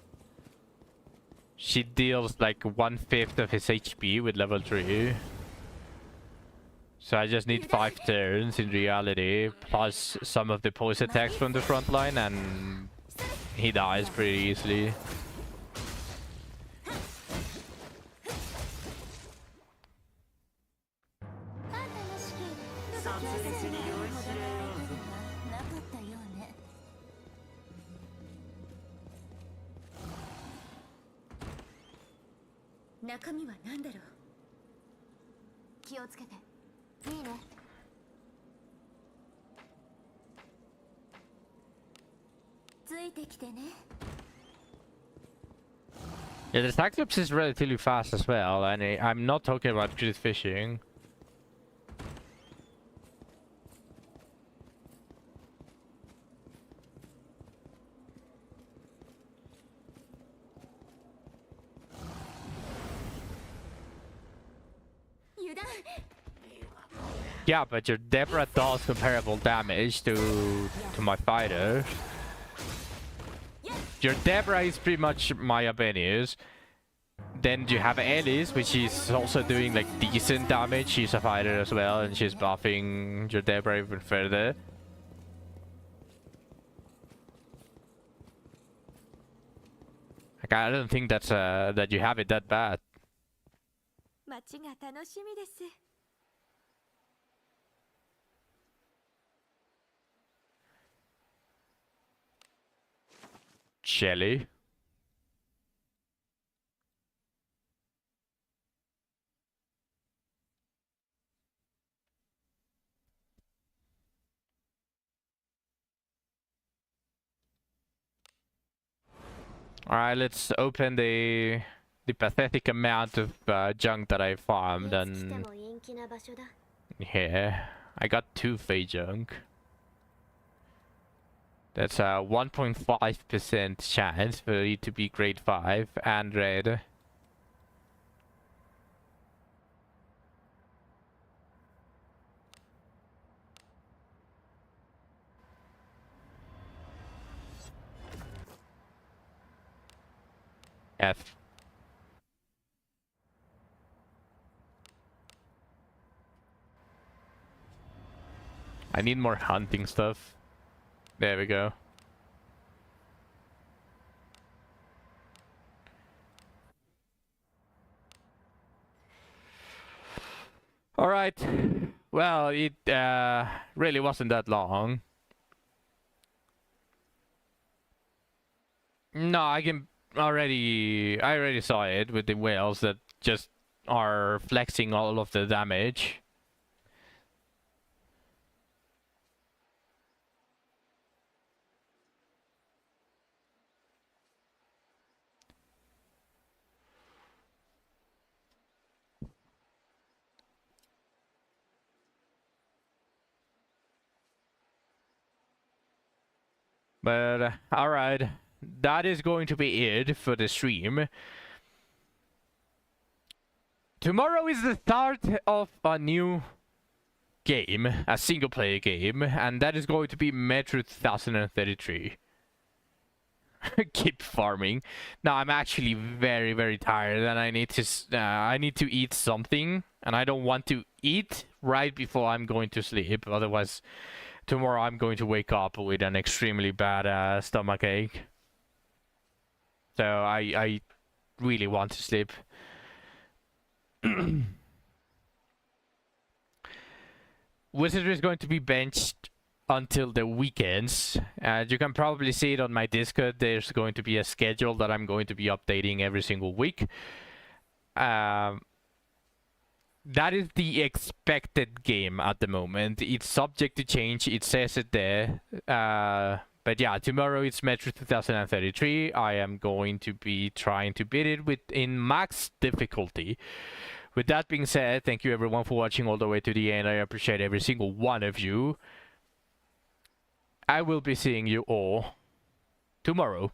She deals like 1/5 of his HP with level 3. So I just need 5 turns in reality, plus some of the pulse attacks from the front line, and he dies pretty easily. Yeah, the Cyclops is relatively fast as well, and I'm not talking about crit fishing. Yeah, but your Deborah does comparable damage to my fighter. Your Deborah is pretty much my Abenius. Then you have Alice, which is also doing like decent damage. She's a fighter as well, and she's buffing your Deborah even further. Like, I don't think that's that you have it that bad. Jelly. Alright, let's open the pathetic amount of junk that I farmed, and here I got 2 fey junk. That's a 1.5% chance for it to be grade 5 and red. F. I need more hunting stuff. There we go. Alright. Well, it really wasn't that long. No, I already saw it with the whales that just are flexing all of the damage. But alright, that is going to be it for the stream. Tomorrow is the start of a new game, a single player game, and that is going to be Metro 2033. Keep farming. Now I'm actually very, very tired, and I need to eat something, and I don't want to eat right before I'm going to sleep. Otherwise, tomorrow I'm going to wake up with an extremely bad stomach ache. So I really want to sleep. Wizard is going to be benched until the weekends. You can probably see it on my Discord. There's going to be a schedule that I'm going to be updating every single week. That is the expected game at the moment. It's subject to change. It says it there. But yeah, tomorrow it's Metro 2033. I am going to be trying to beat it in max difficulty. With that being said, thank you everyone for watching all the way to the end. I appreciate every single one of you. I will be seeing you all tomorrow.